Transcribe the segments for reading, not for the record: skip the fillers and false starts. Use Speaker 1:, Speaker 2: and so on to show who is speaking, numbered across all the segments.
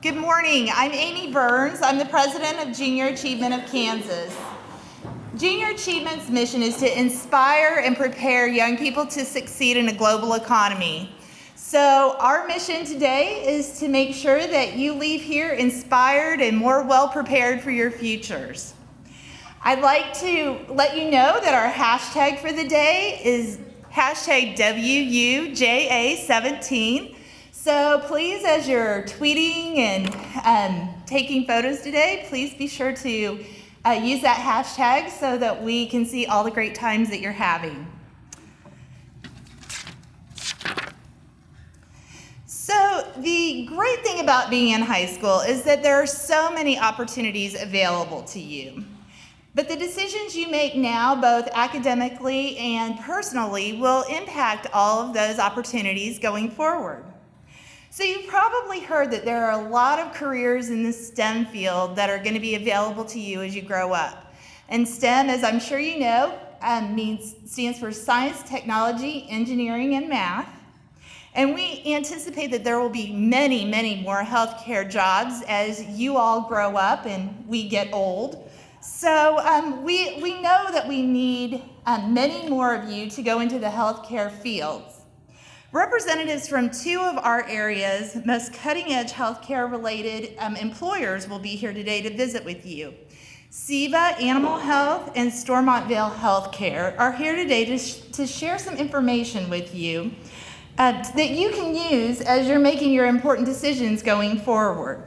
Speaker 1: Good morning. I'm Amy Burns. I'm the president of Junior Achievement of Kansas. Junior Achievement's mission is to inspire and prepare young people to succeed in a global economy. So our mission today is to make sure that you leave here inspired and more well-prepared for your futures. I'd like to let you know that our hashtag for the day is hashtag WUJA17. So please, as you're tweeting and taking photos today, please be sure to use that hashtag so that we can see all the great times that you're having. So the great thing about being in high school is that there are so many opportunities available to you. But the decisions you make now, both academically and personally, will impact all of those opportunities going forward. So you've probably heard that there are a lot of careers in the STEM field that are going to be available to you as you grow up. And STEM, as I'm sure you know, stands for Science, Technology, Engineering, and Math. And we anticipate that there will be many, many more healthcare jobs as you all grow up and we get old. So we know that we need many more of you to go into the healthcare fields. Representatives from two of our area's most cutting-edge healthcare-related employers will be here today to visit with you. Ceva Animal Health and Stormont Vail Healthcare are here today to share some information with you that you can use as you're making your important decisions going forward.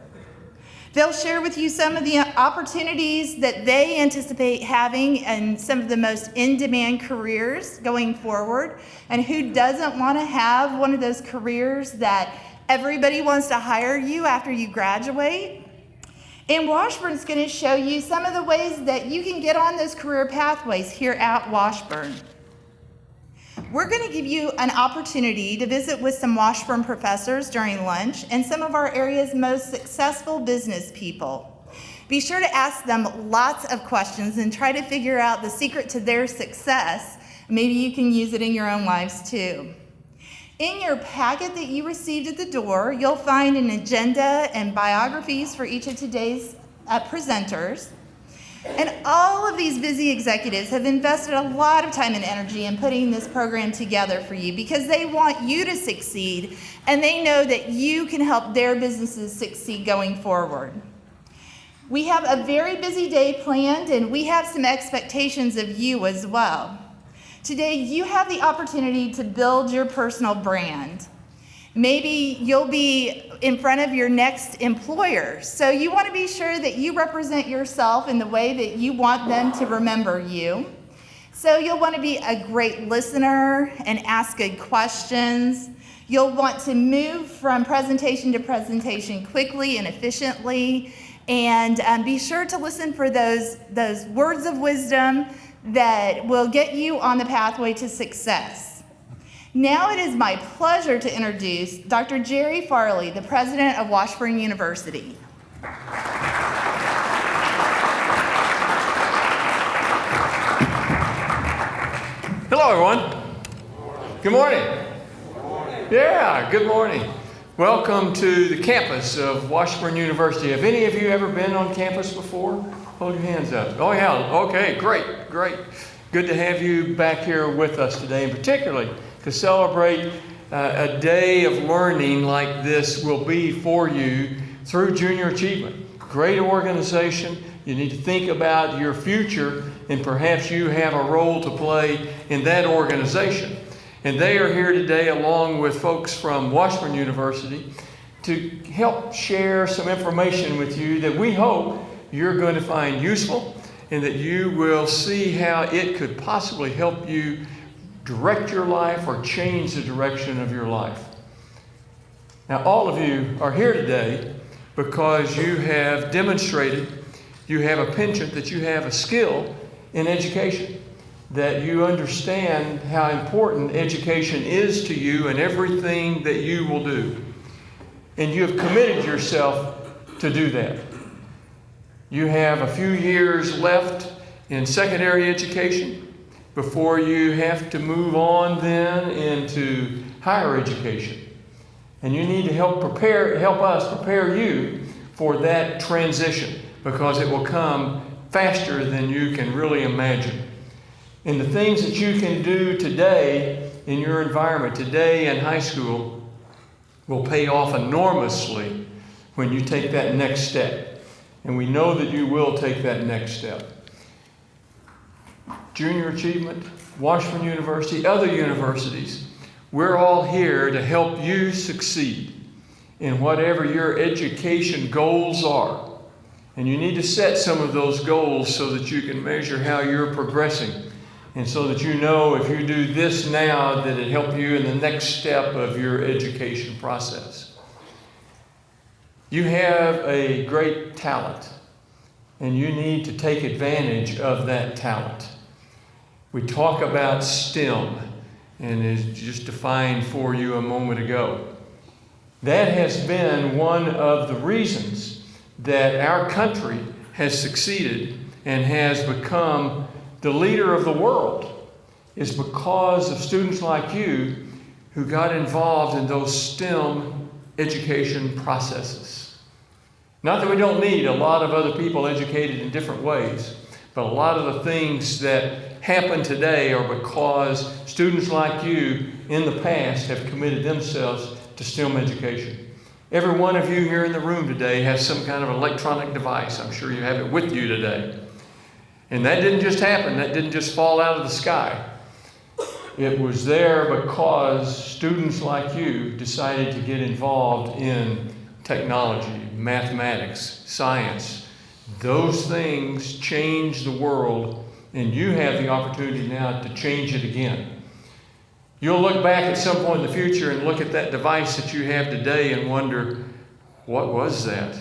Speaker 1: They'll share with you some of the opportunities that they anticipate having and some of the most in-demand careers going forward. And who doesn't want to have one of those careers that everybody wants to hire you after you graduate? And Washburn's going to show you some of the ways that you can get on those career pathways here at Washburn. We're going to give you an opportunity to visit with some Washburn professors during lunch and some of our area's most successful business people. Be sure to ask them lots of questions and try to figure out the secret to their success. Maybe you can use it in your own lives too. In your packet that you received at the door, you'll find an agenda and biographies for each of today's presenters. And all of these busy executives have invested a lot of time and energy in putting this program together for you because they want you to succeed and they know that you can help their businesses succeed going forward. We have a very busy day planned and we have some expectations of you as well. Today you have the opportunity to build your personal brand. Maybe you'll be in front of your next employer. So you want to be sure that you represent yourself in the way that you want them to remember you. So you'll want to be a great listener and ask good questions. You'll want to move from presentation to presentation quickly and efficiently. And be sure to listen for those words of wisdom that will get you on the pathway to success. Now it is my pleasure to introduce Dr. Jerry Farley, the president of Washburn University.
Speaker 2: Hello, everyone. Good morning. Yeah, good morning. Welcome to the campus of Washburn University. Have any of you ever been on campus before? Hold your hands up. Oh, yeah. Okay, great. Good to have you back here with us today, and particularly to celebrate a day of learning like this will be for you through Junior Achievement. Great organization. You need to think about your future, and perhaps you have a role to play in that organization. And they are here today along with folks from Washburn University to help share some information with you that we hope you're going to find useful and that you will see how it could possibly help you direct your life or change the direction of your life. Now, all of you are here today because you have demonstrated, you have a penchant, that you have a skill in education, that you understand how important education is to you and everything that you will do. And you have committed yourself to do that. You have a few years left in secondary education before you have to move on then into higher education. And you need to help us prepare you for that transition, because it will come faster than you can really imagine. And the things that you can do today in your environment, today in high school, will pay off enormously when you take that next step. And we know that you will take that next step. Junior achievement, Washburn University, other universities, we're all here to help you succeed in whatever your education goals are. And you need to set some of those goals so that you can measure how you're progressing, and so that you know if you do this now, that it help you in the next step of your education process. You have a great talent, and you need to take advantage of that talent. We talk about STEM, and it's just defined for you a moment ago. That has been one of the reasons that our country has succeeded and has become the leader of the world, is because of students like you who got involved in those STEM education processes. Not that we don't need a lot of other people educated in different ways, but a lot of the things that happen today are because students like you in the past have committed themselves to STEM education. Every one of you here in the room today has some kind of electronic device. I'm sure you have it with you today. And that didn't just happen. That didn't just fall out of the sky. It was there because students like you decided to get involved in technology, mathematics, science. Those things change the world, and you have the opportunity now to change it again. You'll look back at some point in the future and look at that device that you have today and wonder, what was that?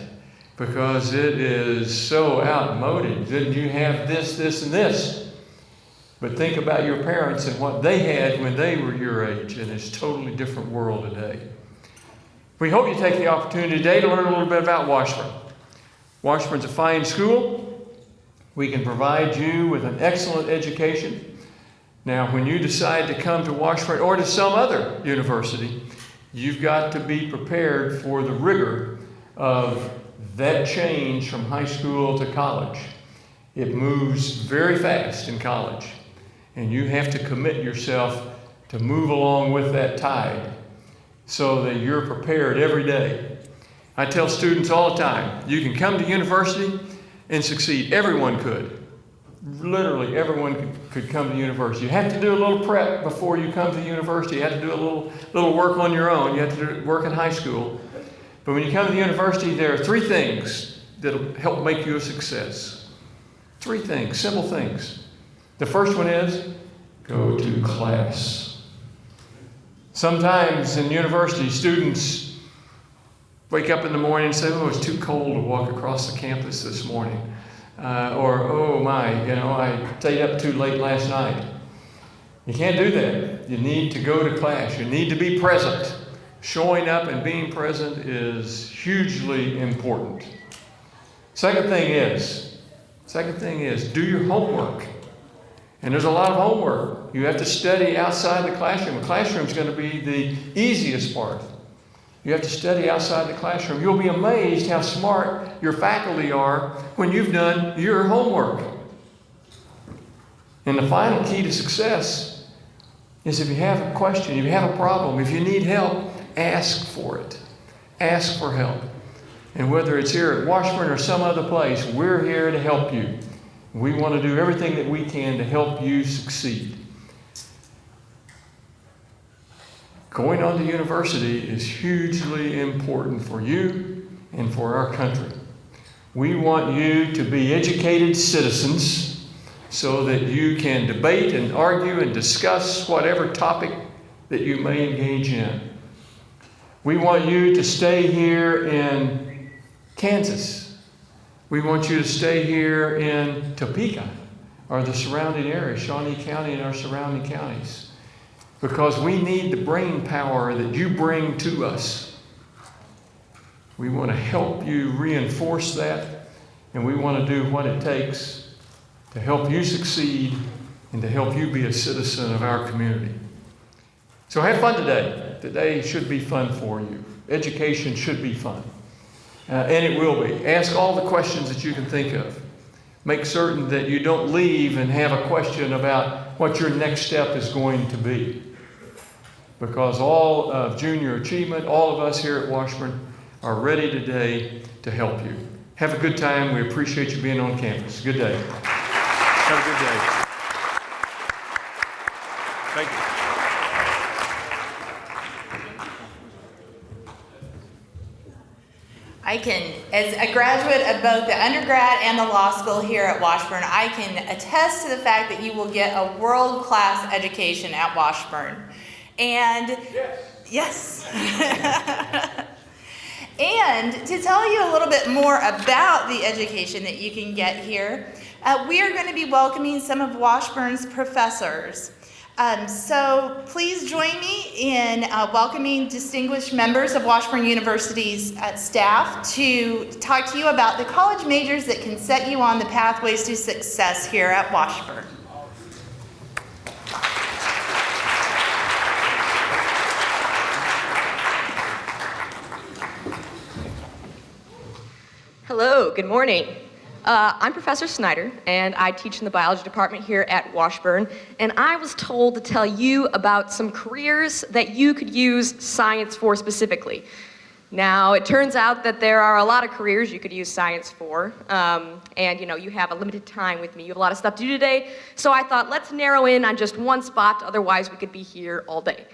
Speaker 2: Because it is so outmoded. Didn't you have this, this, and this? But think about your parents and what they had when they were your age, and it's a totally different world today. We hope you take the opportunity today to learn a little bit about Washburn. Washburn's a fine school. We can provide you with an excellent education. Now, when you decide to come to Washburn or to some other university, you've got to be prepared for the rigor of that change from high school to college. It moves very fast in college, and you have to commit yourself to move along with that tide so that you're prepared every day. I tell students all the time, you can come to university and succeed. Everyone could. Literally, everyone could come to university. You have to do a little prep before you come to university. You have to do a little work on your own. You have to do work in high school. But when you come to the university, there are 3 things that'll help make you a success. 3 things, simple things. The first one is go to class. Sometimes in university, students wake up in the morning and say, oh, it's too cold to walk across the campus this morning. Or, oh my, I stayed up too late last night. You can't do that. You need to go to class. You need to be present. Showing up and being present is hugely important. Second thing is do your homework. And there's a lot of homework. You have to study outside the classroom. The classroom is going to be the easiest part. You have to study outside the classroom. You'll be amazed how smart your faculty are when you've done your homework. And the final key to success is if you have a question, if you have a problem, if you need help, ask for it. Ask for help. And whether it's here at Washburn or some other place, we're here to help you. We want to do everything that we can to help you succeed. Going on to university is hugely important for you and for our country. We want you to be educated citizens so that you can debate and argue and discuss whatever topic that you may engage in. We want you to stay here in Kansas. We want you to stay here in Topeka or the surrounding area, Shawnee County and our surrounding counties, because we need the brain power that you bring to us. We want to help you reinforce that, and we want to do what it takes to help you succeed and to help you be a citizen of our community. So have fun today. Today should be fun for you. Education should be fun. And it will be. Ask all the questions that you can think of. Make certain that you don't leave and have a question about what your next step is going to be. Because all of junior achievement, all of us here at Washburn are ready today to help you. Have a good time. We appreciate you being on campus. Good day. Have a good day. Thank you.
Speaker 1: I can, as a graduate of both the undergrad and the law school here at Washburn, I can attest to the fact that you will get a world-class education at Washburn. And yes. And to tell you a little bit more about the education that you can get here, we are going to be welcoming some of Washburn's professors. So please join me in welcoming distinguished members of Washburn University's staff to talk to you about the college majors that can set you on the pathways to success here at Washburn.
Speaker 3: Hello, good morning. I'm Professor Snyder, and I teach in the biology department here at Washburn, and I was told to tell you about some careers that you could use science for specifically. Now, it turns out that there are a lot of careers you could use science for, and you have a limited time with me. You have a lot of stuff to do today, so I thought let's narrow in on just one spot, otherwise we could be here all day.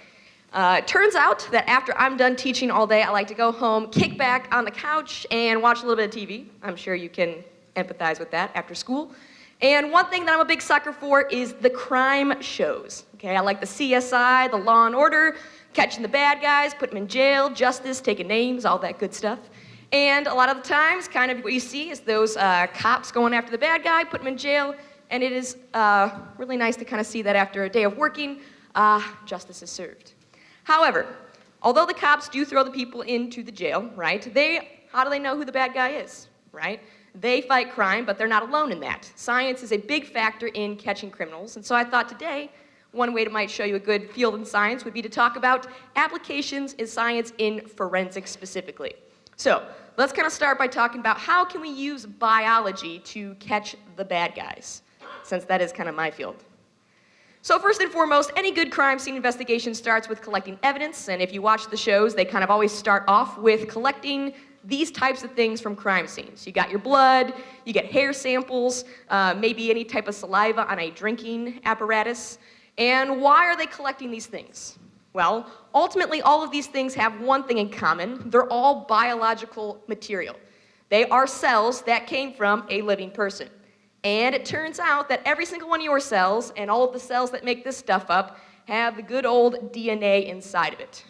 Speaker 3: It turns out that after I'm done teaching all day, I like to go home, kick back on the couch, and watch a little bit of TV. I'm sure you can empathize with that after school. And one thing that I'm a big sucker for is the crime shows. Okay, I like the CSI, the Law and Order, catching the bad guys, putting them in jail, justice, taking names, all that good stuff. And a lot of the times, kind of what you see is those cops going after the bad guy, put them in jail, and it is really nice to kind of see that after a day of working, justice is served. However, although the cops do throw the people into the jail, right, how do they know who the bad guy is, right? They fight crime, but they're not alone in that. Science is a big factor in catching criminals, and so I thought today, one way to might show you a good field in science would be to talk about applications in science in forensics specifically. So, let's kind of start by talking about how can we use biology to catch the bad guys, since that is kind of my field. So first and foremost, any good crime scene investigation starts with collecting evidence, and if you watch the shows, they kind of always start off with collecting these types of things from crime scenes. You got your blood, you get hair samples, maybe any type of saliva on a drinking apparatus. And why are they collecting these things? Well, ultimately, all of these things have one thing in common. They're all biological material. They are cells that came from a living person. And it turns out that every single one of your cells, and all of the cells that make this stuff up, have the good old DNA inside of it.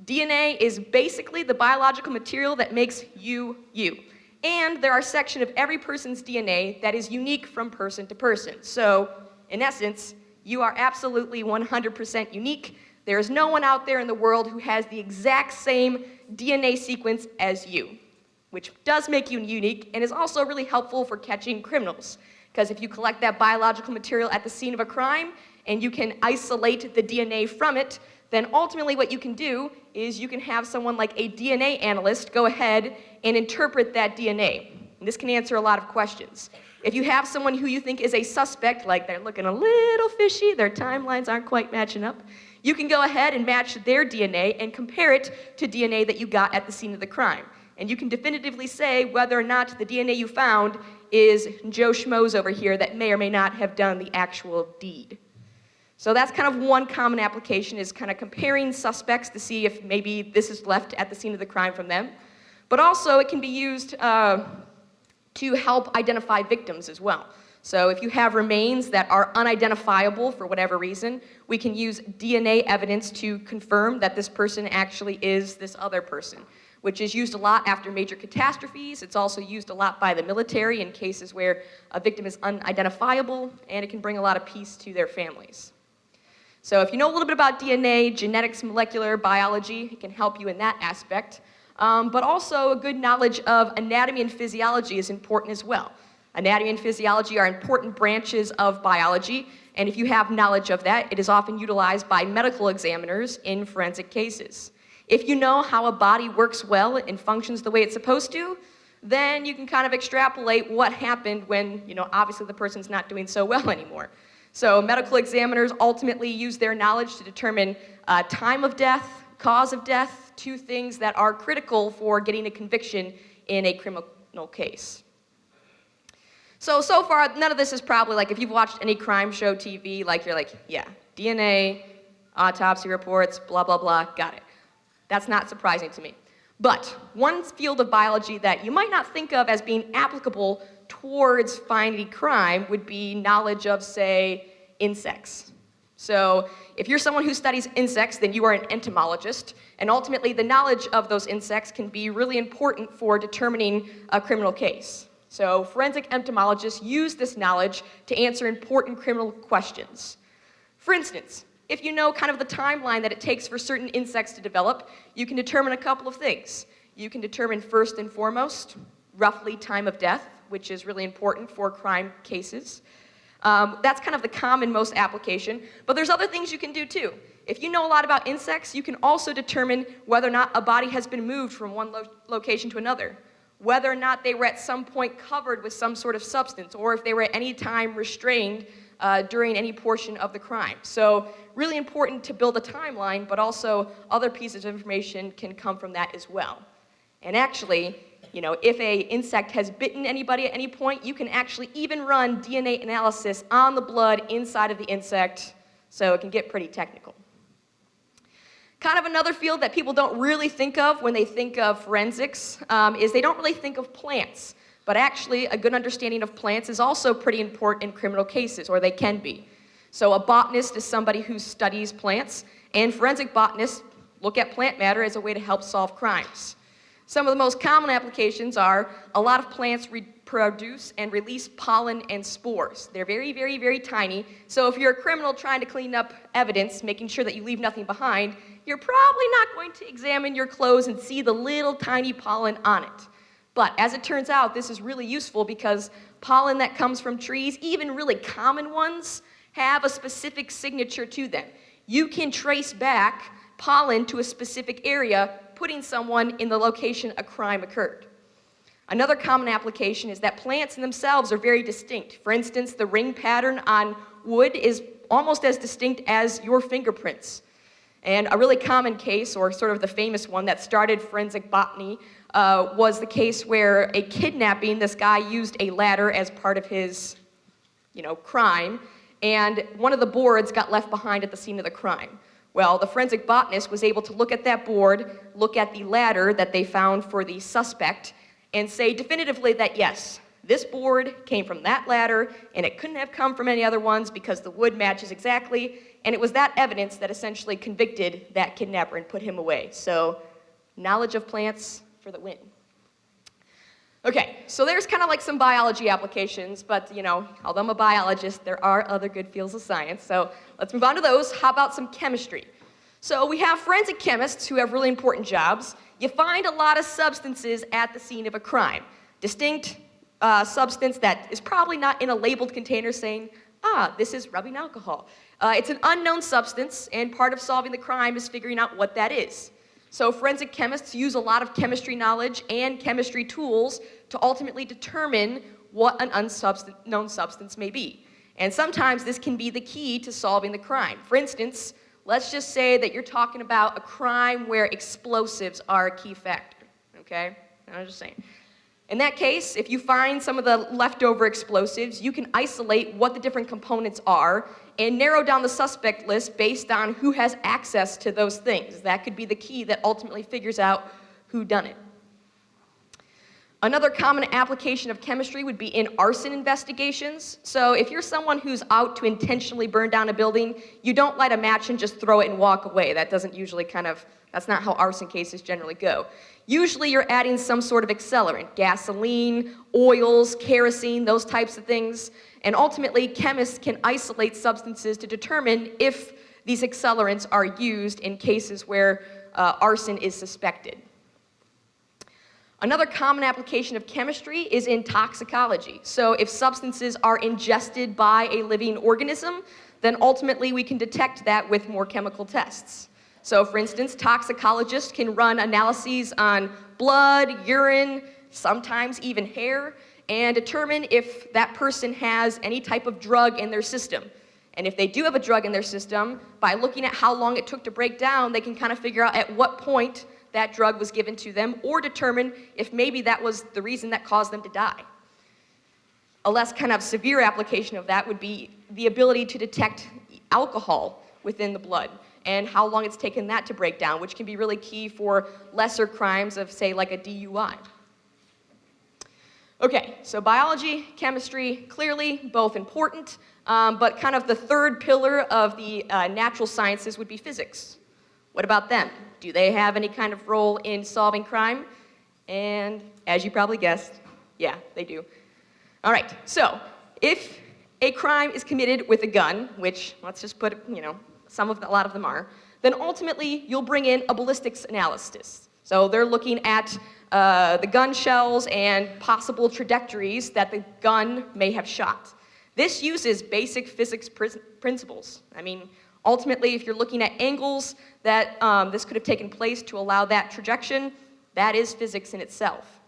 Speaker 3: DNA is basically the biological material that makes you, you. And there are sections of every person's DNA that is unique from person to person. So, in essence, you are absolutely 100% unique. There is no one out there in the world who has the exact same DNA sequence as you, which does make you unique and is also really helpful for catching criminals. Because if you collect that biological material at the scene of a crime and you can isolate the DNA from it, then ultimately what you can do is you can have someone like a DNA analyst go ahead and interpret that DNA. And this can answer a lot of questions. If you have someone who you think is a suspect, like they're looking a little fishy, their timelines aren't quite matching up, you can go ahead and match their DNA and compare it to DNA that you got at the scene of the crime. And you can definitively say whether or not the DNA you found is Joe Schmoes over here that may or may not have done the actual deed. So that's kind of one common application, is kind of comparing suspects to see if maybe this is left at the scene of the crime from them. But also it can be used to help identify victims as well. So if you have remains that are unidentifiable for whatever reason, we can use DNA evidence to confirm that this person actually is this other person, which is used a lot after major catastrophes. It's also used a lot by the military in cases where a victim is unidentifiable, and it can bring a lot of peace to their families. So if you know a little bit about DNA, genetics, molecular biology, it can help you in that aspect. But also a good knowledge of anatomy and physiology is important as well. Anatomy and physiology are important branches of biology, and if you have knowledge of that, it is often utilized by medical examiners in forensic cases. If you know how a body works well and functions the way it's supposed to, then you can kind of extrapolate what happened when, obviously the person's not doing so well anymore. So medical examiners ultimately use their knowledge to determine time of death, cause of death, two things that are critical for getting a conviction in a criminal case. So far, none of this is probably like, if you've watched any crime show TV, like you're like, yeah, DNA, autopsy reports, blah, blah, blah, got it. That's not surprising to me. But one field of biology that you might not think of as being applicable towards finding crime would be knowledge of, say, insects. So if you're someone who studies insects, then you are an entomologist, and ultimately the knowledge of those insects can be really important for determining a criminal case. So forensic entomologists use this knowledge to answer important criminal questions. For instance, if you know kind of the timeline that it takes for certain insects to develop, you can determine a couple of things. You can determine first and foremost, roughly time of death, which is really important for crime cases. That's kind of the common most application, but there's other things you can do too. If you know a lot about insects, you can also determine whether or not a body has been moved from one location to another, whether or not they were at some point covered with some sort of substance, or if they were at any time restrained during any portion of the crime. So really important to build a timeline, but also other pieces of information can come from that as well. And actually, if an insect has bitten anybody at any point, you can actually even run DNA analysis on the blood inside of the insect, so it can get pretty technical. Kind of another field that people don't really think of when they think of forensics is they don't really think of plants. But actually, a good understanding of plants is also pretty important in criminal cases, or they can be. So a botanist is somebody who studies plants, and forensic botanists look at plant matter as a way to help solve crimes. Some of the most common applications are a lot of plants reproduce and release pollen and spores. They're very, very, very tiny, so if you're a criminal trying to clean up evidence, making sure that you leave nothing behind, you're probably not going to examine your clothes and see the little tiny pollen on it. But as it turns out, this is really useful because pollen that comes from trees, even really common ones, have a specific signature to them. You can trace back pollen to a specific area, putting someone in the location a crime occurred. Another common application is that plants in themselves are very distinct. For instance, the ring pattern on wood is almost as distinct as your fingerprints. And a really common case, or sort of the famous one that started forensic botany, was the case where a kidnapping, this guy used a ladder as part of his, crime, and one of the boards got left behind at the scene of the crime. Well, the forensic botanist was able to look at that board, look at the ladder that they found for the suspect, and say definitively that yes, this board came from that ladder, and it couldn't have come from any other ones because the wood matches exactly, and it was that evidence that essentially convicted that kidnapper and put him away. So, knowledge of plants for the win. Okay, so there's kind of like some biology applications, but although I'm a biologist, there are other good fields of science, so let's move on to those. How about some chemistry? So we have forensic chemists who have really important jobs. You find a lot of substances at the scene of a crime. Distinct substance that is probably not in a labeled container saying, this is rubbing alcohol. It's an unknown substance, and part of solving the crime is figuring out what that is. So forensic chemists use a lot of chemistry knowledge and chemistry tools to ultimately determine what an unknown substance may be. And sometimes this can be the key to solving the crime. For instance, let's just say that you're talking about a crime where explosives are a key factor, okay? I'm just saying. In that case, if you find some of the leftover explosives, you can isolate what the different components are and narrow down the suspect list based on who has access to those things. That could be the key that ultimately figures out who done it. Another common application of chemistry would be in arson investigations. So if you're someone who's out to intentionally burn down a building, you don't light a match and just throw it and walk away. That doesn't usually that's not how arson cases generally go. Usually you're adding some sort of accelerant, gasoline, oils, kerosene, those types of things. And ultimately, chemists can isolate substances to determine if these accelerants are used in cases where arson is suspected. Another common application of chemistry is in toxicology. So if substances are ingested by a living organism, then ultimately we can detect that with more chemical tests. So for instance, toxicologists can run analyses on blood, urine, sometimes even hair, and determine if that person has any type of drug in their system. And if they do have a drug in their system, by looking at how long it took to break down, they can kind of figure out at what point that drug was given to them, or determine if maybe that was the reason that caused them to die. A less kind of severe application of that would be the ability to detect alcohol within the blood and how long it's taken that to break down, which can be really key for lesser crimes of, say, like a DUI. Okay, so biology, chemistry, clearly both important, but kind of the third pillar of the natural sciences would be physics. What about them? Do they have any kind of role in solving crime? And as you probably guessed, yeah, they do. All right, so if a crime is committed with a gun, which let's just put, a lot of them are, then ultimately you'll bring in a ballistics analyst. So they're looking at the gun shells and possible trajectories that the gun may have shot. This uses basic physics principles. I mean, ultimately, if you're looking at angles that this could have taken place to allow that trajectory, that is physics in itself.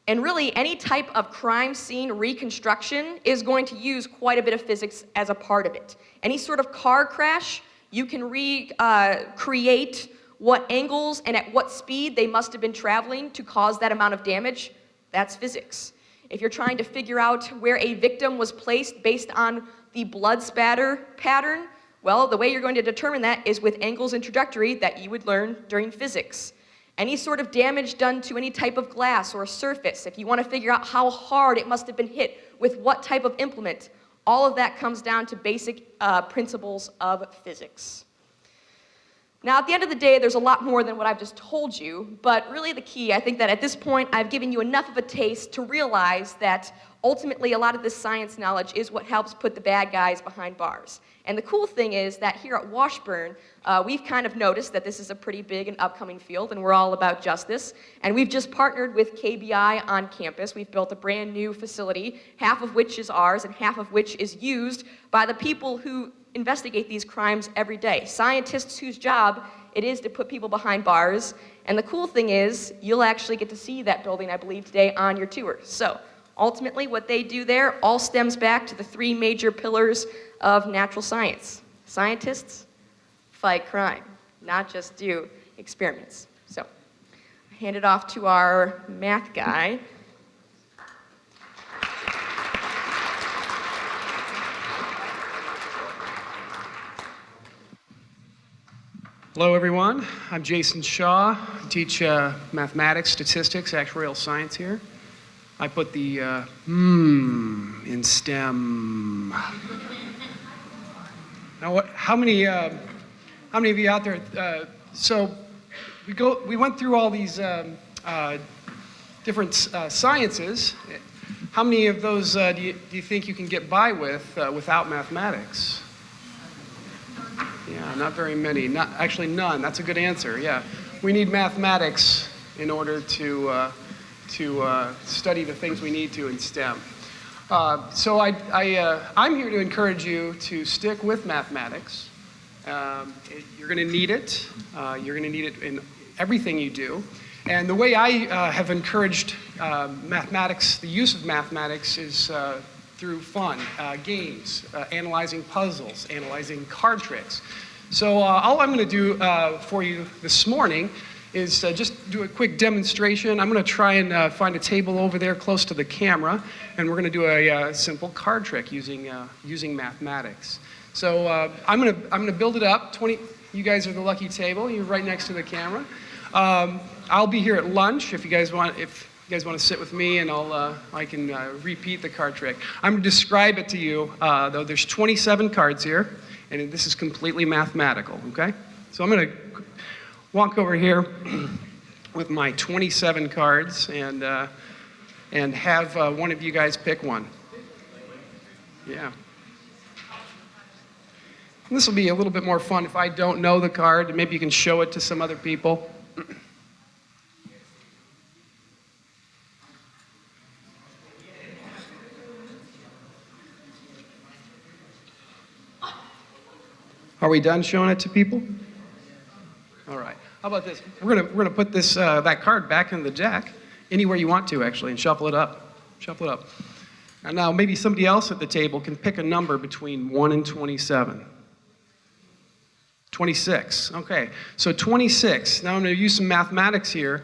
Speaker 3: And really, any type of crime scene reconstruction is going to use quite a bit of physics as a part of it. Any sort of car crash, you can recreate what angles and at what speed they must have been traveling to cause that amount of damage. That's physics. If you're trying to figure out where a victim was placed based on the blood spatter pattern, well, the way you're going to determine that is with angles and trajectory that you would learn during physics. Any sort of damage done to any type of glass or surface, if you want to figure out how hard it must have been hit with what type of implement, all of that comes down to basic principles of physics. Now, at the end of the day, there's a lot more than what I've just told you, but really the key, I think that at this point, I've given you enough of a taste to realize that ultimately a lot of this science knowledge is what helps put the bad guys behind bars. And the cool thing is that here at Washburn, we've kind of noticed that this is a pretty big and upcoming field, and we're all about justice. And we've just partnered with KBI on campus. We've built a brand new facility, half of which is ours and half of which is used by the people who investigate these crimes every day. Scientists whose job it is to put people behind bars. And the cool thing is, you'll actually get to see that building, I believe, today on your tour. So ultimately, what they do there all stems back to the three major pillars of natural science. Scientists fight crime, not just do experiments. So I hand it off to our math guy.
Speaker 4: Hello, everyone. I'm Jason Shaw. I teach mathematics, statistics, actuarial science here. I put the in STEM. Now, how many of you out there? So we went through all these different sciences. How many of those do you think you can get by with without mathematics? Yeah, not very many. Actually, none. That's a good answer. Yeah, we need mathematics in order to study the things we need to in STEM. So I'm here to encourage you to stick with mathematics. You're going to need it. You're going to need it in everything you do. And the way I have encouraged mathematics, the use of mathematics, is through fun, games, analyzing puzzles, analyzing card tricks. So all I'm going to do for you this morning is just do a quick demonstration. I'm going to try and find a table over there close to the camera, and we're going to do a simple card trick using mathematics. So I'm going to build it up. You guys are the lucky table. You're right next to the camera. I'll be here at lunch if you guys want to sit with me, and I can repeat the card trick. I'm going to describe it to you, though. There's 27 cards here, and this is completely mathematical, okay? So I'm going to walk over here with my 27 cards and have one of you guys pick one. Yeah. And this will be a little bit more fun if I don't know the card, and maybe you can show it to some other people. Are we done showing it to people? All right. How about this? We're gonna put this that card back in the jack, anywhere you want to actually, and shuffle it up. Shuffle it up. And now maybe somebody else at the table can pick a number between 1 and 27. 26. Okay. So 26. Now I'm going to use some mathematics here.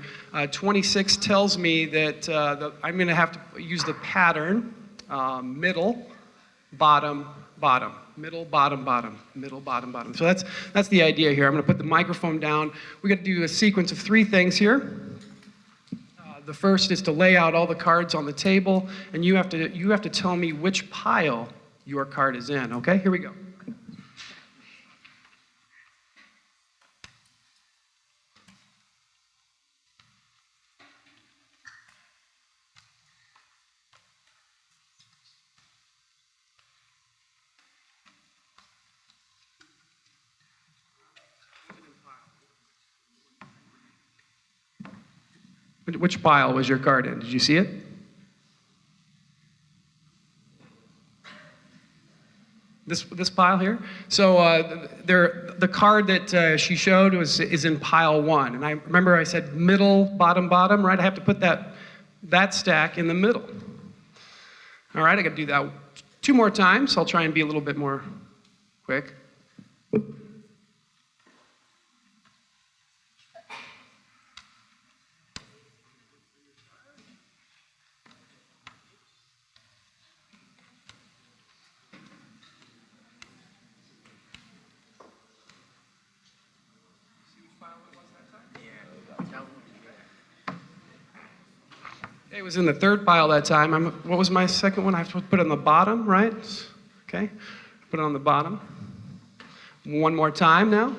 Speaker 4: 26 tells me that I'm going to have to use the pattern middle, bottom, bottom. Middle, bottom, bottom. Middle, bottom, bottom. So that's the idea here. I'm going to put the microphone down. We're going to do a sequence of 3 things here. The first is to lay out all the cards on the table, and you have to tell me which pile your card is in. Okay? Here we go. Which pile was your card in? Did you see it? This pile here? So the card that she showed is in pile 1. And I remember I said middle, bottom, bottom, right? I have to put that stack in the middle. All right, I got to do that 2 more times. I'll try and be a little bit more quick. It was in the 3rd pile that time. What was my second one? I have to put it on the bottom, right? Okay, put it on the bottom. 1 more time now.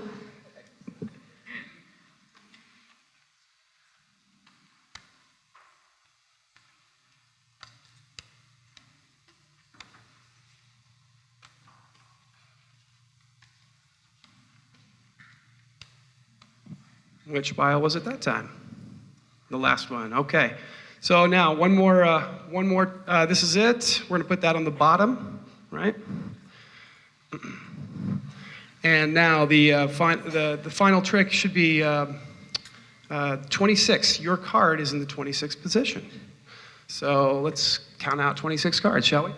Speaker 4: Which pile was it that time? The last one. Okay. So now one more. This is it. We're gonna put that on the bottom, right? And now the final trick should be 26. Your card is in the 26th position. So let's count out 26 cards, shall we?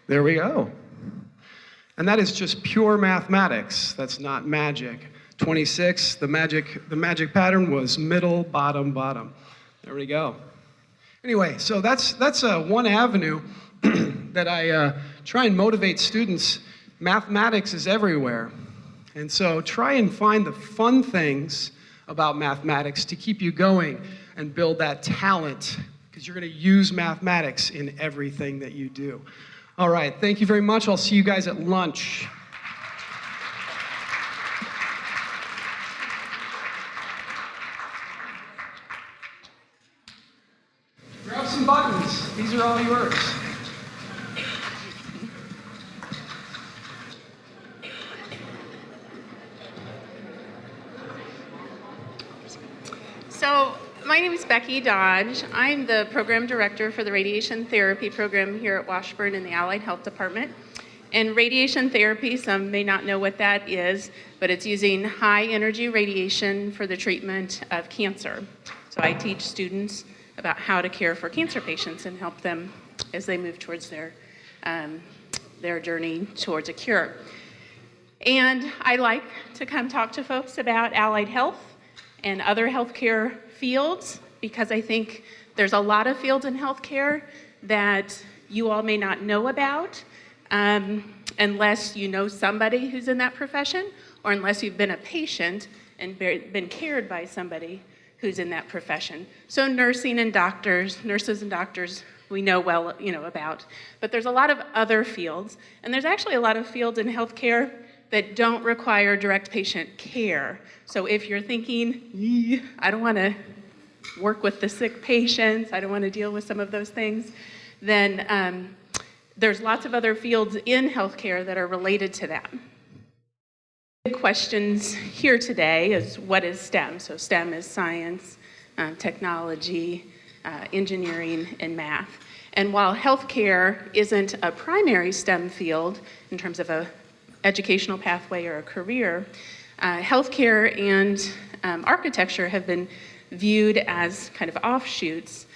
Speaker 4: There we go. And that is just pure mathematics. That's not magic. 26, the magic pattern was middle, bottom, bottom. There we go. Anyway, so that's one avenue that I try and motivate students. Mathematics is everywhere. And so try and find the fun things about mathematics to keep you going and build that talent, because you're going to use mathematics in everything that you do. All right, thank you very much. I'll see you guys at lunch. Grab some buttons. These are all yours.
Speaker 5: So, my name is Becky Dodge. I'm the program director for the radiation therapy program here at Washburn in the Allied Health Department. And radiation therapy, some may not know what that is, but it's using high energy radiation for the treatment of cancer. So I teach students about how to care for cancer patients and help them as they move towards their journey towards a cure. And I like to come talk to folks about allied health and other healthcare fields, because I think there's a lot of fields in healthcare that you all may not know about unless you know somebody who's in that profession, or unless you've been a patient and been cared by somebody who's in that profession. So nurses and doctors, we know well, about. But there's a lot of other fields, and there's actually a lot of fields in healthcare that don't require direct patient care. So if you're thinking, I don't want to work with the sick patients, I don't want to deal with some of those things, then there's lots of other fields in healthcare that are related to that. Big questions here today is what is STEM? So STEM is science, technology, engineering, and math. And while healthcare isn't a primary STEM field in terms of an educational pathway or a career, healthcare and architecture have been viewed as kind of offshoots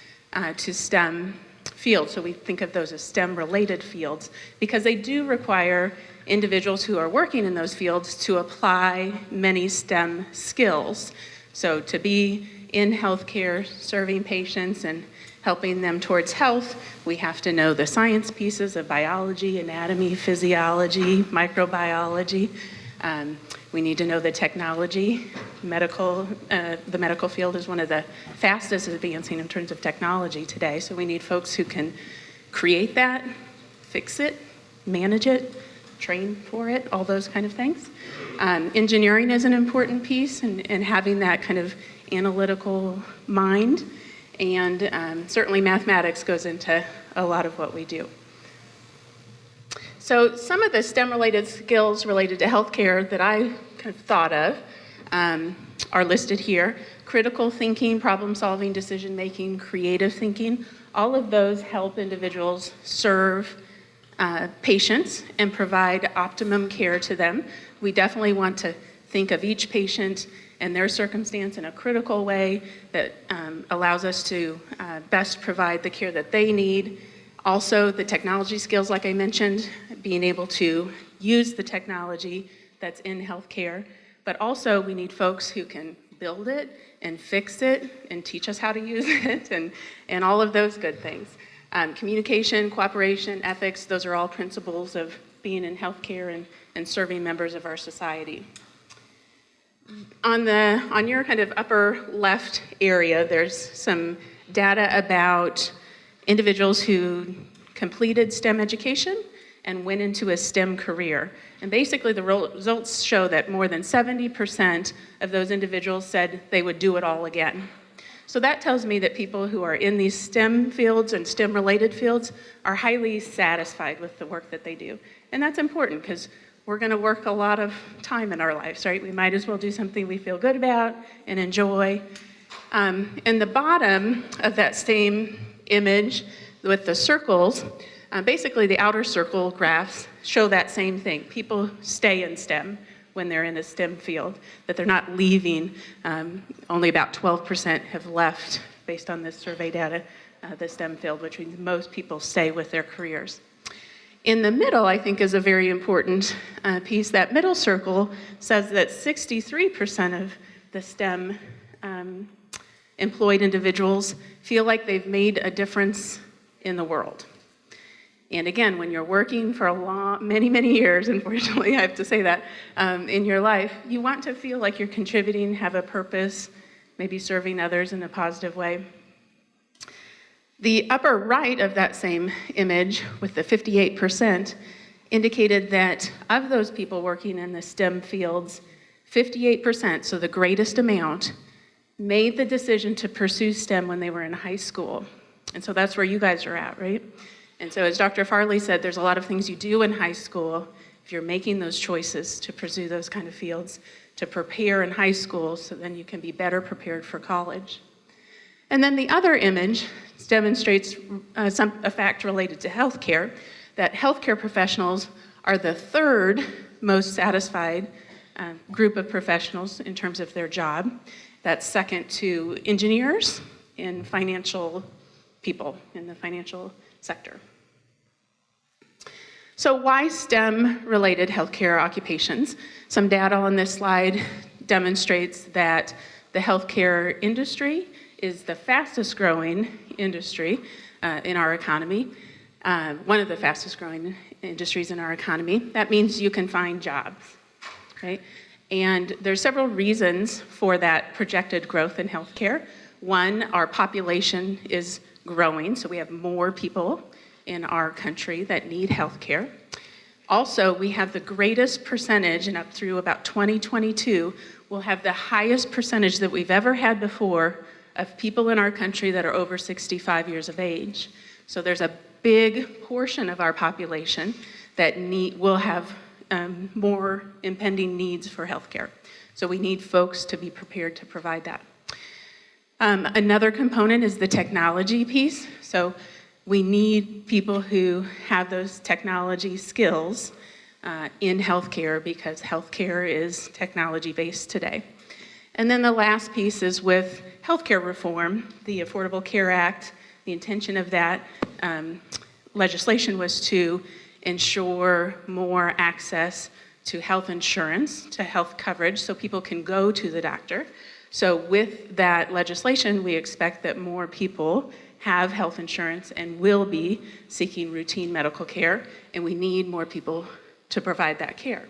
Speaker 5: to STEM fields. So we think of those as STEM-related fields because they do require individuals who are working in those fields to apply many STEM skills. So to be in healthcare, serving patients and helping them towards health, we have to know the science pieces of biology, anatomy, physiology, microbiology. We need to know the technology. The medical field is one of the fastest advancing in terms of technology today, so we need folks who can create that, fix it, manage it, train for it, all those kind of things. Engineering is an important piece, and having that kind of analytical mind, and certainly mathematics goes into a lot of what we do. So some of the STEM-related skills related to healthcare that I kind of thought of are listed here. Critical thinking, problem-solving, decision-making, creative thinking, all of those help individuals serve patients and provide optimum care to them. We definitely want to think of each patient and their circumstance in a critical way that allows us to best provide the care that they need. Also, the technology skills, like I mentioned, being able to use the technology that's in healthcare, but also we need folks who can build it and fix it and teach us how to use it and all of those good things. Communication, cooperation, ethics, those are all principles of being in healthcare and serving members of our society. On your kind of upper left area, there's some data about individuals who completed STEM education and went into a STEM career. And basically the results show that more than 70% of those individuals said they would do it all again. So that tells me that people who are in these STEM fields and STEM-related fields are highly satisfied with the work that they do. And that's important because we're going to work a lot of time in our lives, right? We might as well do something we feel good about and enjoy. In the bottom of that same image with the circles, basically the outer circle graphs show that same thing. People stay in STEM when they're in a STEM field, that they're not leaving. Only about 12% have left, based on this survey data, the STEM field, which means most people stay with their careers. In the middle, I think, is a very important piece. That middle circle says that 63% of the STEM employed individuals feel like they've made a difference in the world. And again, when you're working for many years, unfortunately, I have to say that, in your life, you want to feel like you're contributing, have a purpose, maybe serving others in a positive way. The upper right of that same image, with the 58%, indicated that of those people working in the STEM fields, 58%, so the greatest amount, made the decision to pursue STEM when they were in high school. And so that's where you guys are at, right? And so as Dr. Farley said, there's a lot of things you do in high school if you're making those choices to pursue those kind of fields, to prepare in high school so then you can be better prepared for college. And then the other image demonstrates a fact related to healthcare, that healthcare professionals are the third most satisfied group of professionals in terms of their job. That's second to engineers and financial people in the financial sector. So why STEM-related healthcare occupations? Some data on this slide demonstrates that the healthcare industry is the fastest growing industry in our economy, one of the fastest growing industries in our economy. That means you can find jobs, right? And there's several reasons for that projected growth in healthcare. One, our population is growing, so we have more people in our country that need healthcare. Also, we have the greatest percentage, and up through about 2022, we'll have the highest percentage that we've ever had before of people in our country that are over 65 years of age. So there's a big portion of our population that will have more impending needs for healthcare. So we need folks to be prepared to provide that. Another component is the technology piece. So we need people who have those technology skills in healthcare, because healthcare is technology-based today. And then the last piece is with healthcare reform, the Affordable Care Act. The intention of that legislation was to ensure more access to health insurance, to health coverage, so people can go to the doctor. So with that legislation, we expect that more people have health insurance and will be seeking routine medical care, and we need more people to provide that care.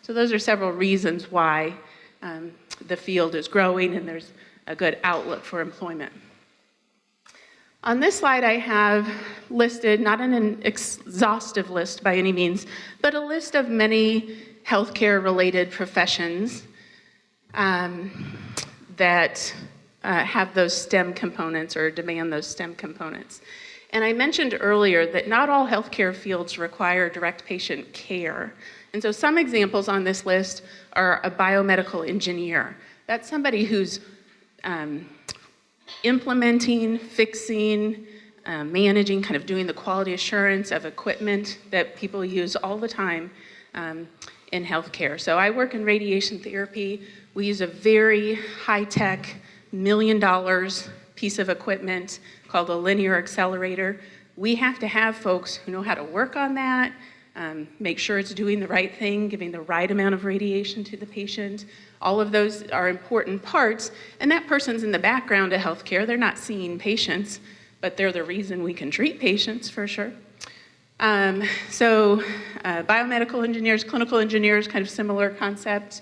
Speaker 5: So those are several reasons why the field is growing and there's a good outlook for employment. On this slide, I have listed, not an exhaustive list by any means, but a list of many healthcare-related professions that have those STEM components or demand those STEM components. And I mentioned earlier that not all healthcare fields require direct patient care. And so some examples on this list are a biomedical engineer. That's somebody who's implementing, fixing, managing, kind of doing the quality assurance of equipment that people use all the time in healthcare. So I work in radiation therapy. We use a very high-tech, $1 million piece of equipment called a linear accelerator. We have to have folks who know how to work on that, make sure it's doing the right thing, giving the right amount of radiation to the patient. All of those are important parts, and that person's in the background of healthcare. They're not seeing patients, but they're the reason we can treat patients for sure. Biomedical engineers, clinical engineers, kind of similar concept.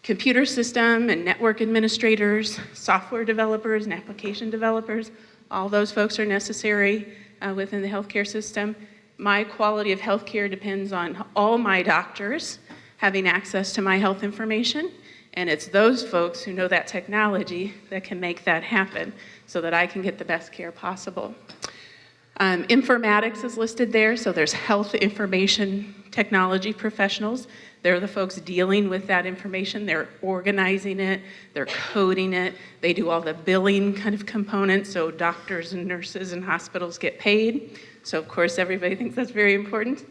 Speaker 5: Computer system and network administrators, software developers and application developers, all those folks are necessary within the healthcare system. My quality of healthcare depends on all my doctors having access to my health information, and it's those folks who know that technology that can make that happen so that I can get the best care possible. Informatics is listed there, so there's health information technology professionals. They're the folks dealing with that information. They're organizing it, they're coding it, they do all the billing kind of components, so doctors and nurses and hospitals get paid. So of course everybody thinks that's very important.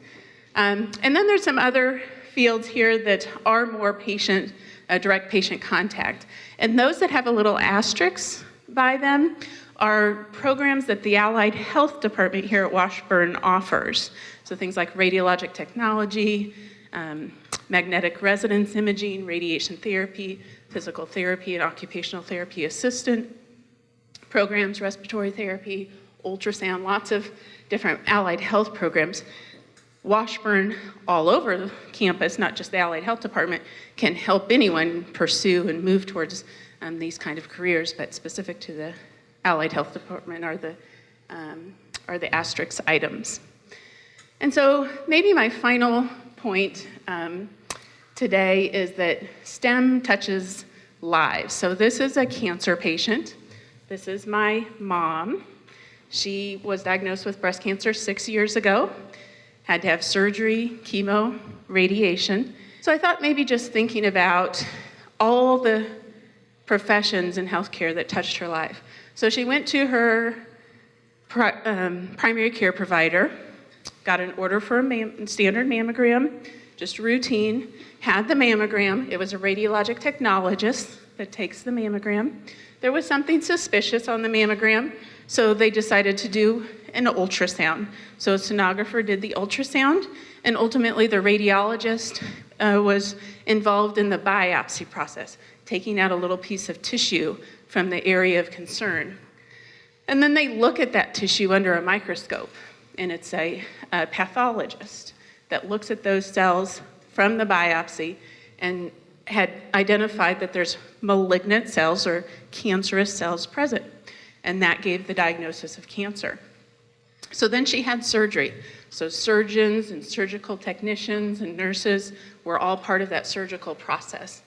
Speaker 5: And then there's some other fields here that are more direct patient contact. And those that have a little asterisk by them are programs that the Allied Health Department here at Washburn offers. So things like radiologic technology, magnetic resonance imaging, radiation therapy, physical therapy and occupational therapy assistant programs, respiratory therapy, ultrasound, lots of different allied health programs. Washburn, all over the campus, not just the Allied Health Department, can help anyone pursue and move towards these kind of careers, but specific to the Allied Health Department are the asterisk items. And so maybe my final point today is that STEM touches lives. So this is a cancer patient. This is my mom. She was diagnosed with breast cancer 6 years ago, had to have surgery, chemo, radiation. So I thought maybe just thinking about all the professions in healthcare that touched her life. So she went to her primary care provider, got an order for a standard mammogram, just routine, had the mammogram. It was a radiologic technologist that takes the mammogram. There was something suspicious on the mammogram, so they decided to do an ultrasound. So a sonographer did the ultrasound, and ultimately the radiologist was involved in the biopsy process, taking out a little piece of tissue from the area of concern. And then they look at that tissue under a microscope, and it's a pathologist that looks at those cells from the biopsy and had identified that there's malignant cells or cancerous cells present, and that gave the diagnosis of cancer. So then she had surgery. So surgeons and surgical technicians and nurses were all part of that surgical process,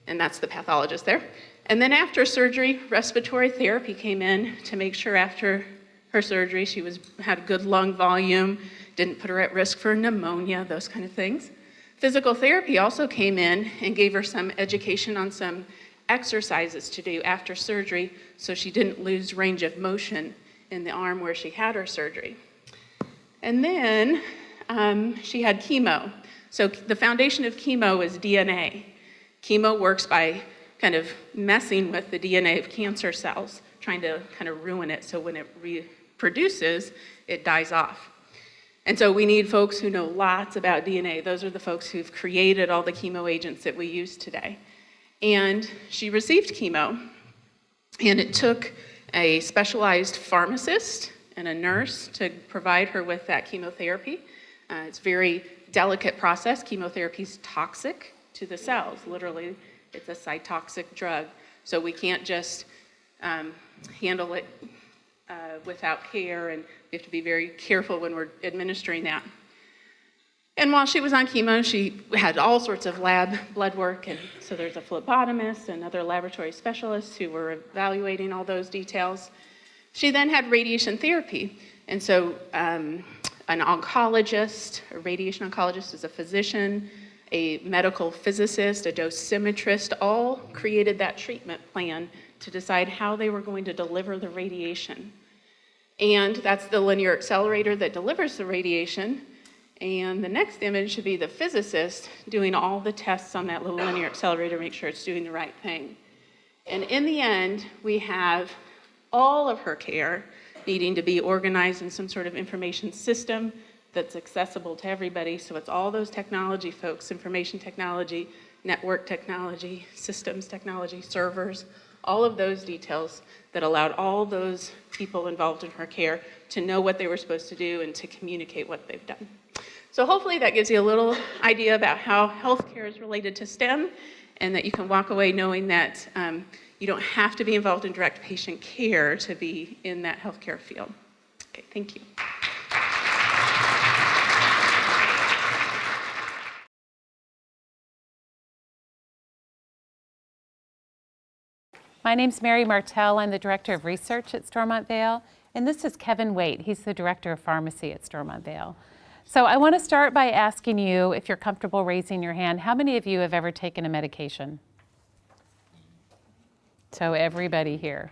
Speaker 5: and that's the pathologist there. And then after surgery, respiratory therapy came in to make sure after her surgery. She had good lung volume, didn't put her at risk for pneumonia, those kind of things. Physical therapy also came in and gave her some education on some exercises to do after surgery so she didn't lose range of motion in the arm where she had her surgery. And then she had chemo. So the foundation of chemo is DNA. Chemo works by kind of messing with the DNA of cancer cells, trying to kind of ruin it so when it reproduces, it dies off. And so we need folks who know lots about DNA. Those are the folks who've created all the chemo agents that we use today. And she received chemo, and it took a specialized pharmacist and a nurse to provide her with that chemotherapy. It's a very delicate process. Chemotherapy is toxic to the cells. Literally, it's a cytotoxic drug. So we can't just handle it without care, and we have to be very careful when we're administering that. And while she was on chemo, she had all sorts of lab blood work, and so there's a phlebotomist and other laboratory specialists who were evaluating all those details. She then had radiation therapy, and so an oncologist, a radiation oncologist is a physician, a medical physicist, a dosimetrist, all created that treatment plan to decide how they were going to deliver the radiation. And that's the linear accelerator that delivers the radiation. And the next image should be the physicist doing all the tests on that little linear accelerator to make sure it's doing the right thing. And in the end, we have all of her care needing to be organized in some sort of information system that's accessible to everybody. So it's all those technology folks, information technology, network technology, systems technology, servers, all of those details that allowed all those people involved in her care to know what they were supposed to do and to communicate what they've done. So hopefully that gives you a little idea about how healthcare is related to STEM, and that you can walk away knowing that you don't have to be involved in direct patient care to be in that healthcare field. Okay, thank you.
Speaker 6: My name's Mary Martell. I'm the Director of Research at Stormont Vail, and this is Kevin Waite. He's the Director of Pharmacy at Stormont Vail. So I want to start by asking you, if you're comfortable raising your hand, how many of you have ever taken a medication? So everybody here.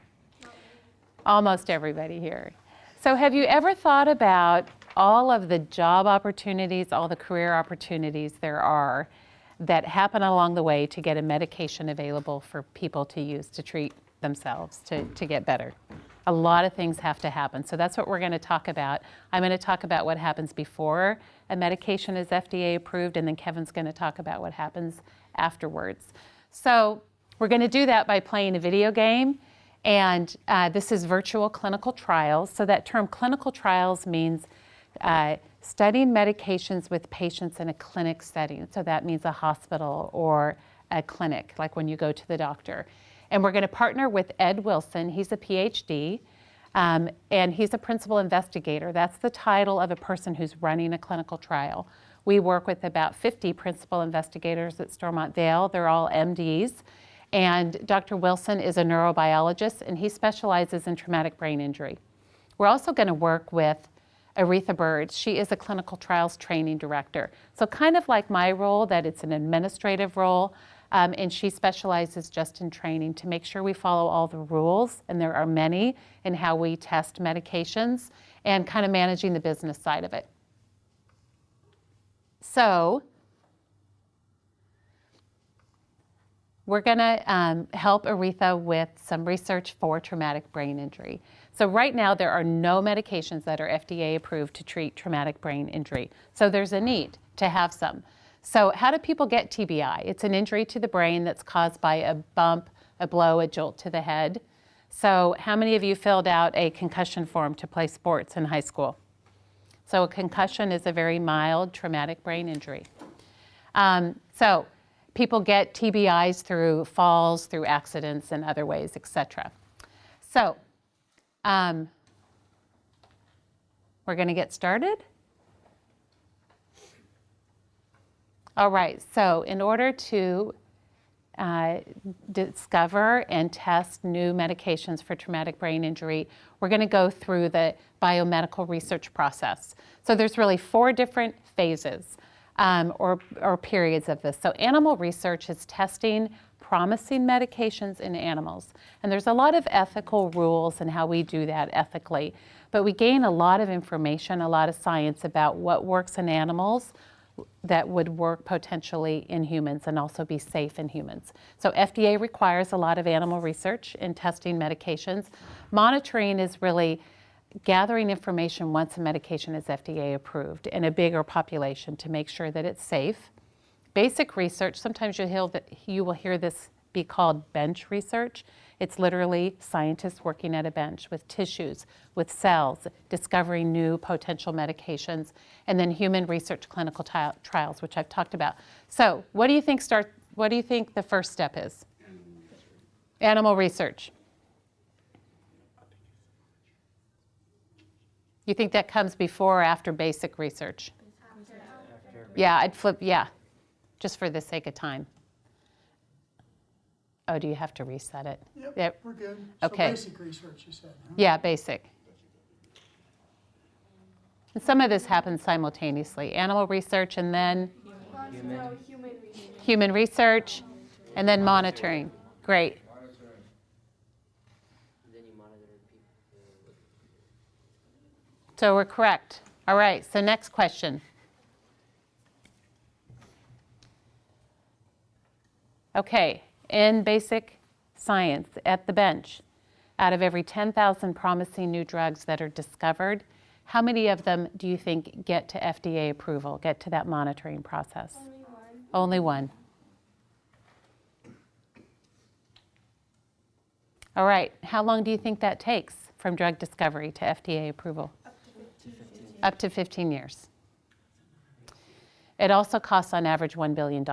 Speaker 6: Almost everybody here. So have you ever thought about all of the job opportunities, all the career opportunities there are that happen along the way to get a medication available for people to use to treat themselves, to get better? A lot of things have to happen. So that's what we're going to talk about. I'm going to talk about what happens before a medication is FDA approved, and then Kevin's going to talk about what happens afterwards. So we're going to do that by playing a video game. And this is virtual clinical trials. So that term clinical trials means studying medications with patients in a clinic setting. So that means a hospital or a clinic, like when you go to the doctor. And we're going to partner with Ed Wilson. He's a PhD, and he's a principal investigator. That's the title of a person who's running a clinical trial. We work with about 50 principal investigators at Stormont Vail. They're all MDs. And Dr. Wilson is a neurobiologist, and he specializes in traumatic brain injury. We're also going to work with Aretha Bird. She is a clinical trials training director. So kind of like my role, that it's an administrative role, and she specializes just in training to make sure we follow all the rules, and there are many, in how we test medications and kind of managing the business side of it. So we're going to help Aretha with some research for traumatic brain injury. So right now, there are no medications that are FDA approved to treat traumatic brain injury. So there's a need to have some. So how do people get TBI? It's an injury to the brain that's caused by a bump, a blow, a jolt to the head. So how many of you filled out a concussion form to play sports in high school? So a concussion is a very mild traumatic brain injury. So people get TBIs through falls, through accidents, and other ways, etc. So we're going to get started. All right, so in order to discover and test new medications for traumatic brain injury, we're going to go through the biomedical research process. So there's really 4 different phases or periods of this. So animal research is testing promising medications in animals. And there's a lot of ethical rules in how we do that ethically. But we gain a lot of information, a lot of science about what works in animals that would work potentially in humans and also be safe in humans. So FDA requires a lot of animal research in testing medications. Monitoring is really gathering information once a medication is FDA approved in a bigger population to make sure that it's safe. Basic research, sometimes you will hear this be called bench research. It's literally scientists working at a bench with tissues, with cells, discovering new potential medications, and then human research clinical trials, which I've talked about. So what do you think the first step is? Animal research. You think that comes before or after basic research? Yeah, I'd flip, yeah, just for the sake of time. Oh, do you have to reset it?
Speaker 7: Yep, we're good.
Speaker 6: Okay.
Speaker 7: So basic research, you said, huh?
Speaker 6: Yeah, basic. And some of this happens simultaneously. Animal research and then human research and then monitoring. Great. So we're correct. All right, so next question. Okay, in basic science at the bench, out of every 10,000 promising new drugs that are discovered, how many of them do you think get to FDA approval, get to that monitoring process? Only one. All right, how long do you think that takes from drug discovery to FDA approval? Up to 15 years. It also costs on average $1 billion.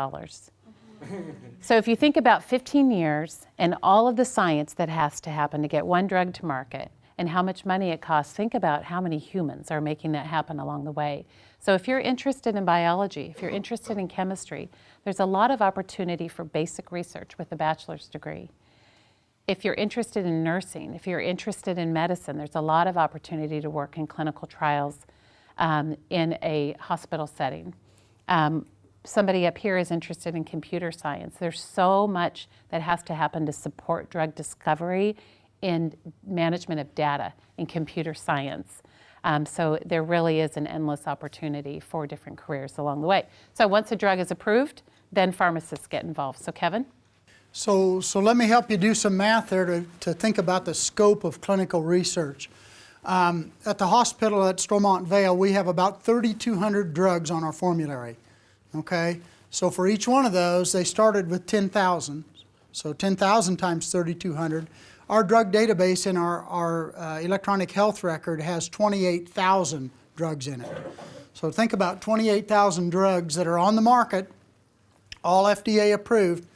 Speaker 6: So if you think about 15 years and all of the science that has to happen to get one drug to market and how much money it costs, think about how many humans are making that happen along the way. So if you're interested in biology, if you're interested in chemistry, there's a lot of opportunity for basic research with a bachelor's degree. If you're interested in nursing, if you're interested in medicine, there's a lot of opportunity to work in clinical trials in a hospital setting. Somebody up here is interested in computer science. There's so much that has to happen to support drug discovery in management of data in computer science. So there really is an endless opportunity for different careers along the way. So once a drug is approved, then pharmacists get involved. So Kevin?
Speaker 7: So let me help you do some math there to think about the scope of clinical research. At the hospital at Stormont, Vail, we have about 3,200 drugs on our formulary. Okay, so for each one of those, they started with 10,000. So 10,000 times 3,200. Our drug database in our electronic health record has 28,000 drugs in it. So think about 28,000 drugs that are on the market, all FDA approved,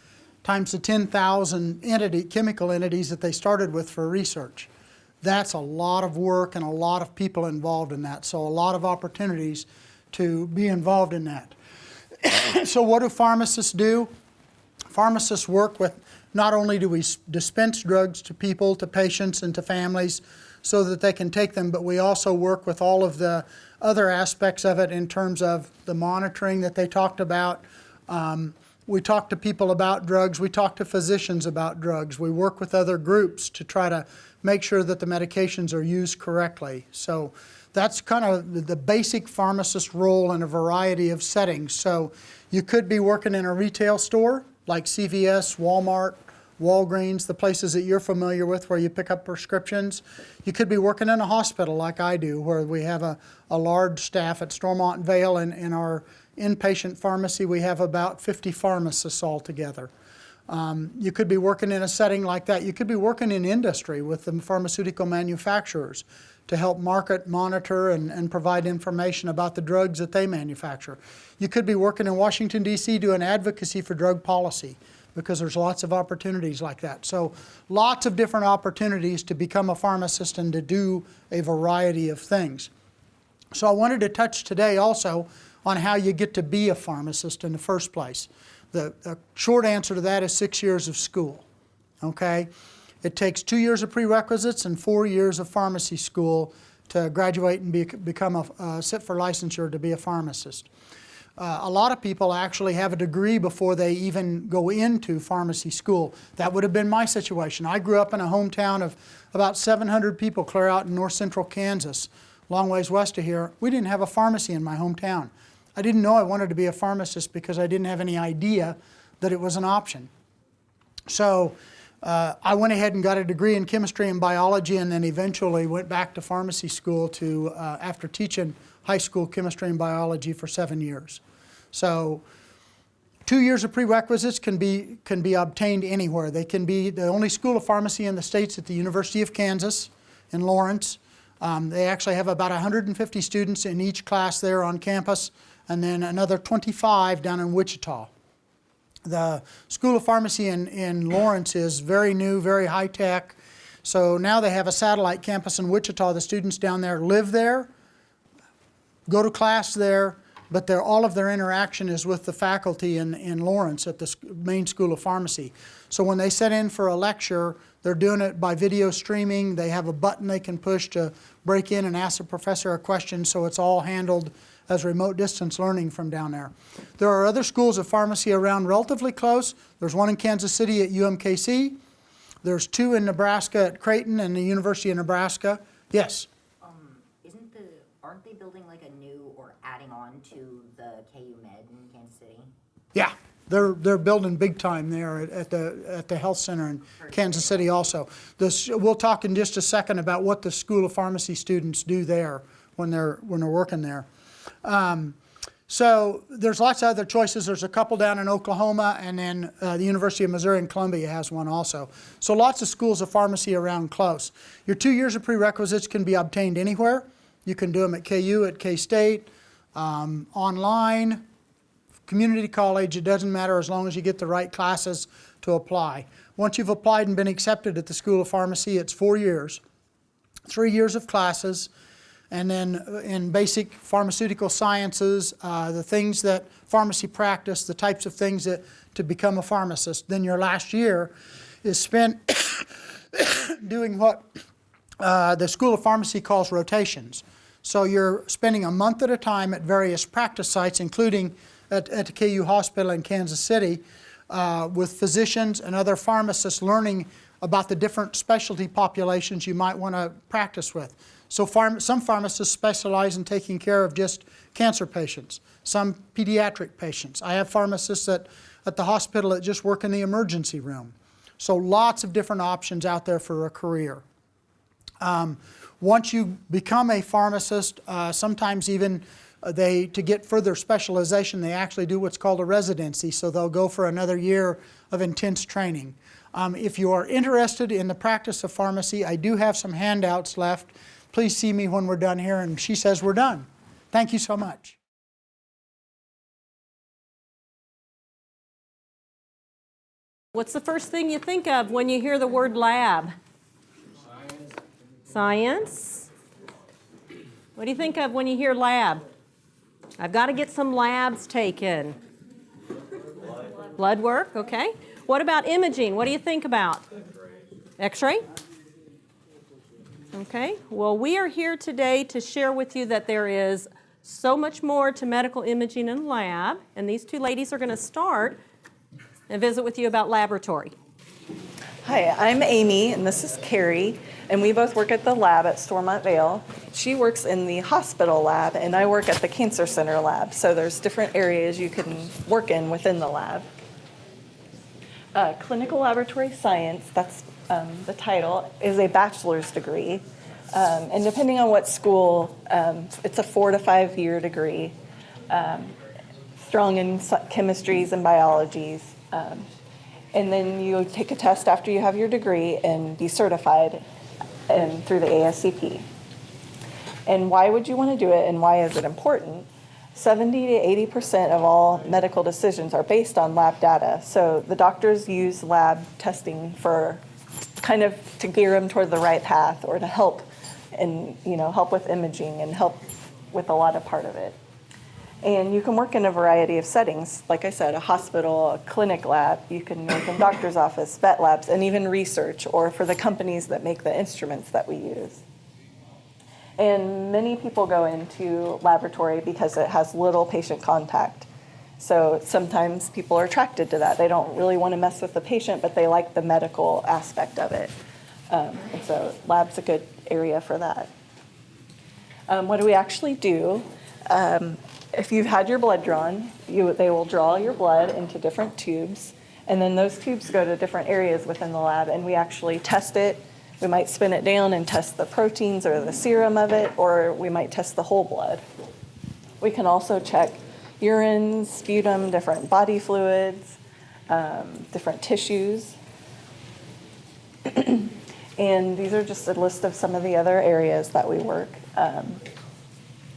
Speaker 7: times the 10,000 chemical entities that they started with for research. That's a lot of work and a lot of people involved in that. So a lot of opportunities to be involved in that. So what do pharmacists do? Pharmacists work with, not only do we dispense drugs to people, to patients, and to families so that they can take them, but we also work with all of the other aspects of it in terms of the monitoring that they talked about. We talk to people about drugs. We talk to physicians about drugs. We work with other groups to try to make sure that the medications are used correctly. So that's kind of the basic pharmacist role in a variety of settings. So you could be working in a retail store like CVS, Walmart, Walgreens, the places that you're familiar with where you pick up prescriptions. You could be working in a hospital like I do, where we have a large staff at Stormont Vail. In our inpatient pharmacy, we have about 50 pharmacists altogether. You could be working in a setting like that. You could be working in industry with the pharmaceutical manufacturers to help market, monitor, and provide information about the drugs that they manufacture. You could be working in Washington, D.C. doing advocacy for drug policy, because there's lots of opportunities like that. So lots of different opportunities to become a pharmacist and to do a variety of things. So I wanted to touch today also on how you get to be a pharmacist in the first place. The short answer to that is 6 years of school, okay? It takes 2 years of prerequisites and 4 years of pharmacy school to graduate and become sit for licensure to be a pharmacist. A lot of people actually have a degree before they even go into pharmacy school. That would have been my situation. I grew up in a hometown of about 700 people clear out in north central Kansas, long ways west of here. We didn't have a pharmacy in my hometown. I didn't know I wanted to be a pharmacist because I didn't have any idea that it was an option. So I went ahead and got a degree in chemistry and biology, and then eventually went back to pharmacy school to after teaching high school chemistry and biology for 7 years. So 2 years of prerequisites can be obtained anywhere. They can be the only school of pharmacy in the states at the University of Kansas in Lawrence. They actually have about 150 students in each class there on campus, and then another 25 down in Wichita. The School of Pharmacy in Lawrence is very new, very high-tech. So now they have a satellite campus in Wichita. The students down there live there, go to class there, but all of their interaction is with the faculty in Lawrence at the main School of Pharmacy. So when they set in for a lecture, they're doing it by video streaming. They have a button they can push to break in and ask the professor a question, so it's all handled as remote distance learning from down there. There are other schools of pharmacy around relatively close. There's one in Kansas City at UMKC. There's 2 in Nebraska at Creighton and the University of Nebraska. Yes?
Speaker 8: Aren't they building like a new or adding on to the KU Med in Kansas City?
Speaker 7: Yeah, they're building big time there at the health center in Kansas City also. We'll talk in just a second about what the School of Pharmacy students do there when they're working there. So there's lots of other choices. There's a couple down in Oklahoma, and then the University of Missouri and Columbia has one also. So lots of schools of pharmacy around close. Your 2 years of prerequisites can be obtained anywhere. You can do them at KU, at K-State, online, community college. It doesn't matter as long as you get the right classes to apply. Once you've applied and been accepted at the School of Pharmacy, it's 4 years, 3 years of classes, and then in basic pharmaceutical sciences, the things that pharmacy practice, the types of things that to become a pharmacist. Then your last year is spent doing what the School of Pharmacy calls rotations. So you're spending a month at a time at various practice sites, including at the KU Hospital in Kansas City, with physicians and other pharmacists learning about the different specialty populations you might want to practice with. So some pharmacists specialize in taking care of just cancer patients, some pediatric patients. I have pharmacists at the hospital that just work in the emergency room. So lots of different options out there for a career. Once you become a pharmacist, sometimes even to get further specialization, they actually do what's called a residency. So they'll go for another year of intense training. If you are interested in the practice of pharmacy, I do have some handouts left. Please see me when we're done here. And she says we're done. Thank you so much.
Speaker 9: What's the first thing you think of when you hear the word lab? Science. What do you think of when you hear lab? I've got to get some labs taken. Blood work, okay. What about imaging? What do you think about? X-ray? Okay, well, we are here today to share with you that there is so much more to medical imaging and lab, and these two ladies are going to start and visit with you about laboratory.
Speaker 10: Hi, I'm Amy, and this is Carrie, and we both work at the lab at Stormont, Vail. She works in the hospital lab, and I work at the cancer center lab, so there's different areas you can work in within the lab. Clinical laboratory science, that's the title, is a bachelor's degree, and depending on what school, it's a 4 to 5 year degree, strong in chemistries and biologies. And then you take a test after you have your degree and be certified through the ASCP. And why would you want to do it, and why is it important? 70 to 80% of all medical decisions are based on lab data. So the doctors use lab testing for kind of to gear them toward the right path, or to help and help with imaging and help with a lot of part of it. And you can work in a variety of settings. Like I said, a hospital, a clinic lab, you can work in doctor's office, vet labs, and even research, or for the companies that make the instruments that we use. And many people go into laboratory because it has little patient contact. So sometimes people are attracted to that. They don't really want to mess with the patient, but they like the medical aspect of it. And so lab's a good area for that. What do we actually do? If you've had your blood drawn, they will draw your blood into different tubes, and then those tubes go to different areas within the lab, and we actually test it. We might spin it down and test the proteins or the serum of it, or we might test the whole blood. We can also check urine, sputum, different body fluids, different tissues. And these are just a list of some of the other areas that we work.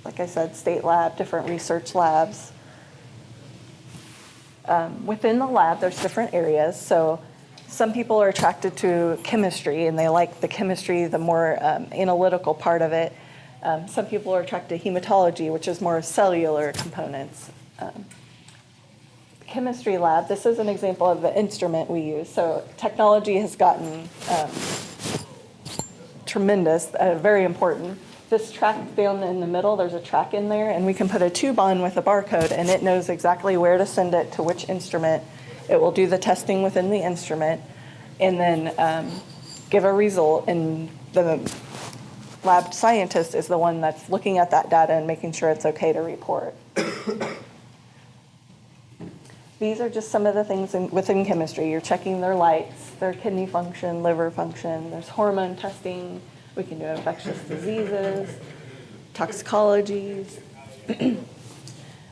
Speaker 10: Like I said, state lab, different research labs. Within the lab, there's different areas. So some people are attracted to chemistry, and they like the chemistry, the more analytical part of it. Some people are attracted to hematology, which is more cellular components. Chemistry lab, this is an example of the instrument we use. So technology has gotten tremendous, very important. This track down in the middle, there's a track in there, and we can put a tube on with a barcode, and it knows exactly where to send it to which instrument. It will do the testing within the instrument, and then give a result, and the lab scientist is the one that's looking at that data and making sure it's okay to report. These are just some of the things within chemistry. You're checking their lights, their kidney function, liver function. There's hormone testing. We can do infectious diseases, toxicologies.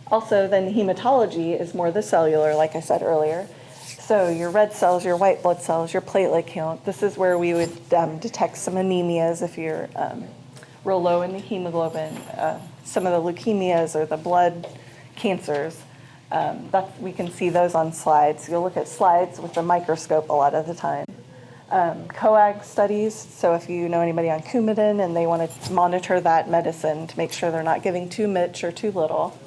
Speaker 10: Also, then hematology is more the cellular, like I said earlier. So your red cells, your white blood cells, your platelet count. This is where we would detect some anemias if you're real low in the hemoglobin. Some of the leukemias or the blood cancers. We can see those on slides. You'll look at slides with a microscope a lot of the time. Coag studies, so if you know anybody on Coumadin and they want to monitor that medicine to make sure they're not giving too much or too little.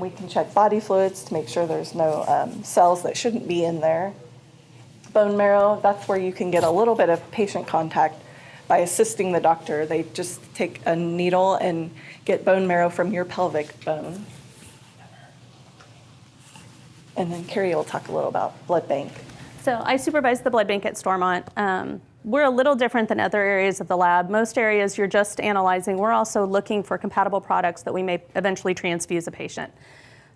Speaker 10: We can check body fluids to make sure there's no cells that shouldn't be in there. Bone marrow, that's where you can get a little bit of patient contact by assisting the doctor. They just take a needle and get bone marrow from your pelvic bone. And then Carrie will talk a little about blood bank.
Speaker 11: So I supervise the blood bank at Stormont. We're a little different than other areas of the lab. Most areas you're just analyzing. We're also looking for compatible products that we may eventually transfuse a patient.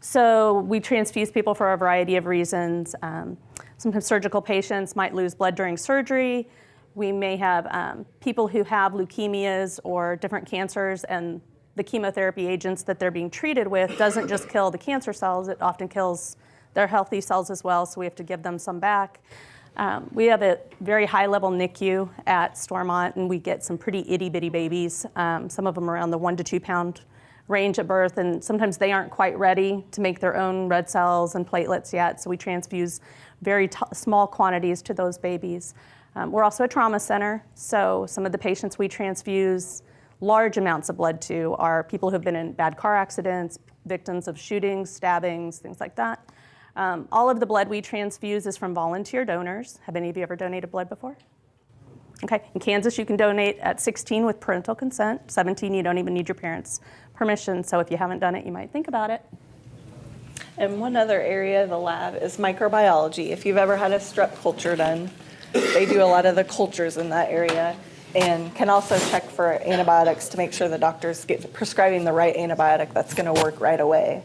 Speaker 11: So we transfuse people for a variety of reasons. Sometimes surgical patients might lose blood during surgery. We may have people who have leukemias or different cancers, and the chemotherapy agents that they're being treated with doesn't just kill the cancer cells, it often kills their healthy cells as well, so we have to give them some back. We have a very high-level NICU at Stormont, and we get some pretty itty-bitty babies, some of them around the 1 to 2 pound range at birth, and sometimes they aren't quite ready to make their own red cells and platelets yet, so we transfuse very small quantities to those babies. We're also a trauma center, so some of the patients we transfuse large amounts of blood to are people who have been in bad car accidents, victims of shootings, stabbings, things like that. All of the blood we transfuse is from volunteer donors. Have any of you ever donated blood before? Okay, in Kansas you can donate at 16 with parental consent. 17 you don't even need your parents' permission, so if you haven't done it you might think about it.
Speaker 10: And one other area of the lab is microbiology. If you've ever had a strep culture done, they do a lot of the cultures in that area and can also check for antibiotics to make sure the doctors get prescribing the right antibiotic that's going to work right away.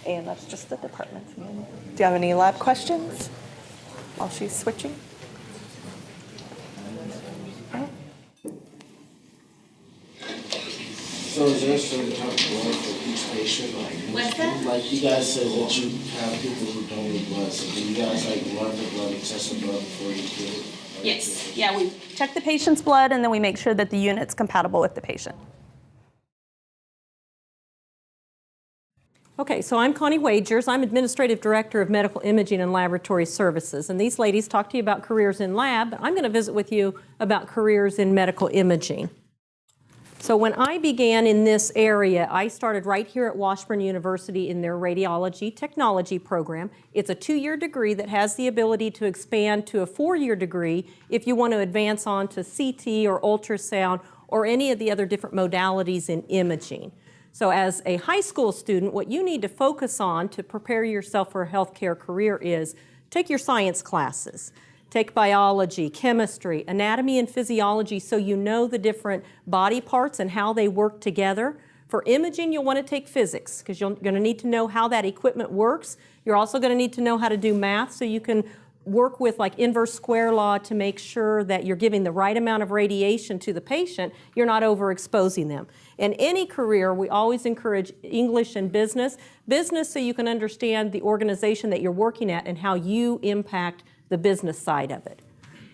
Speaker 10: And that's just the department's name. Do you have any lab questions while she's switching?
Speaker 12: So is there a certain type of blood for each patient?
Speaker 11: What's that?
Speaker 12: Like you guys said that you have people who donate blood, so do you guys like run the blood and test the blood before you give it?
Speaker 11: Yes, yeah, we check the patient's blood and then we make sure that the unit's compatible with the patient.
Speaker 9: Okay, so I'm Connie Wagers. I'm Administrative Director of Medical Imaging and Laboratory Services. And these ladies talk to you about careers in lab, but I'm going to visit with you about careers in medical imaging. So when I began in this area, I started right here at Washburn University in their radiology technology program. It's a 2-year degree that has the ability to expand to a 4-year degree if you want to advance on to CT or ultrasound or any of the other different modalities in imaging. So as a high school student, what you need to focus on to prepare yourself for a healthcare career is take your science classes. Take biology, chemistry, anatomy, and physiology so you know the different body parts and how they work together. For imaging, you'll want to take physics because you're going to need to know how that equipment works. You're also going to need to know how to do math so you can work with like inverse square law to make sure that you're giving the right amount of radiation to the patient. You're not overexposing them. In any career, we always encourage English and business. Business so you can understand the organization that you're working at and how you impact the business side of it.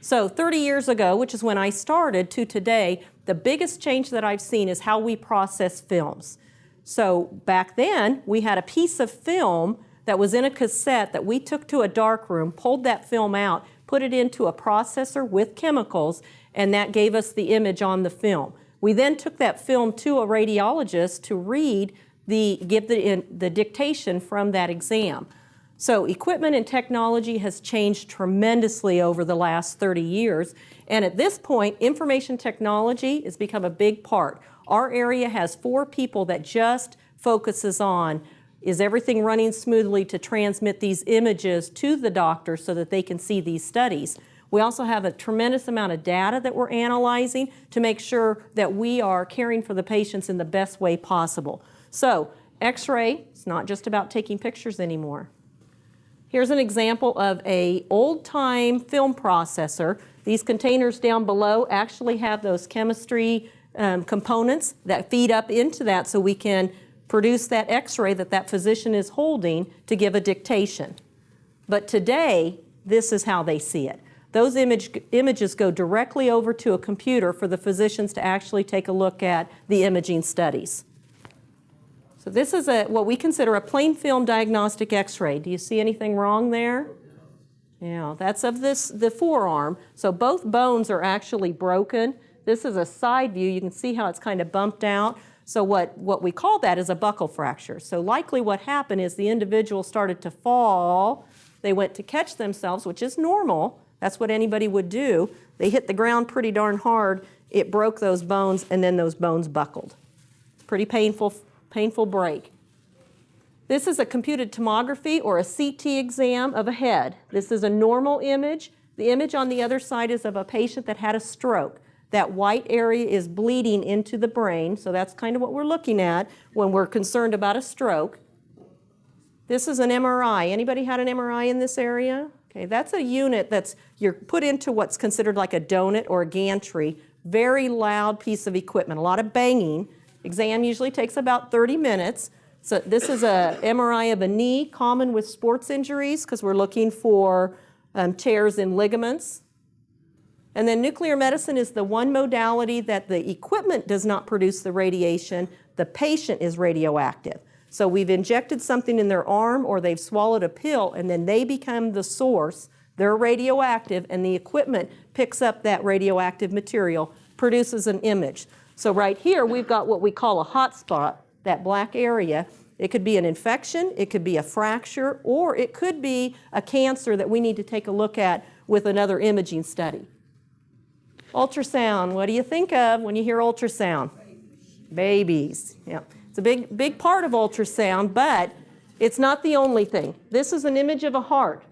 Speaker 9: So 30 years ago, which is when I started, to today, the biggest change that I've seen is how we process films. So back then, we had a piece of film that was in a cassette that we took to a dark room, pulled that film out, put it into a processor with chemicals, and that gave us the image on the film. We then took that film to a radiologist to read, give the dictation from that exam. So equipment and technology has changed tremendously over the last 30 years. And at this point, information technology has become a big part. Our area has 4 people that just focuses on, is everything running smoothly to transmit these images to the doctor so that they can see these studies. We also have a tremendous amount of data that we're analyzing to make sure that we are caring for the patients in the best way possible. So X-ray, it's not just about taking pictures anymore. Here's an example of an old-time film processor. These containers down below actually have those chemistry components that feed up into that so we can produce that X-ray that physician is holding to give a dictation. But today, this is how they see it. Those images go directly over to a computer for the physicians to actually take a look at the imaging studies. So this is what we consider a plain film diagnostic X-ray. Do you see anything wrong there? Yeah, that's of the forearm. So both bones are actually broken. This is a side view. You can see how it's kind of bumped out. So what we call that is a buccal fracture. So likely what happened is the individual started to fall. They went to catch themselves, which is normal. That's what anybody would do. They hit the ground pretty darn hard. It broke those bones, and then those bones buckled. It's pretty painful break. This is a computed tomography or a CT exam of a head. This is a normal image. The image on the other side is of a patient that had a stroke. That white area is bleeding into the brain, so that's kind of what we're looking at when we're concerned about a stroke. This is an MRI. Anybody had an MRI in this area? Okay, that's a unit you're put into what's considered like a donut or a gantry. Very loud piece of equipment, a lot of banging. Exam usually takes about 30 minutes. So this is a MRI of a knee, common with sports injuries because we're looking for tears in ligaments. And then nuclear medicine is the one modality that the equipment does not produce the radiation, the patient is radioactive. So we've injected something in their arm or they've swallowed a pill and then they become the source, they're radioactive, and the equipment picks up that radioactive material, produces an image. So right here we've got what we call a hot spot, that black area. It could be an infection, it could be a fracture, or it could be a cancer that we need to take a look at with another imaging study. Ultrasound, what do you think of when you hear ultrasound? Babies. Yeah. It's a big part of ultrasound, but it's not the only thing. This is an image of a heart.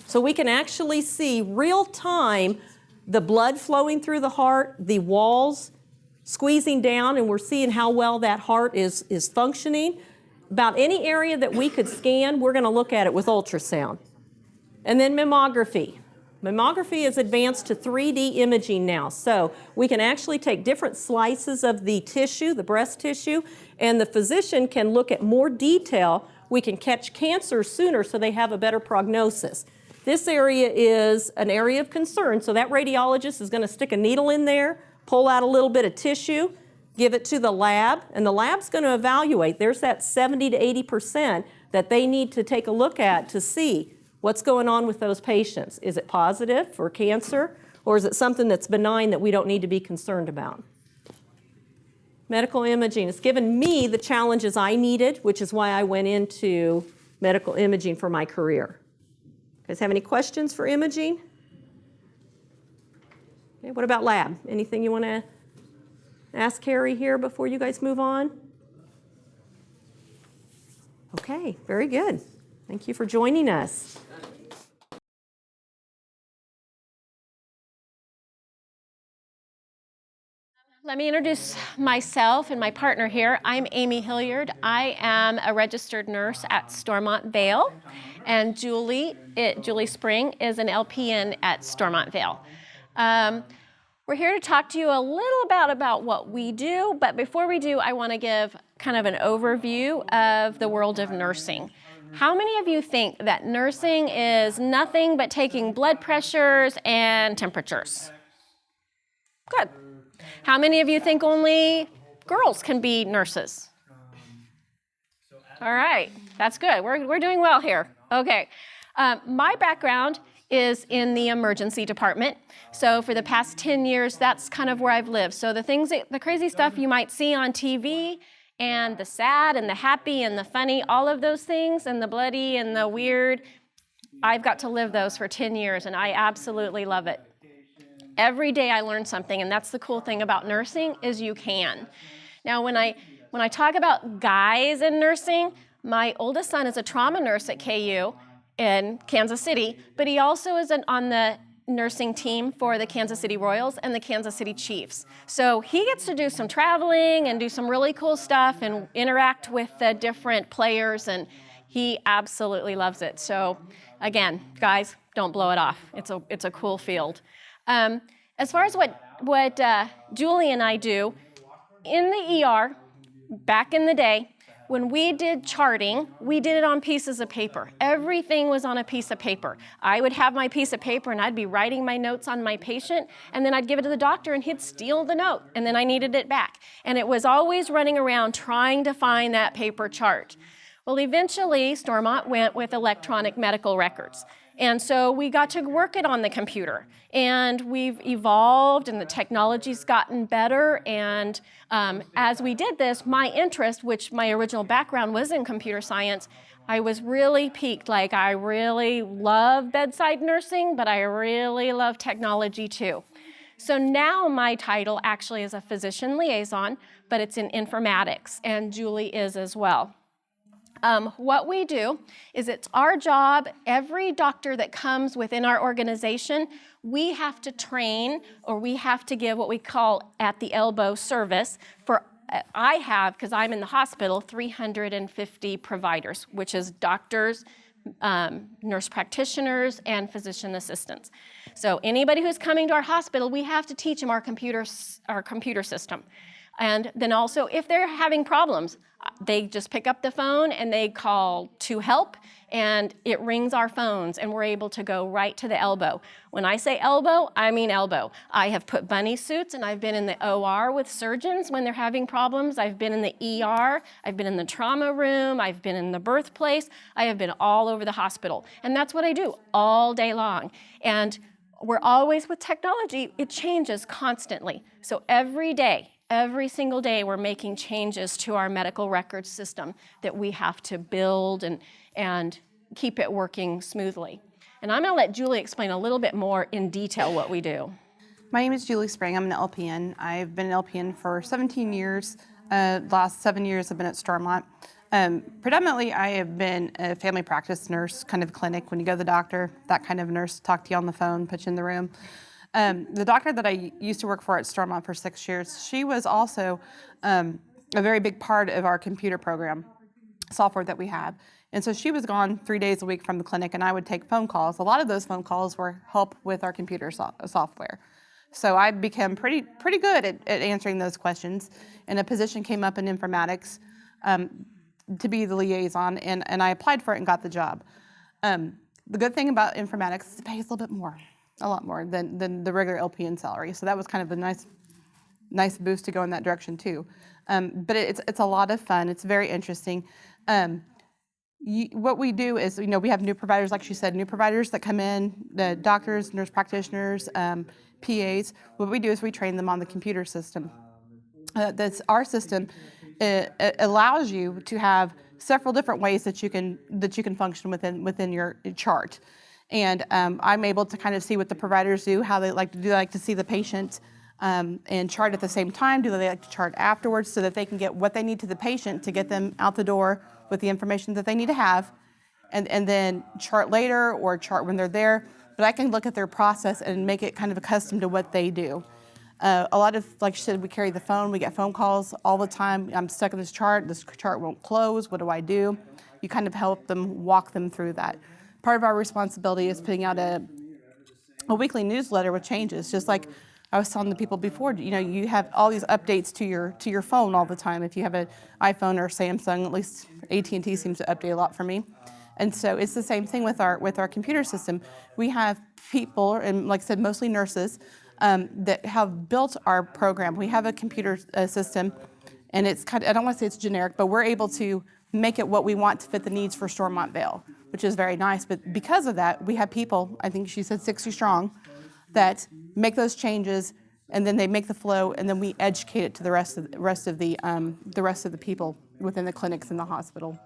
Speaker 9: So we can actually see real time the blood flowing through the heart, the walls squeezing down, and we're seeing how well that heart is functioning. About any area that we could scan, we're going to look at it with ultrasound. And then mammography. Mammography is advanced to 3D imaging now. So we can actually take different slices of the tissue, the breast tissue, and the physician can look at more detail. We can catch cancer sooner so they have a better prognosis. This area is an area of concern, so that radiologist is going to stick a needle in there, pull out a little bit of tissue, give it to the lab, and the lab's going to evaluate. There's that 70 to 80% that they need to take a look at to see what's going on with those patients. Is it positive for cancer, or is it something that's benign that we don't need to be concerned about? Medical imaging. It's given me the challenges I needed, which is why I went into medical imaging for my career. You guys have any questions for imaging? Okay, what about lab? Anything you want to ask Carrie here before you guys move on? Okay, very good. Thank you for joining us.
Speaker 13: Let me introduce myself and my partner here. I'm Amy Hilliard. I am a registered nurse at Stormont Vail, and Julie Spring is an LPN at Stormont Vail. We're here to talk to you a little about what we do, but before we do, I want to give kind of an overview of the world of nursing. How many of you think that nursing is nothing but taking blood pressures and temperatures? Good. How many of you think only girls can be nurses? All right, that's good. We're doing well here. Okay. My background is in the emergency department. So for the past 10 years, that's kind of where I've lived. So the crazy stuff you might see on TV, and the sad and the happy and the funny, all of those things, and the bloody and the weird, I've got to live those for 10 years, and I absolutely love it. Every day I learn something, and that's the cool thing about nursing is you can. Now, when I talk about guys in nursing, my oldest son is a trauma nurse at KU in Kansas City, but he also is on the nursing team for the Kansas City Royals and the Kansas City Chiefs. So he gets to do some traveling and do some really cool stuff and interact with the different players, and he absolutely loves it. So again, guys, don't blow it off. It's a cool field. As far as what Julie and I do, in the ER, back in the day, when we did charting, we did it on pieces of paper. Everything was on a piece of paper. I would have my piece of paper and I'd be writing my notes on my patient, and then I'd give it to the doctor and he'd steal the note, and then I needed it back. And it was always running around trying to find that paper chart. Well, eventually, Stormont went with electronic medical records. And so we got to work it on the computer. And we've evolved, and the technology's gotten better. And as we did this, my interest, which my original background was in computer science, I was really piqued. Like, I really love bedside nursing, but I really love technology too. So now my title actually is a physician liaison, but it's in informatics, and Julie is as well. What we do is it's our job, every doctor that comes within our organization, we have to train, or we have to give what we call at the elbow service for, I have, because I'm in the hospital, 350 providers, which is doctors, nurse practitioners, and physician assistants. So anybody who's coming to our hospital, we have to teach them our computer system. And then also, if they're having problems, they just pick up the phone and they call to help, and it rings our phones, and we're able to go right to the elbow. When I say elbow, I mean elbow. I have put bunny suits, and I've been in the OR with surgeons when they're having problems. I've been in the ER. I've been in the trauma room. I've been in the birthplace. I have been all over the hospital. And that's what I do all day long. And we're always with technology. It changes constantly. So every day, every single day, we're making changes to our medical records system that we have to build and keep it working smoothly. And I'm going to let Julie explain a little bit more in detail what we do.
Speaker 14: My name is Julie Spring. I'm an LPN. I've been an LPN for 17 years. Last 7 years I've been at Stormont. Predominantly, I have been a family practice nurse, kind of clinic. When you go to the doctor, that kind of nurse, talk to you on the phone, put you in the room. The doctor that I used to work for at Stormont for 6 years, she was also a very big part of our computer program software that we have. And so she was gone 3 days a week from the clinic, and I would take phone calls. A lot of those phone calls were help with our computer software. So I became pretty good at answering those questions. And a position came up in informatics to be the liaison, and I applied for it and got the job. The good thing about informatics is it pays a little bit more. A lot more than the regular LPN salary. So that was kind of a nice boost to go in that direction too. But it's a lot of fun. It's very interesting. What we do is, we have new providers, like she said, new providers that come in, the doctors, nurse practitioners, PAs. What we do is we train them on the computer system. our system allows you to have several different ways that you can function within your chart. And I'm able to kind of see what the providers do, how they like to do. They like to see the patient and chart at the same time. Do they like to chart afterwards so that they can get what they need to the patient to get them out the door with the information that they need to have, and then chart later or chart when they're there. But I can look at their process and make it kind of accustomed to what they do. A lot of, like you said, we carry the phone. We get phone calls all the time. I'm stuck in this chart won't close. What do I do? You kind of help them, walk them through that. Part of our responsibility is putting out a weekly newsletter with changes. Just like I was telling the people before, you have all these updates to your phone all the time. If you have an iPhone or Samsung, at least AT&T seems to update a lot for me. And so it's the same thing with our computer system. We have people, and like I said, mostly nurses, that have built our program. We have a computer system, and it's kind of, I don't want to say it's generic, but we're able to make it what we want to fit the needs for Stormont Vail, which is very nice. But because of that, we have people, I think she said 60 strong, that make those changes, and then they make the flow, and then we educate it to the rest of the people within the clinics and the hospital.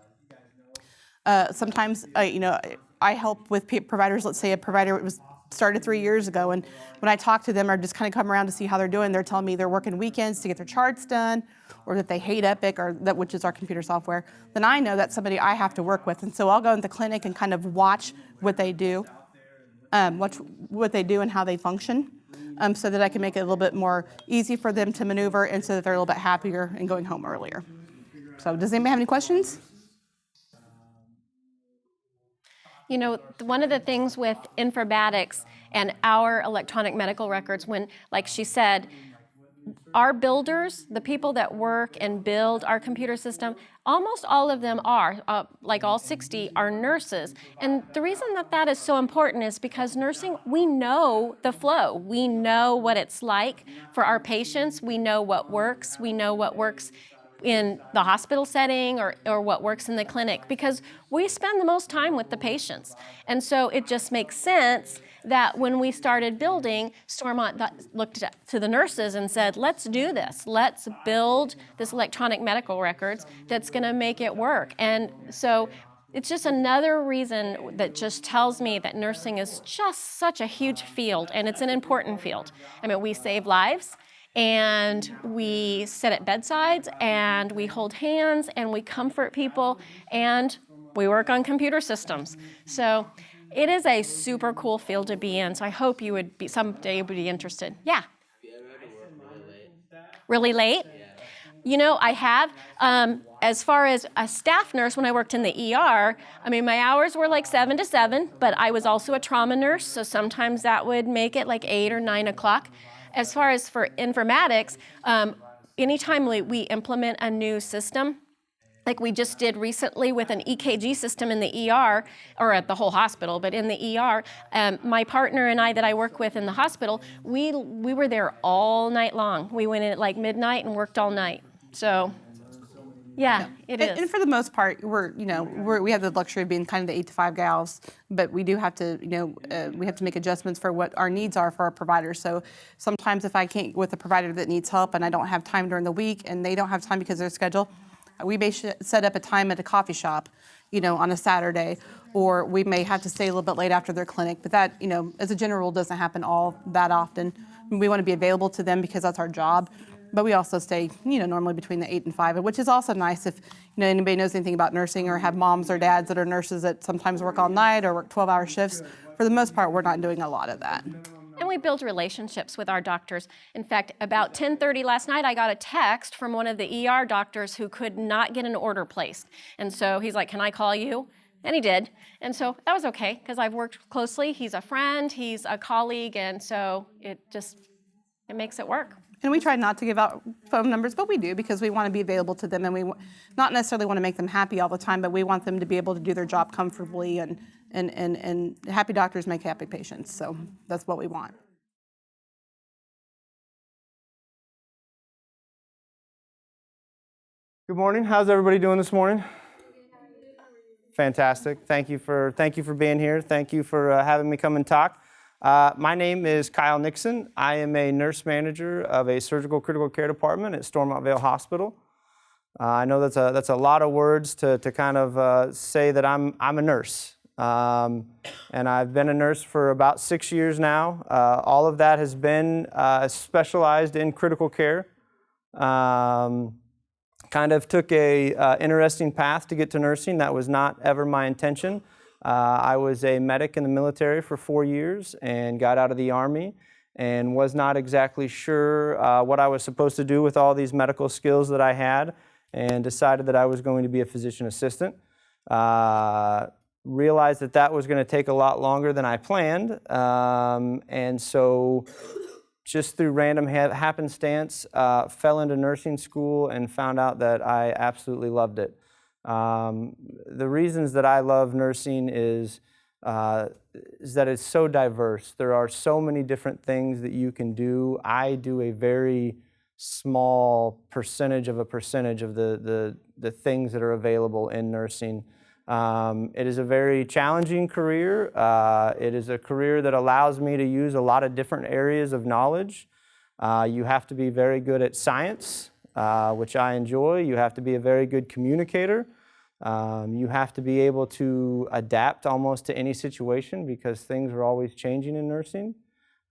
Speaker 14: Sometimes, I help with providers. Let's say a provider was started 3 years ago, and when I talk to them or just kind of come around to see how they're doing, they're telling me they're working weekends to get their charts done, or that they hate Epic, or that, which is our computer software. Then I know that's somebody I have to work with, and so I'll go into the clinic and kind of watch what they do, what they do and how they function, so that I can make it a little bit more easy for them to maneuver, and so that they're a little bit happier and going home earlier. So, does anybody have any questions?
Speaker 13: One of the things with informatics and our electronic medical records, when, like she said, our builders, the people that work and build our computer system, almost all of them are, like all 60, are nurses. And the reason that is so important is because nursing, we know the flow. We know what it's like for our patients. We know what works. We know what works in the hospital setting or what works in the clinic, because we spend the most time with the patients. And so it just makes sense that when we started building, Stormont looked to the nurses and said, let's do this. Let's build this electronic medical records that's going to make it work. And so it's just another reason that just tells me that nursing is just such a huge field, and it's an important field. I mean, we save lives, and we sit at bedsides, and we hold hands, and we comfort people, and we work on computer systems. So it is a super cool field to be in. So I hope you would be someday be interested. Yeah. Have you ever had to work really late? Yeah. I have. As far as a staff nurse, when I worked in the ER, my hours were like 7 to 7, but I was also a trauma nurse, so sometimes that would make it like 8 or 9 o'clock. As far as for informatics, anytime we implement a new system, like we just did recently with an EKG system in the ER, or at the whole hospital, but in the ER, my partner and I that I work with in the hospital, we were there all night long. We went in at like midnight and worked all night. So, yeah, it is.
Speaker 14: And for the most part, we have the luxury of being kind of the 8 to 5 gals, but we do have to, we have to make adjustments for what our needs are for our providers. So sometimes if I can't with a provider that needs help and I don't have time during the week and they don't have time because of their schedule, we may set up a time at a coffee shop, on a Saturday, or we may have to stay a little bit late after their clinic. But that, as a general rule, doesn't happen all that often. We want to be available to them because that's our job. But we also stay, normally between the 8 and 5, which is also nice if, anybody knows anything about nursing or have moms or dads that are nurses that sometimes work all night or work 12-hour shifts. For the most part, we're not doing a lot of that.
Speaker 13: And we build relationships with our doctors. In fact, about 10:30 last night, I got a text from one of the ER doctors who could not get an order placed. And so he's like, can I call you? And he did. And so that was okay, because I've worked closely. He's a friend, he's a colleague, and so it makes it work.
Speaker 14: And we try not to give out phone numbers, but we do because we want to be available to them, and we not necessarily want to make them happy all the time, but we want them to be able to do their job comfortably, and happy doctors make happy patients, so that's what we want.
Speaker 15: Good morning. How's everybody doing this morning? Fantastic. Thank you for being here. Thank you for having me come and talk. My name is Kyle Nixon. I am a nurse manager of a surgical critical care department at Stormont Vail Hospital. I know that's a lot of words to kind of say that I'm a nurse. And I've been a nurse for about 6 years now. All of that has been specialized in critical care. Kind of took a interesting path to get to nursing. That was not ever my intention. I was a medic in the military for 4 years and got out of the Army and was not exactly sure what I was supposed to do with all these medical skills that I had, and decided that I was going to be a physician assistant. Realized that that was going to take a lot longer than I planned, and so just through random happenstance, fell into nursing school and found out that I absolutely loved it. The reasons that I love nursing is that it's so diverse. There are so many different things that you can do. I do a very small percentage of the things that are available in nursing. It is a very challenging career. It is a career that allows me to use a lot of different areas of knowledge. You have to be very good at science, which I enjoy. You have to be a very good communicator. You have to be able to adapt almost to any situation because things are always changing in nursing.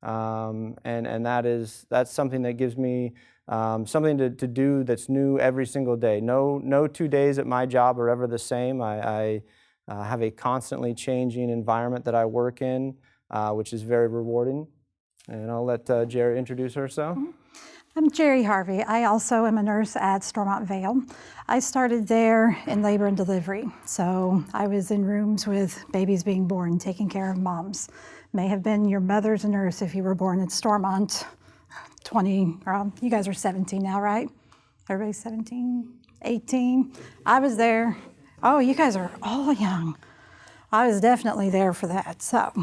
Speaker 15: And that's something that gives me something to do that's new every single day. No 2 days at my job are ever the same. I have a constantly changing environment that I work in, which is very rewarding. And I'll let Jerry introduce herself.
Speaker 16: I'm Jerry Harvey. I also am a nurse at Stormont Vail. I started there in labor and delivery. So I was in rooms with babies being born, taking care of moms. May have been your mother's a nurse if you were born at Stormont. 20, you guys are 17 now, right? Everybody's 17, 18. I was there. Oh, you guys are all young. I was definitely there for that. So,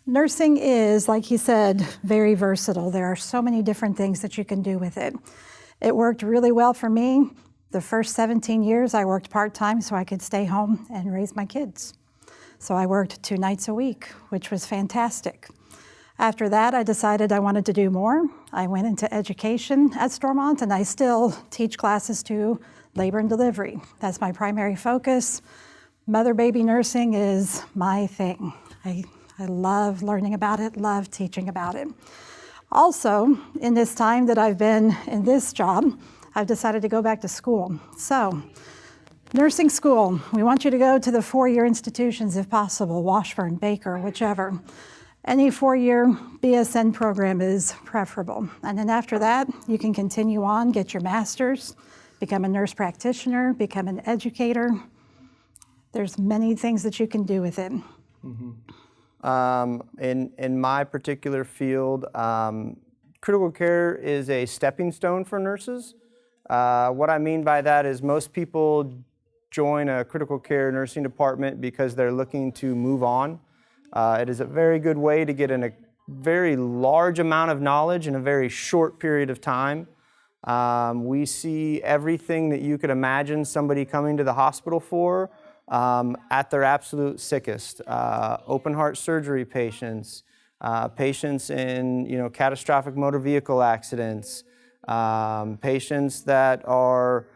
Speaker 16: nursing is, like he said, very versatile. There are so many different things that you can do with it. It worked really well for me. The first 17 years, I worked part-time so I could stay home and raise my kids. So I worked 2 nights a week, which was fantastic. After that, I decided I wanted to do more. I went into education at Stormont, and I still teach classes to labor and delivery. That's my primary focus. Mother-baby nursing is my thing. I love learning about it, love teaching about it. Also, in this time that I've been in this job, I've decided to go back to school. So, nursing school, we want you to go to the 4-year institutions if possible, Washburn, Baker, whichever. Any 4-year BSN program is preferable. And then after that, you can continue on, get your master's, become a nurse practitioner, become an educator. There's many things that you can do with it.
Speaker 15: In my particular field, critical care is a stepping stone for nurses. What I mean by that is most people join a critical care nursing department because they're looking to move on. It is a very good way to get in a very large amount of knowledge in a very short period of time. We see everything that you could imagine somebody coming to the hospital for at their absolute sickest. Open heart surgery patients, patients in catastrophic motor vehicle accidents, patients that are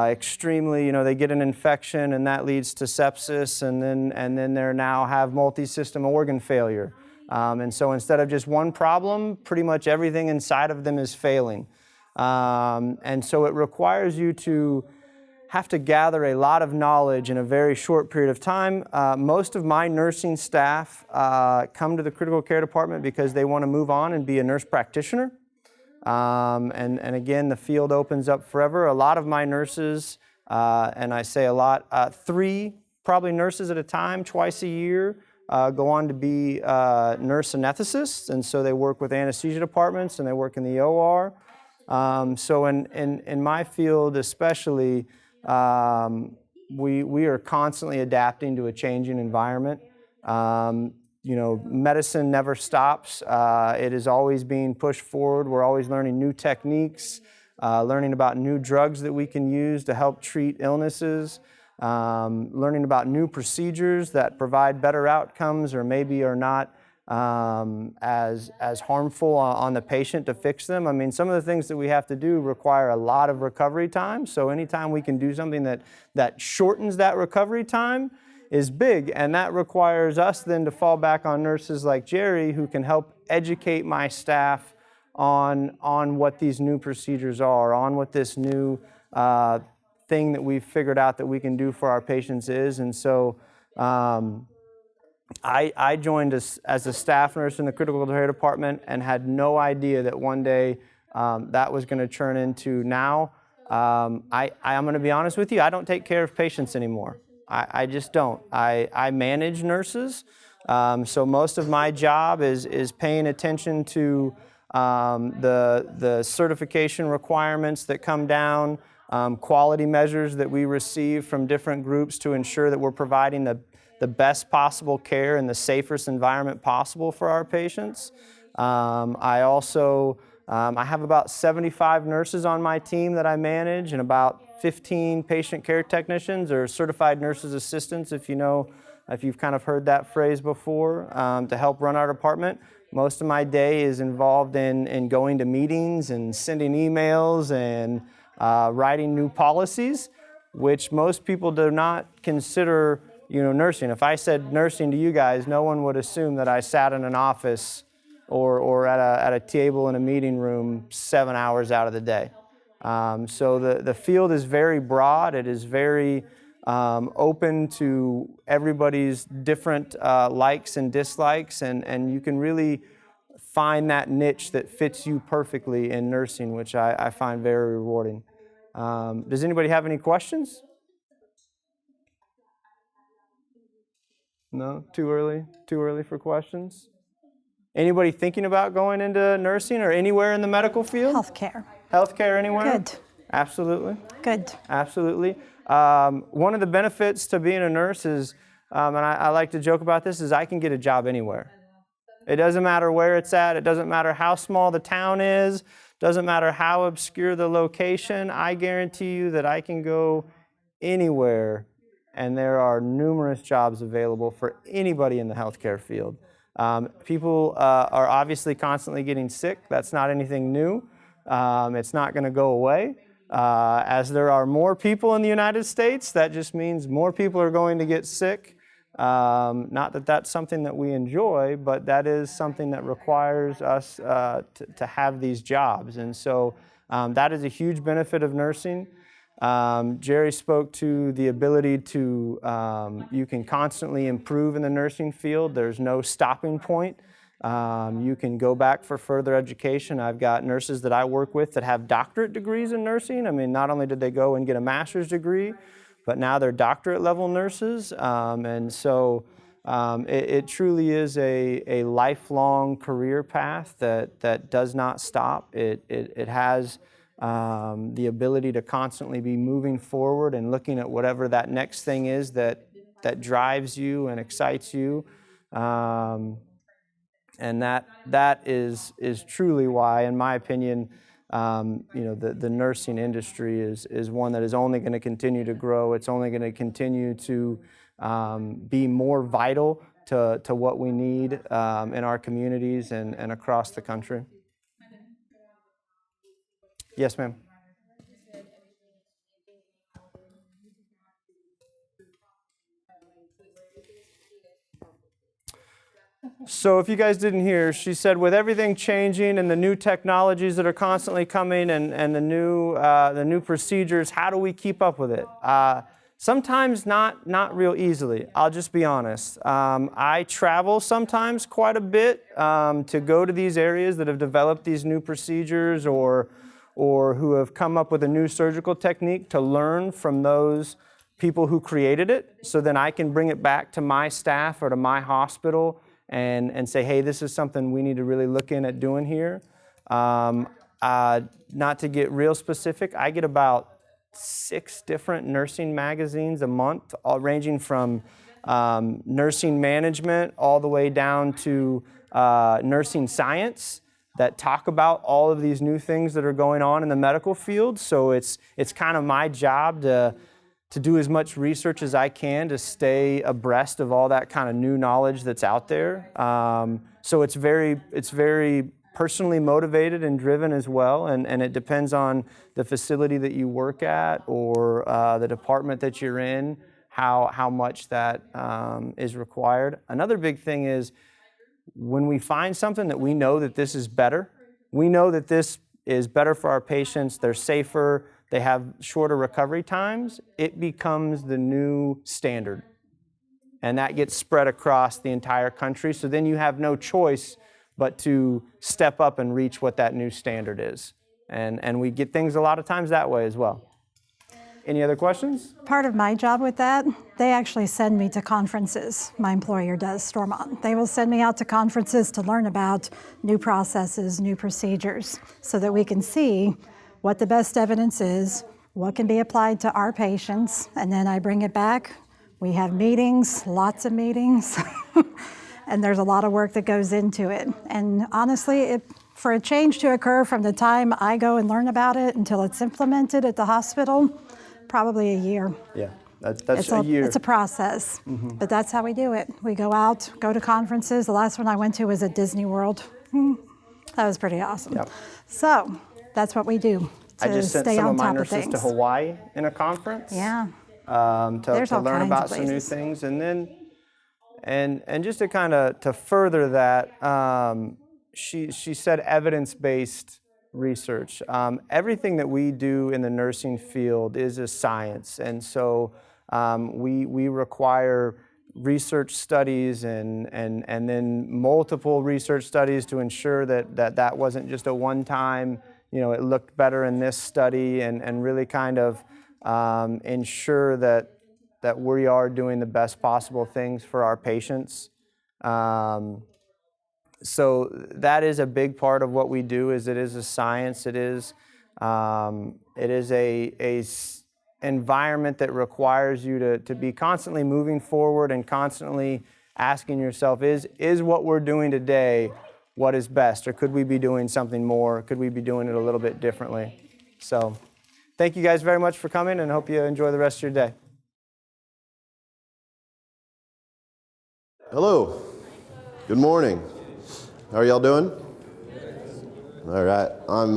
Speaker 15: extremely, they get an infection and that leads to sepsis, and then they now have multi-system organ failure. And so instead of just one problem, pretty much everything inside of them is failing. And so it requires you to have to gather a lot of knowledge in a very short period of time. Most of my nursing staff come to the critical care department because they want to move on and be a nurse practitioner. And again, the field opens up forever. A lot of my nurses, and I say a lot, 3 probably nurses at a time, twice a year, go on to be nurse anesthetists, and so they work with anesthesia departments and they work in the OR. So in my field especially, we are constantly adapting to a changing environment. Medicine never stops. It is always being pushed forward. We're always learning new techniques, learning about new drugs that we can use to help treat illnesses. learning about new procedures that provide better outcomes or maybe are not as harmful on the patient to fix them. I mean, some of the things that we have to do require a lot of recovery time. So anytime we can do something that shortens that recovery time is big. And that requires us then to fall back on nurses like Jerry who can help educate my staff on what these new procedures are, on what this new thing that we've figured out that we can do for our patients is. And so I joined as a staff nurse in the critical care department and had no idea that one day that was going to turn into now. I'm going to be honest with you, I don't take care of patients anymore. I just don't. I manage nurses, so most of my job is paying attention to the certification requirements that come down, quality measures that we receive from different groups to ensure that we're providing the best possible care in the safest environment possible for our patients. I also have about 75 nurses on my team that I manage and about 15 patient care technicians or certified nurses assistants, if you've kind of heard that phrase before, to help run our department. Most of my day is involved in going to meetings and sending emails and writing new policies, which most people do not consider nursing. If I said nursing to you guys, no one would assume that I sat in an office or at a table in a meeting room 7 hours out of the day. So the field is very broad. It is very open to everybody's different likes and dislikes, and you can really find that niche that fits you perfectly in nursing, which I find very rewarding. Does anybody have any questions? No? Too early? Too early for questions? Anybody thinking about going into nursing or anywhere in the medical field?
Speaker 16: Healthcare.
Speaker 15: Healthcare anywhere?
Speaker 16: Good.
Speaker 15: Absolutely.
Speaker 16: Good.
Speaker 15: Absolutely. One of the benefits to being a nurse is, and I like to joke about this, is I can get a job anywhere. It doesn't matter where it's at. It doesn't matter how small the town is. Doesn't matter how obscure the location. I guarantee you that I can go anywhere, and there are numerous jobs available for anybody in the healthcare field. People are obviously constantly getting sick. That's not anything new. It's not going to go away. As there are more people in the United States, that just means more people are going to get sick. Not that that's something that we enjoy, but that is something that requires us to have these jobs. And so that is a huge benefit of nursing. Jerry spoke to the ability to, you can constantly improve in the nursing field. There's no stopping point. You can go back for further education. I've got nurses that I work with that have doctorate degrees in nursing. I mean, not only did they go and get a master's degree, but now they're doctorate level nurses. And so it truly is a lifelong career path that does not stop. It has the ability to constantly be moving forward and looking at whatever that next thing is that drives you and excites you. And that is truly why, in my opinion, the nursing industry is one that is only going to continue to grow. It's only going to continue to be more vital to what we need in our communities and across the country. Yes, ma'am. So if you guys didn't hear, she said with everything changing and the new technologies that are constantly coming and the new procedures, how do we keep up with it? Sometimes not real easily. I'll just be honest. I travel sometimes quite a bit to go to these areas that have developed these new procedures or who have come up with a new surgical technique to learn from those people who created it, so then I can bring it back to my staff or to my hospital and say, hey, this is something we need to really look in at doing here. Not to get real specific, I get about 6 different nursing magazines a month, all ranging from nursing management all the way down to nursing science that talk about all of these new things that are going on in the medical field. So it's kind of my job to to do as much research as I can to stay abreast of all that kind of new knowledge that's out there. So it's very personally motivated and driven as well, and it depends on the facility that you work at or the department that you're in, how much that is required. Another big thing is when we find something that we know that this is better, we know that this is better for our patients, they're safer, they have shorter recovery times, it becomes the new standard. And that gets spread across the entire country, so then you have no choice but to step up and reach what that new standard is. And we get things a lot of times that way as well. Any other questions?
Speaker 16: Part of my job with that, they actually send me to conferences. My employer does, Stormont. They will send me out to conferences to learn about new processes, new procedures, so that we can see what the best evidence is, what can be applied to our patients, and then I bring it back. We have meetings, lots of meetings, and there's a lot of work that goes into it. And honestly, for a change to occur from the time I go and learn about it until it's implemented at the hospital, probably a year.
Speaker 15: Yeah, that's a year.
Speaker 16: It's a process, but that's how we do it. We go out, go to conferences. The last one I went to was at Disney World. That was pretty awesome.
Speaker 15: Yep.
Speaker 16: So that's what we do
Speaker 15: I
Speaker 16: to
Speaker 15: just sent
Speaker 16: stay
Speaker 15: some
Speaker 16: on
Speaker 15: of my
Speaker 16: top of
Speaker 15: nurses to
Speaker 16: things.
Speaker 15: Hawaii in a conference.
Speaker 16: Yeah.
Speaker 15: To learn about some new things, and then and just to kind of to further that, she said evidence-based research. Everything that we do in the nursing field is a science, and so we require research studies and then multiple research studies to ensure that wasn't just a one-time, it looked better in this study, and really kind of ensure that we are doing the best possible things for our patients. So that is a big part of what we do. Is it is a science. It is a environment that requires you to be constantly moving forward and constantly asking yourself, is what we're doing today what is best, or could we be doing something more? Could we be doing it a little bit differently? So thank you guys very much for coming, and hope you enjoy the rest of your day.
Speaker 17: Hello. Good morning. How are y'all doing? All right. I'm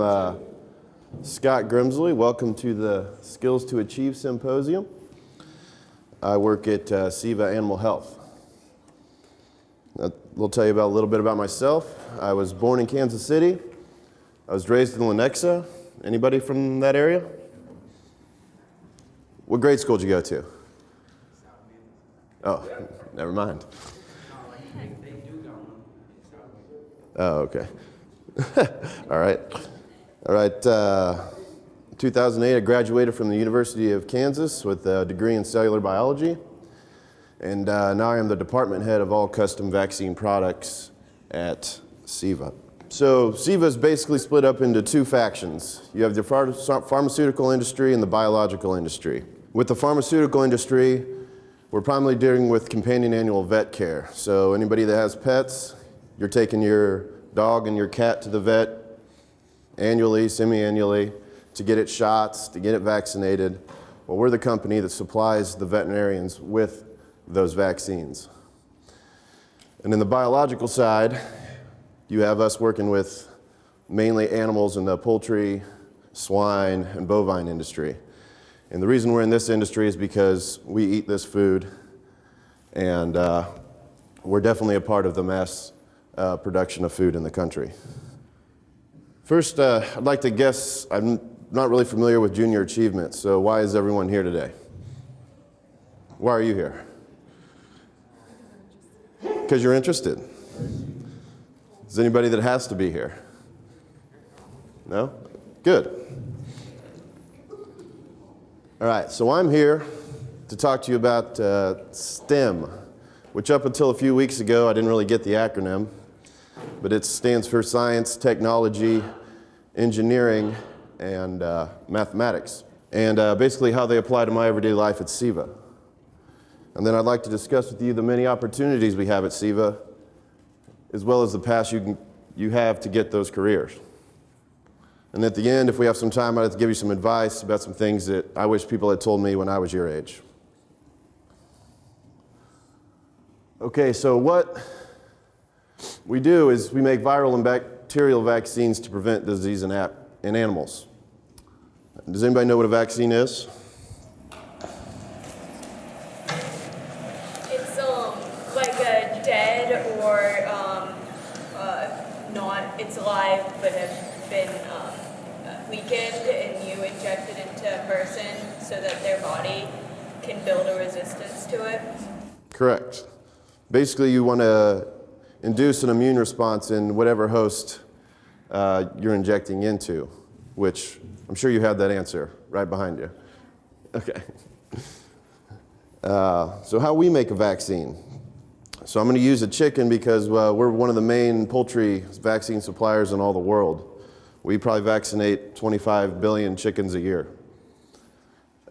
Speaker 17: Scott Grimsley. Welcome to the Skills to Achieve Symposium. I work at Ceva Animal Health. I'll tell you a little bit about myself. I was born in Kansas City. I was raised in Lenexa. Anybody from that area? What grade school did you go to? Oh, never mind. Oh, okay. All right. 2008, I graduated from the University of Kansas with a degree in cellular biology. And now I am the department head of all custom vaccine products at Ceva. So Ceva is basically split up into two factions. You have the pharmaceutical industry and the biological industry. With the pharmaceutical industry, we're primarily dealing with companion animal vet care. So anybody that has pets, you're taking your dog and your cat to the vet annually, semi-annually, to get it shots, to get it vaccinated. Well, we're the company that supplies the veterinarians with those vaccines. And in the biological side, you have us working with mainly animals in the poultry, swine, and bovine industry. And the reason we're in this industry is because we eat this food, and we're definitely a part of the mass production of food in the country. First, I'd like to guess, I'm not really familiar with junior achievement, so why is everyone here today? Why are you here? Because you're interested. Is anybody that has to be here? No? Good. All right, so I'm here to talk to you about STEM, which up until a few weeks ago, I didn't really get the acronym, but it stands for Science, Technology, Engineering, and Mathematics, and basically how they apply to my everyday life at Ceva. And then I'd like to discuss with you the many opportunities we have at Ceva, as well as the path you have to get those careers. And at the end, if we have some time, I'd like to give you some advice about some things that I wish people had told me when I was your age. Okay, so what we do is we make viral and bacterial vaccines to prevent disease in animals. Does anybody know what a vaccine is?
Speaker 18: It's like a dead or not, it's alive but have been weakened, and you inject it into a person so that their body can build a resistance to it.
Speaker 17: Correct. Basically, you want to induce an immune response in whatever host you're injecting into, which I'm sure you have that answer right behind you. Okay. So how we make a vaccine. So I'm going to use a chicken because we're one of the main poultry vaccine suppliers in all the world. We probably vaccinate 25 billion chickens a year.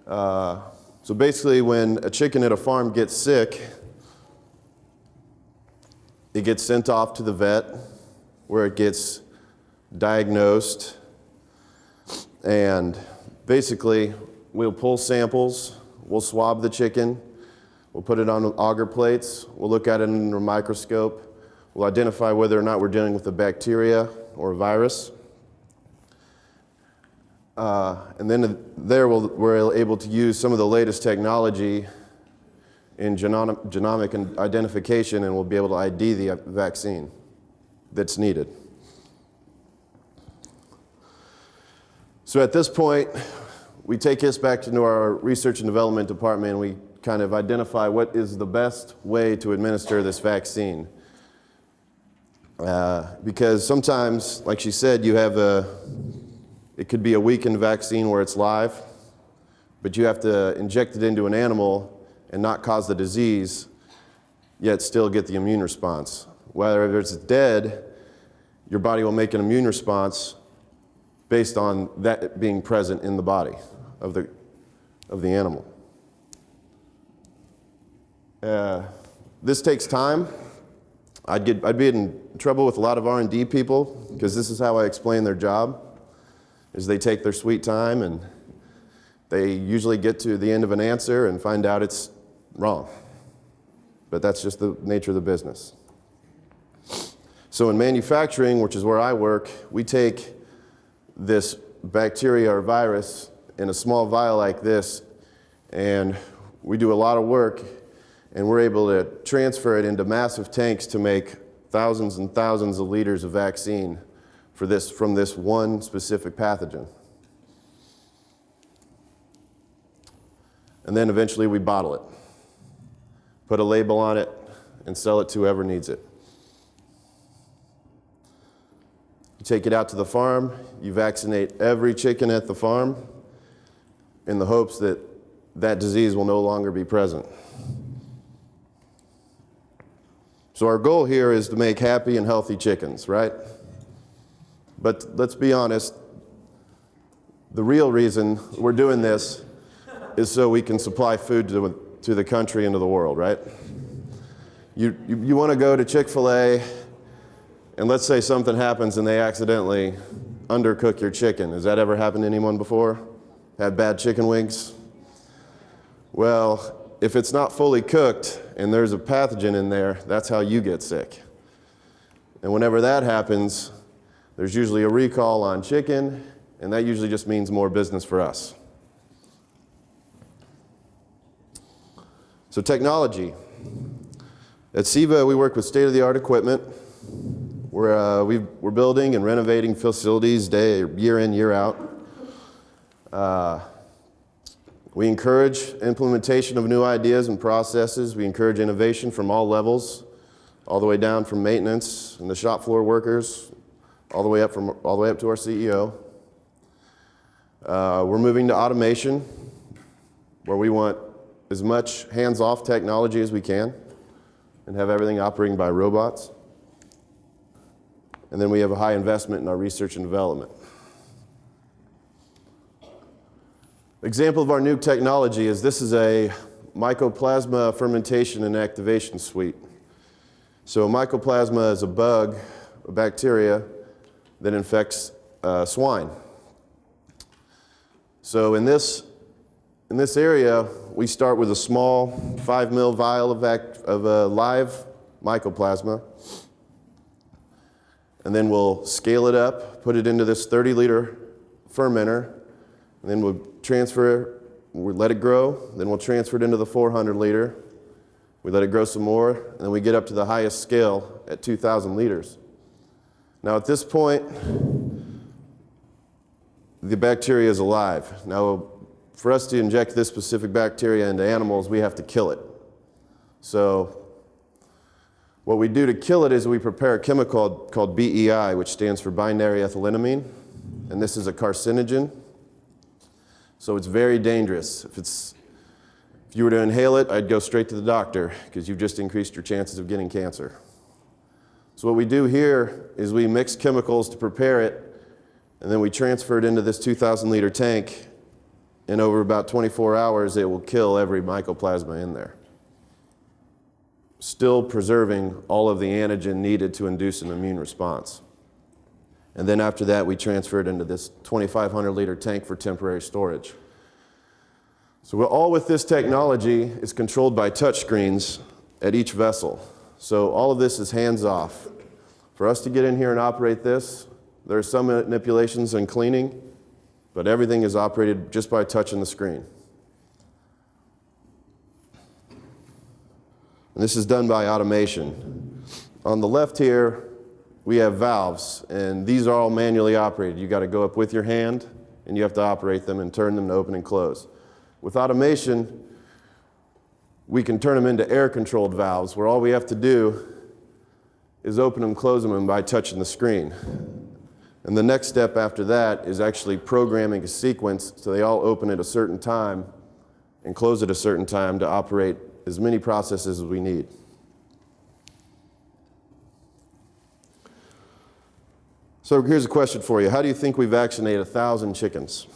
Speaker 17: So basically, when a chicken at a farm gets sick, it gets sent off to the vet where it gets diagnosed, and basically we'll pull samples, we'll swab the chicken, we'll put it on auger plates, we'll look at it under a microscope, we'll identify whether or not we're dealing with a bacteria or a virus. And then there we're able to use some of the latest technology in genomic identification, and we'll be able to ID the vaccine that's needed. So at this point, we take this back into our research and development department, and we kind of identify what is the best way to administer this vaccine. Because sometimes, like she said, you have it could be a weakened vaccine where it's live, but you have to inject it into an animal and not cause the disease, yet still get the immune response. Whether it's dead, your body will make an immune response based on that being present in the body of the animal. This takes time. I'd be in trouble with a lot of R&D people because this is how I explain their job, is they take their sweet time and they usually get to the end of an answer and find out it's wrong. But that's just the nature of the business. So in manufacturing, which is where I work, we take this bacteria or virus in a small vial like this, and we do a lot of work, and we're able to transfer it into massive tanks to make thousands and thousands of liters of vaccine from this one specific pathogen. And then eventually we bottle it, put a label on it, and sell it to whoever needs it. You take it out to the farm, you vaccinate every chicken at the farm in the hopes that that disease will no longer be present. So our goal here is to make happy and healthy chickens, right? But let's be honest, the real reason we're doing this is so we can supply food to the country and to the world, right? You want to go to Chick-fil-A, and let's say something happens and they accidentally undercook your chicken. Has that ever happened to anyone before? Had bad chicken wings? Well, if it's not fully cooked and there's a pathogen in there, that's how you get sick. And whenever that happens, there's usually a recall on chicken, and that usually just means more business for us. So technology. At Ceva, we work with state-of-the-art equipment. We're building and renovating facilities year in, year out. We encourage implementation of new ideas and processes. We encourage innovation from all levels, all the way down from maintenance and the shop floor workers, all the way up to our CEO. We're moving to automation, where we want as much hands-off technology as we can and have everything operating by robots. And then we have a high investment in our research and development. Example of our new technology is this is a mycoplasma fermentation and activation suite. So mycoplasma is a bug, a bacteria that infects swine. So in this area, we start with a small 5 ml vial of live mycoplasma, and then we'll scale it up, put it into this 30-liter fermenter, and then we'll transfer it, we'll let it grow, then we'll transfer it into the 400-liter. We let it grow some more, and then we get up to the highest scale at 2,000 liters. Now at this point, the bacteria is alive. Now, for us to inject this specific bacteria into animals, we have to kill it. So what we do to kill it is we prepare a chemical called BEI, which stands for binary ethylenamine, and this is a carcinogen. So it's very dangerous. If you were to inhale it, I'd go straight to the doctor because you've just increased your chances of getting cancer. So what we do here is we mix chemicals to prepare it, and then we transfer it into this 2,000-liter tank, and over about 24 hours, it will kill every mycoplasma in there, still preserving all of the antigen needed to induce an immune response. And then after that, we transfer it into this 2,500-liter tank for temporary storage. So all with this technology is controlled by touch screens at each vessel. So all of this is hands-off. For us to get in here and operate this, there are some manipulations and cleaning, but everything is operated just by touching the screen. And this is done by automation. On the left here, we have valves, and these are all manually operated. You got to go up with your hand, and you have to operate them and turn them to open and close. With automation, we can turn them into air-controlled valves, where all we have to do is open them, close them by touching the screen. And the next step after that is actually programming a sequence so they all open at a certain time and close at a certain time to operate as many processes as we need. So here's a question for you. How do you think we vaccinate 1,000 chickens?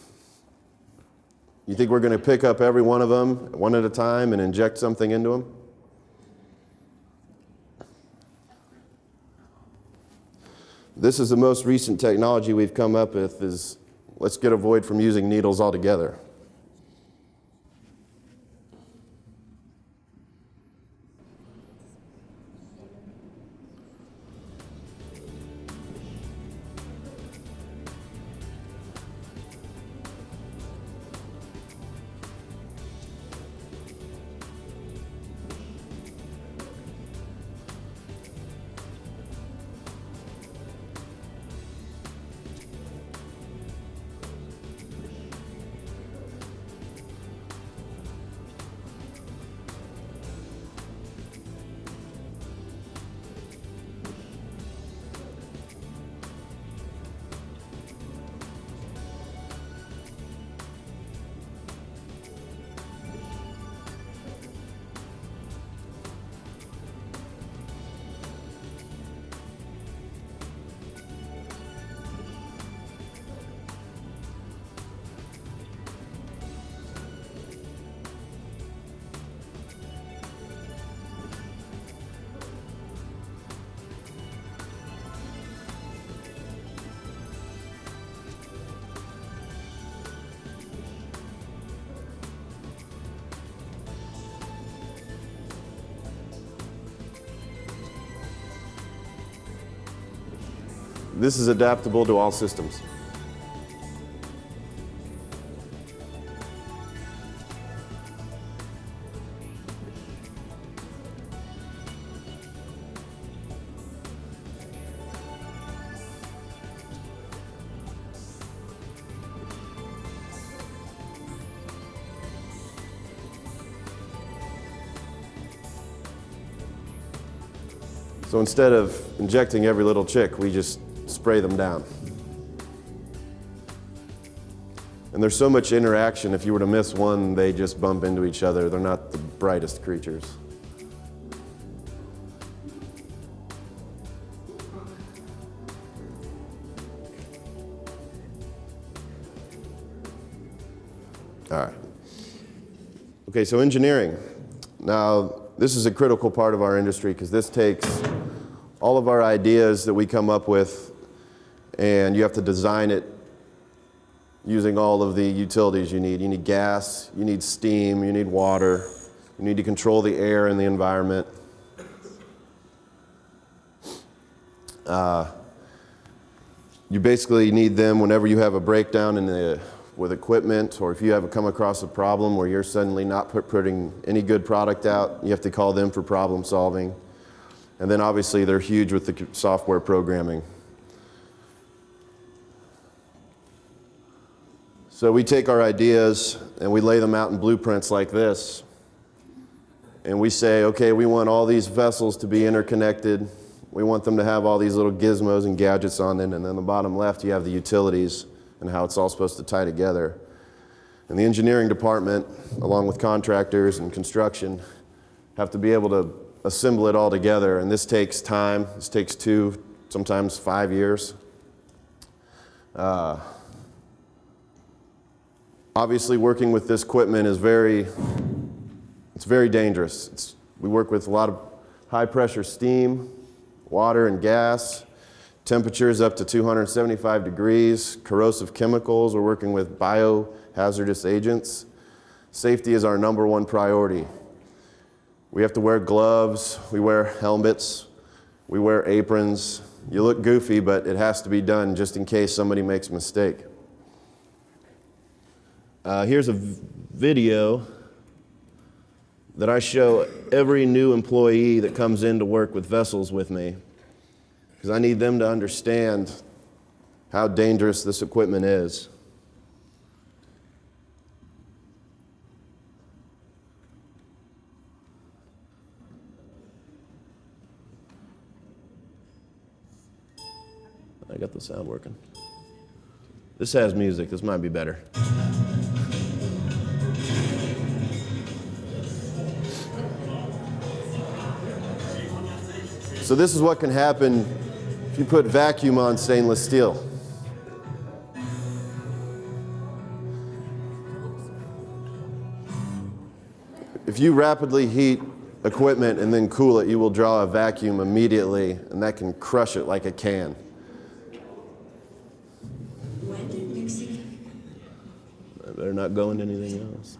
Speaker 17: You think we're going to pick up every one of them one at a time and inject something into them? This is the most recent technology we've come up with is let's get avoid from using needles altogether. This is adaptable to all systems. So instead of injecting every little chick, we just spray them down. And there's so much interaction, if you were to miss one, they just bump into each other. They're not the brightest creatures. All right. Okay, so engineering. Now, this is a critical part of our industry because this takes all of our ideas that we come up with, and you have to design it using all of the utilities you need. You need gas, you need steam, you need water, you need to control the air in the environment. You basically need them whenever you have a breakdown with equipment, or if you come across a problem where you're suddenly not putting any good product out, you have to call them for problem solving. And then obviously they're huge with the software programming. So we take our ideas and we lay them out in blueprints like this. And we say, okay, we want all these vessels to be interconnected. We want them to have all these little gizmos and gadgets on them. And then the bottom left, you have the utilities and how it's all supposed to tie together. And the engineering department, along with contractors and construction, have to be able to assemble it all together. And this takes time. This takes 2, sometimes 5 years. Obviously, working with this equipment is very dangerous. We work with a lot of high-pressure steam, water and gas, temperatures up to 275 degrees, corrosive chemicals. We're working with biohazardous agents. Safety is our #1 priority. We have to wear gloves, we wear helmets, we wear aprons. You look goofy, but it has to be done just in case somebody makes a mistake. Here's a video that I show every new employee that comes in to work with vessels with me, because I need them to understand how dangerous this equipment is. I got the sound working. This has music, this might be better. So this is what can happen if you put vacuum on stainless steel. If you rapidly heat equipment and then cool it, you will draw a vacuum immediately, and that can crush it like a can. I better not go into anything else.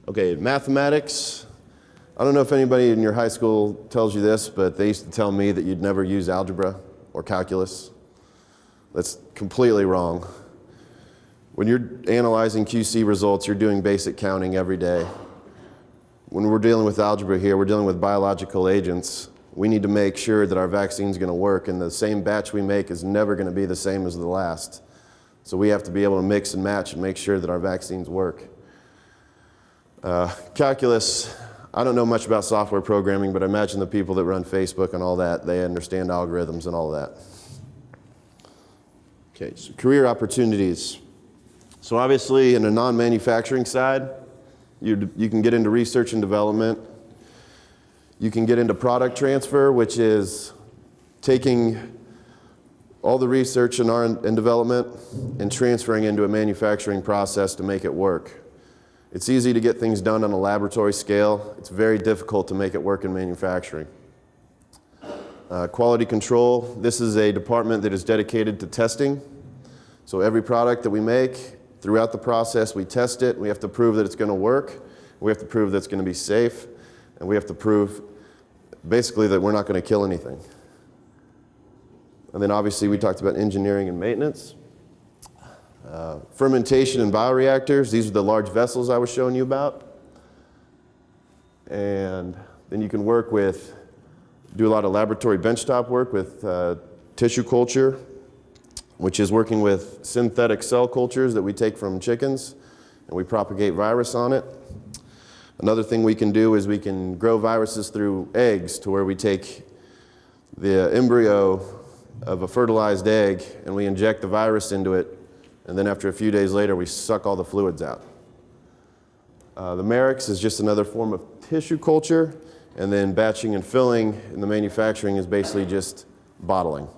Speaker 17: Okay, mathematics. I don't know if anybody in your high school tells you this, but they used to tell me that you'd never use algebra or calculus. That's completely wrong. When you're analyzing QC results, you're doing basic counting every day. When we're dealing with algebra here, we're dealing with biological agents. We need to make sure that our vaccine's going to work, and the same batch we make is never going to be the same as the last. So we have to be able to mix and match and make sure that our vaccines work. Calculus, I don't know much about software programming, but I imagine the people that run Facebook and all that, they understand algorithms and all that. Okay, so career opportunities. So obviously in a non-manufacturing side, you can get into research and development. You can get into product transfer, which is taking all the research and development and transferring into a manufacturing process to make it work. It's easy to get things done on a laboratory scale. It's very difficult to make it work in manufacturing. Quality control. This is a department that is dedicated to testing. So every product that we make, throughout the process, we test it. We have to prove that it's going to work. We have to prove that it's going to be safe. And we have to prove, basically, that we're not going to kill anything. And then obviously we talked about engineering and maintenance. Fermentation and bioreactors, these are the large vessels I was showing you about. And then you can do a lot of laboratory benchtop work with tissue culture, which is working with synthetic cell cultures that we take from chickens, and we propagate virus on it. Another thing we can do is we can grow viruses through eggs, to where we take the embryo of a fertilized egg and we inject the virus into it, and then after a few days later we suck all the fluids out. The Merix is just another form of tissue culture, and then batching and filling in the manufacturing is basically just bottling.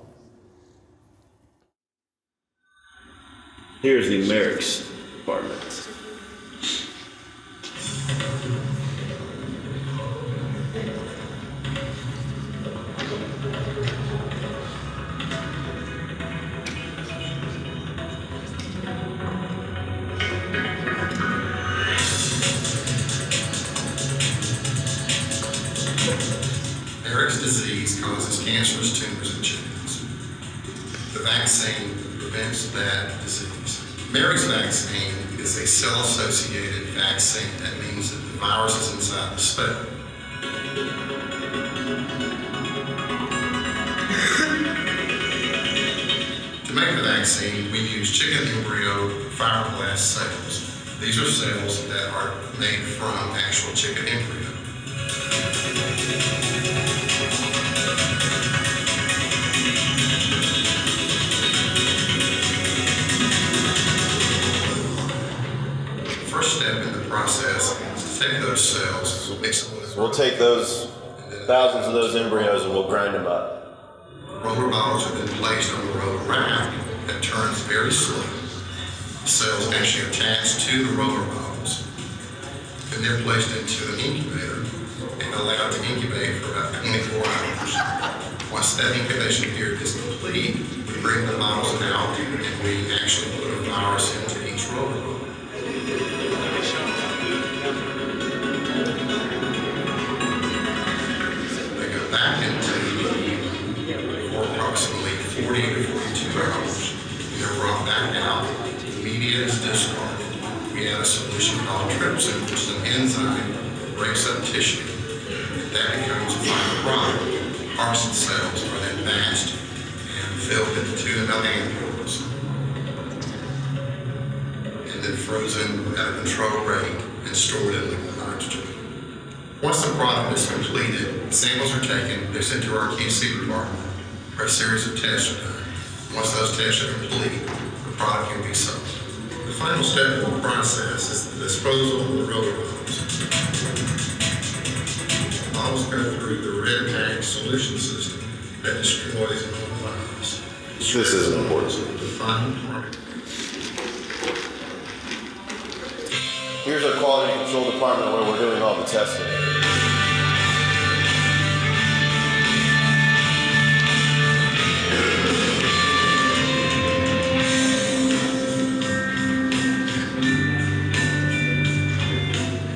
Speaker 17: Here's the Merix department.
Speaker 19: Eric's disease causes cancerous tumors in chickens. The vaccine prevents that disease. Marek's vaccine is a cell-associated vaccine. That means that the virus is inside the cell. To make the vaccine, we use chicken embryo fibroblast cells. These are cells that are made from actual chicken embryo. First step in the process is to take those cells, mix them with.
Speaker 17: We'll take those thousands of those embryos and we'll grind them up.
Speaker 19: Roller bottles have been placed on the roller rack that turns very slowly. The cells actually attach to the roller bottles, and they're placed into an incubator and allowed to incubate for about 24 hours. Once that incubation period is complete, we bring the bottles out and we actually put a virus into each roller bottle. They go back into for approximately 40 to 42 hours. They're brought back out. The media is discarded. We add a solution called trypsin, which is an enzyme that breaks up tissue. That becomes a final product. Harvested cells are then batched and filled into 2 ml ampules and then frozen at a controlled rate and stored in liquid nitrogen. Once the product is completed, samples are taken, they're sent to our QC department, where a series of tests are done. Once those tests are complete, the product can be sold. The final step in the process is the disposal of the roller bottles. Bottles go through the red tag solution system that destroys all the virus.
Speaker 17: This is important.
Speaker 19: The final part.
Speaker 17: Here's our quality control department where we're doing all the testing.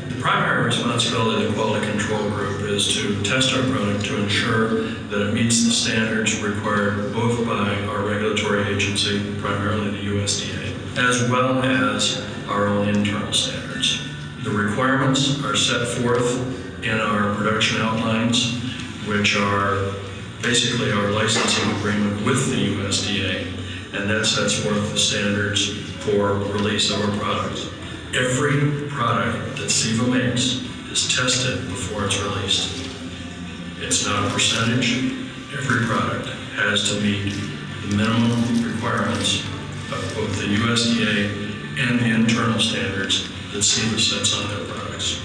Speaker 20: The primary responsibility of the quality control group is to test our product to ensure that it meets the standards required both by our regulatory agency, primarily the USDA, as well as our own internal standards. The requirements are set forth in our production outlines, which are basically our licensing agreement with the USDA, and that sets forth the standards for release of our products. Every product that Ceva makes is tested before it's released. It's not a percentage. Every product has to meet the minimum requirements of both the USDA and the internal standards that Ceva sets on their products.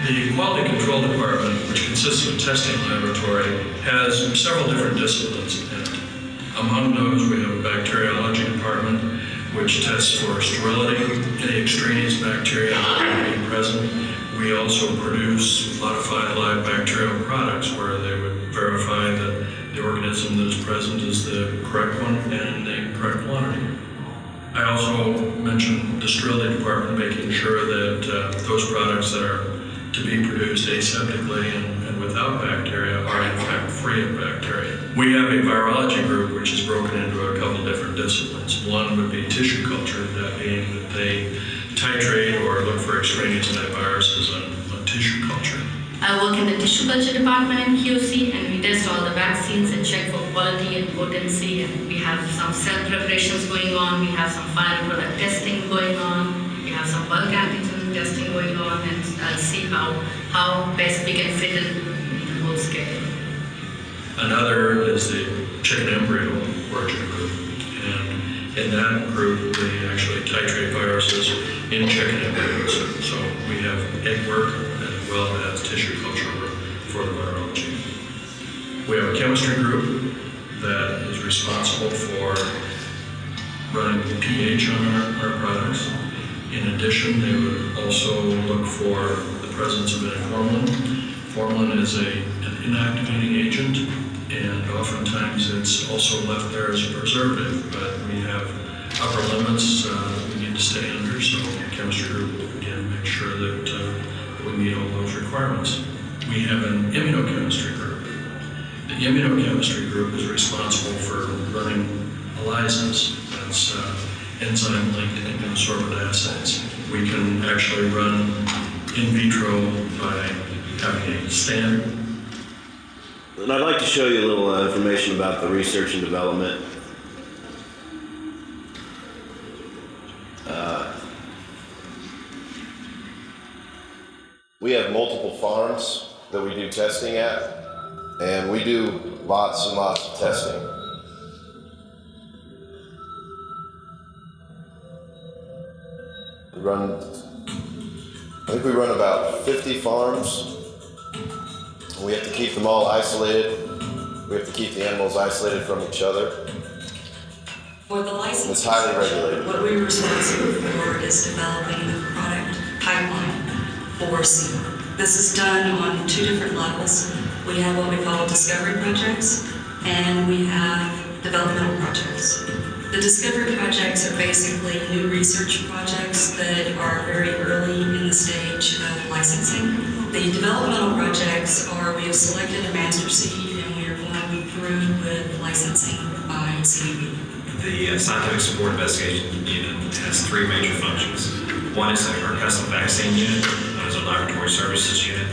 Speaker 20: The Quality Control Department, which consists of a testing laboratory, has several different disciplines in it. Among those, we have a bacteriology department, which tests for sterility, any extraneous bacteria that may be present. We also produce modified live bacterial products where they would verify that the organism that is present is the correct one and the correct quantity. I also mentioned the sterility department, making sure that those products that are to be produced aseptically and without bacteria are in fact free of bacteria. We have a virology group which is broken into a couple different disciplines. One would be tissue culture, that being that they titrate or look for extraneous antiviruses on tissue culture.
Speaker 21: I work in the tissue culture department in QC, and we test all the vaccines and check for quality and potency, and we have some cell preparations going on, we have some final product testing going on, we have some bulk antigen testing going on, and I'll see how best we can fit in the whole scale.
Speaker 20: Another is the chicken embryo origin group, and in that group they actually titrate viruses in chicken embryos. So we have egg work as well as tissue culture work for the virology. We have a chemistry group that is responsible for running the pH on our products, In addition, they would also look for the presence of formalin. Formalin is an inactivating agent, and oftentimes it's also left there as a preservative, but we have upper limits that we need to stay under, so the chemistry group will again make sure that we meet all those requirements. We have an immunochemistry group. The immunochemistry group is responsible for running ELISAs, that's enzyme-linked immunosorbent assays. We can actually run in vitro by having a standard.
Speaker 17: And I'd like to show you a little information about the research and development. We have multiple farms that we do testing at, and we do lots and lots of testing. I think we run about 50 farms. We have to keep them all isolated. We have to keep the animals isolated from each other.
Speaker 2: For the license,
Speaker 17: it's highly regulated.
Speaker 2: What we're responsible for is developing the product pipeline for Ceva. This is done on 2 different levels. We have what we call discovery projects, and we have developmental projects. The discovery projects are basically new research projects that are very early in the stage of licensing. The developmental projects are, we have selected a master seed and we are going through with licensing by CEB.
Speaker 22: The Scientific Support Investigation Unit has 3 major functions. One is our custom vaccine unit, one is our laboratory services unit,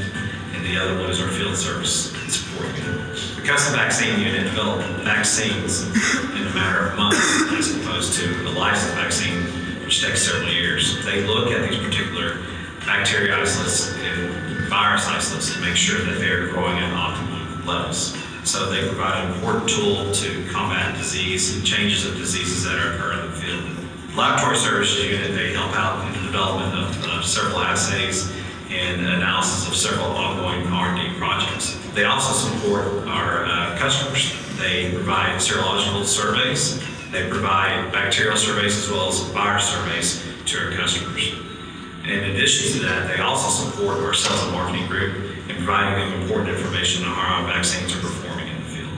Speaker 22: and the other one is our field service support unit. The custom vaccine unit develops vaccines in a matter of months as opposed to a licensed vaccine, which takes several years. They look at these particular bacteria isolates and virus isolates and make sure that they're growing at optimal levels. So they provide an important tool to combat disease and changes of diseases that are occurring in the field. Laboratory Services Unit, they help out in the development of several assays and analysis of several ongoing R&D projects. They also support our customers. They provide serological surveys. They provide bacterial surveys as well as virus surveys to our customers. In addition to that, they also support our sales and marketing group in providing them important information on how our vaccines are performing in the field.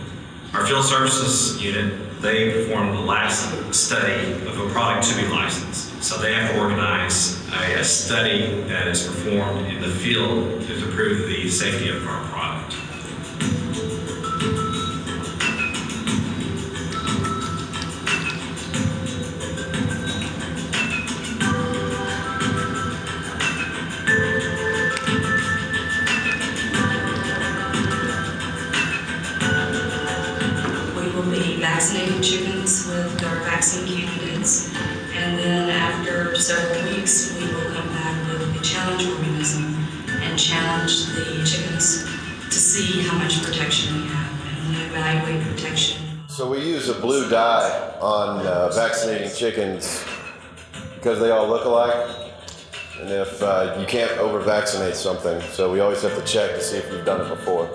Speaker 22: Our field services unit, they perform the last study of a product to be licensed. So they have to organize a study that is performed in the field to prove the safety of our product.
Speaker 2: Vaccinating chickens with our vaccine candidates, and then after several weeks we will come back with a challenge organism and challenge the chickens to see how much protection we have, and we evaluate protection.
Speaker 17: So we use a blue dye on vaccinating chickens because they all look alike, and if you can't over-vaccinate something, so we always have to check to see if we've done it before.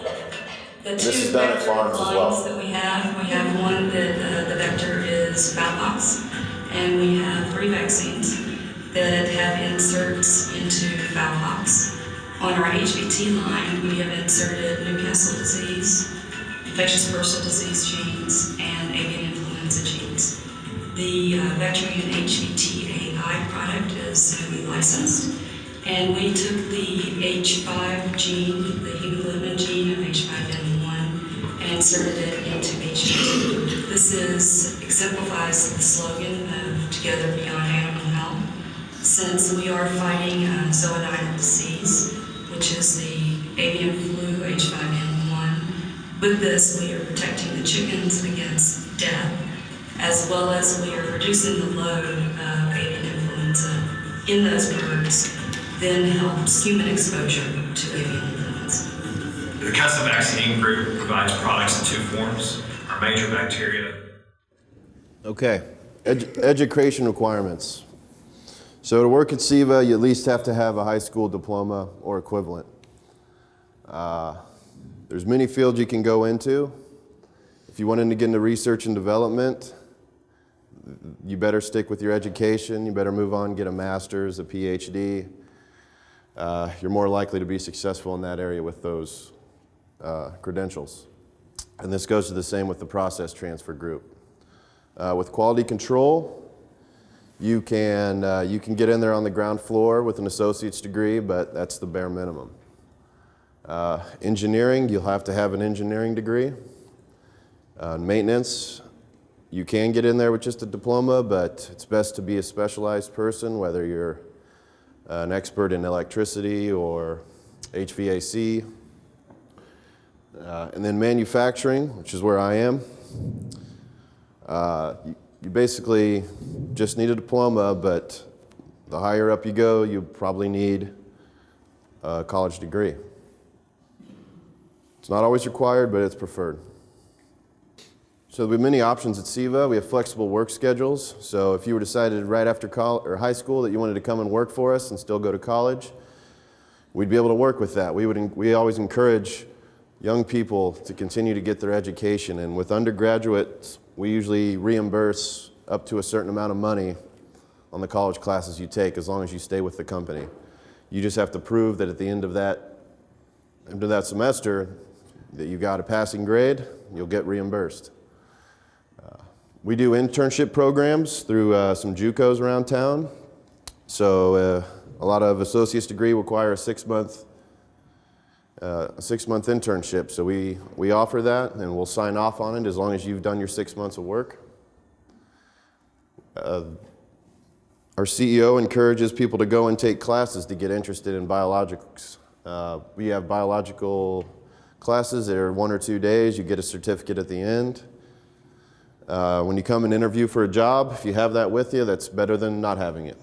Speaker 17: This is done at farms as well.
Speaker 2: That we have one that the vector is fowlpox, and we have 3 vaccines that have inserts into fowlpox. On our HVT line, we have inserted Newcastle disease, infectious bursal disease genes, and avian influenza genes. The Vecturian HVT-AI product is newly licensed, and we took the H5 gene, the hemoglobin gene of H5N1, and inserted it into HVT. This exemplifies the slogan of Together Beyond Animal Health, since we are fighting zoonotic disease, which is the avian flu H5N1. With this, we are protecting the chickens against death, as well as we are reducing the load of avian influenza in those birds, then helps human exposure to avian influenza.
Speaker 22: The custom vaccine group provides products in 2 forms. Our major bacteria.
Speaker 17: Okay, education requirements. So to work at Ceva, you at least have to have a high school diploma or equivalent. There's many fields you can go into. If you wanted to get into research and development, you better stick with your education. You better move on, get a master's, a PhD. You're more likely to be successful in that area with those credentials. And this goes to the same with the process transfer group. With quality control, you can get in there on the ground floor with an associate's degree, but that's the bare minimum. Engineering, you'll have to have an engineering degree. Maintenance, you can get in there with just a diploma, but it's best to be a specialized person, whether you're an expert in electricity or HVAC. And then manufacturing, which is where I am. You basically just need a diploma, but the higher up you go, you probably need a college degree. It's not always required, but it's preferred. So we have many options at Ceva. We have flexible work schedules. So if you were decided right after high school that you wanted to come and work for us and still go to college, we'd be able to work with that. We always encourage young people to continue to get their education. And with undergraduates, we usually reimburse up to a certain amount of money on the college classes you take as long as you stay with the company. You just have to prove that at the end of that semester that you got a passing grade, you'll get reimbursed. We do internship programs through some JUCOs around town. So a lot of associate's degree require a six-month internship. So we offer that, and we'll sign off on it as long as you've done your 6 months of work. Our CEO encourages people to go and take classes to get interested in biologics. We have biological classes that are 1 or 2 days. You get a certificate at the end. When you come and interview for a job, if you have that with you, that's better than not having it.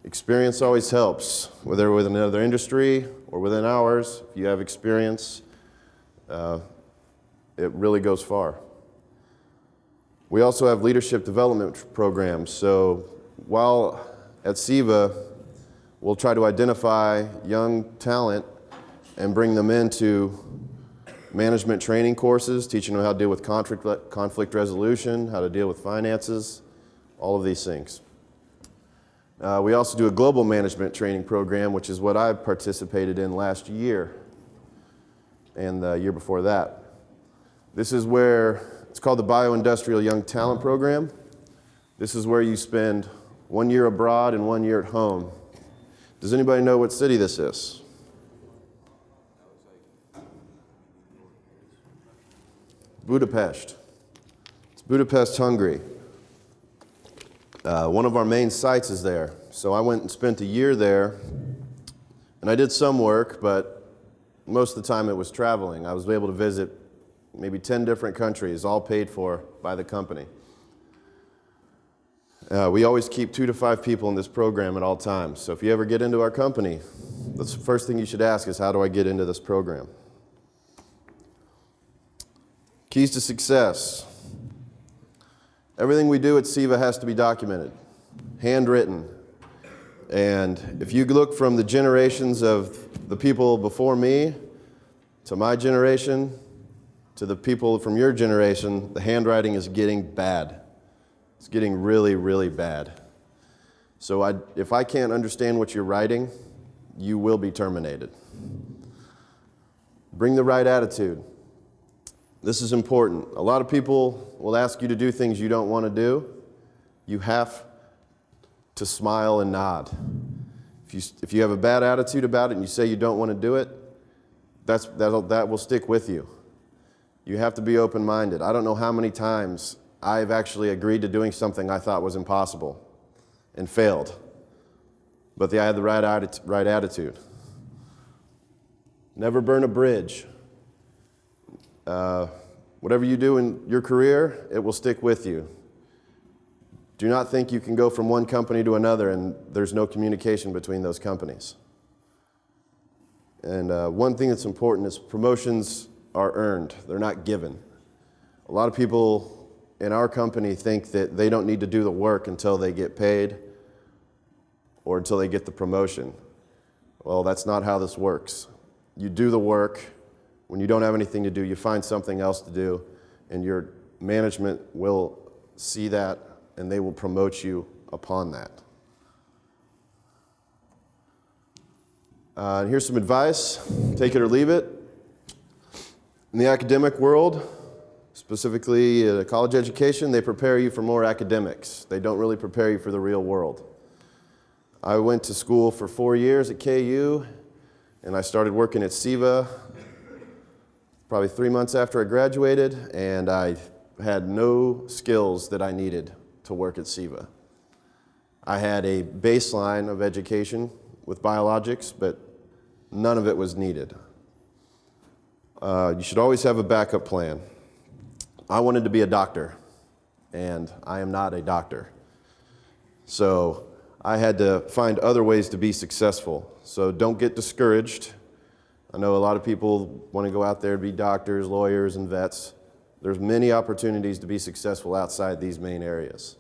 Speaker 17: Experience always helps, whether with another industry or within ours. If you have experience, it really goes far. We also have leadership development programs. So while at Ceva, we'll try to identify young talent and bring them into management training courses, teaching them how to deal with conflict resolution, how to deal with finances, all of these things. We also do a global management training program, which is what I participated in last year and the year before that. This is where, it's called the Bioindustrial Young Talent Program. This is where you spend 1 year abroad and 1 year at home. Does anybody know what city this is? Budapest. It's Budapest, Hungary. One of our main sites is there. So I went and spent a year there, and I did some work, but most of the time it was traveling. I was able to visit maybe 10 different countries, all paid for by the company. We always keep 2 to 5 people in this program at all times. So if you ever get into our company, that's the first thing you should ask is, how do I get into this program? Keys to success. Everything we do at Ceva has to be documented, handwritten. And if you look from the generations of the people before me to my generation to the people from your generation, the handwriting is getting bad. It's getting really, really bad. So if I can't understand what you're writing, you will be terminated. Bring the right attitude. This is important. A lot of people will ask you to do things you don't want to do. You have to smile and nod. If you have a bad attitude about it and you say you don't want to do it, that will stick with you. You have to be open-minded. I don't know how many times I've actually agreed to doing something I thought was impossible and failed. But I had the right attitude. Never burn a bridge. Whatever you do in your career, it will stick with you. Do not think you can go from one company to another and there's no communication between those companies. And one thing that's important is promotions are earned. They're not given. A lot of people in our company think that they don't need to do the work until they get paid or until they get the promotion. Well, that's not how this works. You do the work. When you don't have anything to do, you find something else to do, and your management will see that, and they will promote you upon that. Here's some advice, take it or leave it. In the academic world, specifically college education, they prepare you for more academics. They don't really prepare you for the real world. I went to school for 4 years at KU, and I started working at Ceva probably 3 months after I graduated, and I had no skills that I needed to work at Ceva. I had a baseline of education with biologics, but none of it was needed. You should always have a backup plan. I wanted to be a doctor, and I am not a doctor. So I had to find other ways to be successful. So don't get discouraged. I know a lot of people want to go out there and be doctors, lawyers, and vets. There's many opportunities to be successful outside these main areas.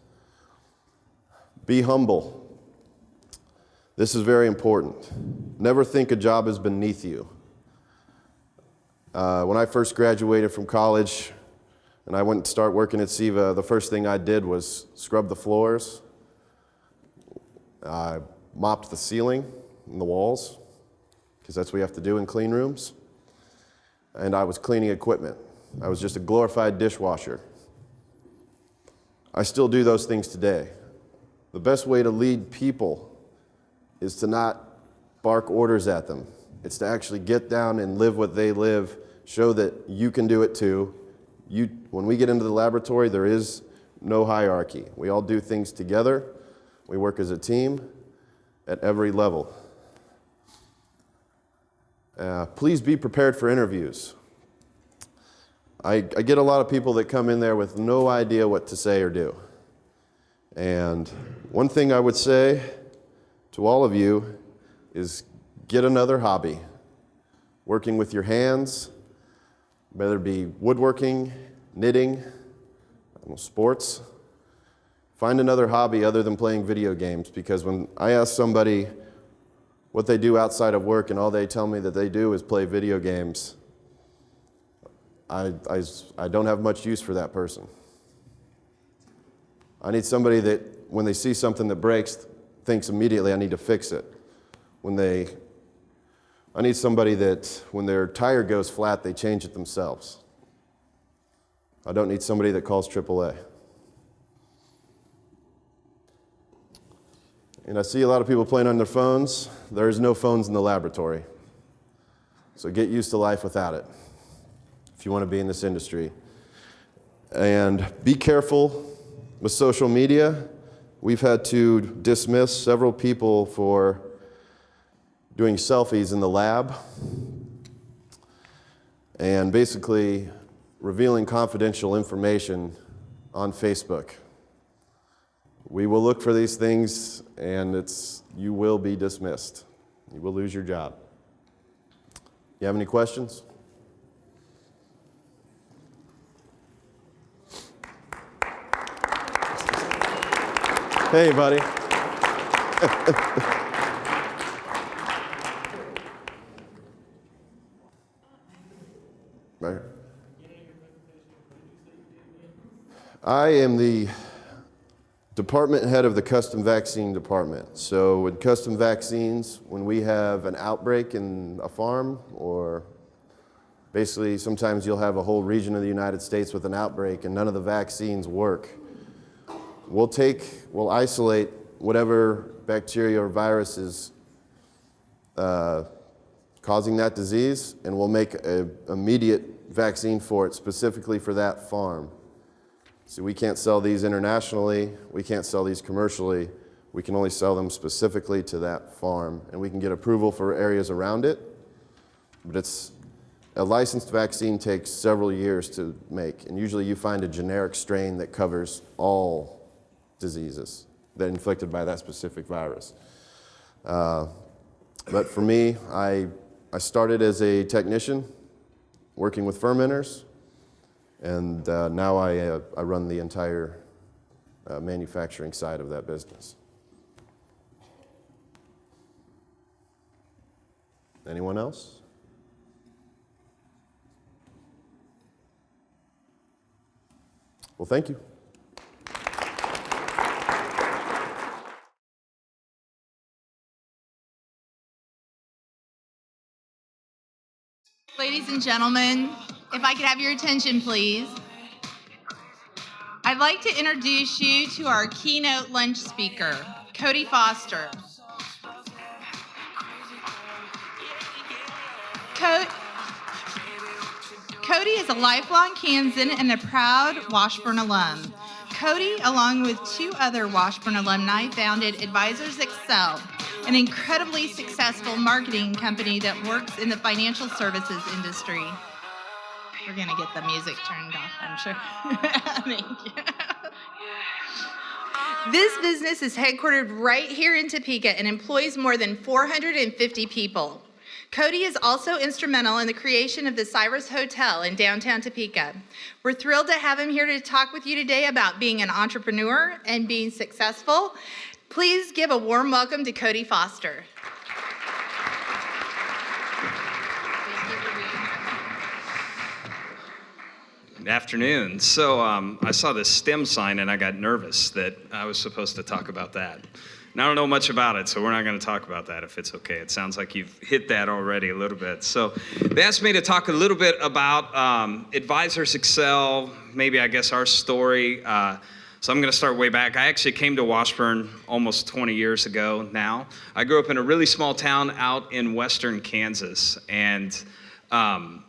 Speaker 17: Be humble. This is very important. Never think a job is beneath you. When I first graduated from college and I went to start working at Ceva, the first thing I did was scrub the floors. I mopped the ceiling and the walls, because that's what you have to do in clean rooms. And I was cleaning equipment. I was just a glorified dishwasher. I still do those things today. The best way to lead people is to not bark orders at them. It's to actually get down and live what they live, show that you can do it too. When we get into the laboratory, there is no hierarchy. We all do things together. We work as a team at every level. Please be prepared for interviews. I get a lot of people that come in there with no idea what to say or do. And one thing I would say to all of you is get another hobby. Working with your hands, whether it be woodworking, knitting, sports. Find another hobby other than playing video games, because when I ask somebody what they do outside of work and all they tell me that they do is play video games, I don't have much use for that person. I need somebody that, when they see something that breaks, thinks immediately, I need to fix it. I need somebody that, when their tire goes flat, they change it themselves. I don't need somebody that calls AAA. And I see a lot of people playing on their phones. There's no phones in the laboratory. So get used to life without it if you want to be in this industry. And be careful with social media. We've had to dismiss several people for doing selfies in the lab and basically revealing confidential information on Facebook. We will look for these things, and you will be dismissed. You will lose your job. You have any questions? Hey, buddy. Right here. I am the department head of the custom vaccine department. So with custom vaccines, when we have an outbreak in a farm, or basically sometimes you'll have a whole region of the United States with an outbreak and none of the vaccines work, we'll isolate whatever bacteria or virus is causing that disease, and we'll make an immediate vaccine for it specifically for that farm. So we can't sell these internationally, we can't sell these commercially, we can only sell them specifically to that farm, and we can get approval for areas around it, but a licensed vaccine takes several years to make, and usually you find a generic strain that covers all diseases that are inflicted by that specific virus. But for me, I started as a technician working with fermenters, and now I run the entire manufacturing side of that business. Anyone else? Well, thank you.
Speaker 1: Ladies and gentlemen, if I could have your attention, please. I'd like to introduce you to our keynote lunch speaker, Cody Foster. Cody is a lifelong Kansan and a proud Washburn alum. Cody, along with 2 other Washburn alumni, founded Advisors Excel, an incredibly successful marketing company that works in the financial services industry. We're gonna get the music turned off, I'm sure. Thank you. This business is headquartered right here in Topeka and employs more than 450 people. Cody is also instrumental in the creation of the Cyrus Hotel in downtown Topeka. We're thrilled to have him here to talk with you today about being an entrepreneur and being successful. Please give a warm welcome to Cody Foster.
Speaker 3: Afternoon. So I saw this STEM sign and I got nervous that I was supposed to talk about that. And I don't know much about it, so we're not going to talk about that if it's okay. It sounds like you've hit that already a little bit. So they asked me to talk a little bit about Advisors Excel, maybe I guess our story. So I'm going to start way back. I actually came to Washburn almost 20 years ago now. I grew up in a really small town out in western Kansas, and I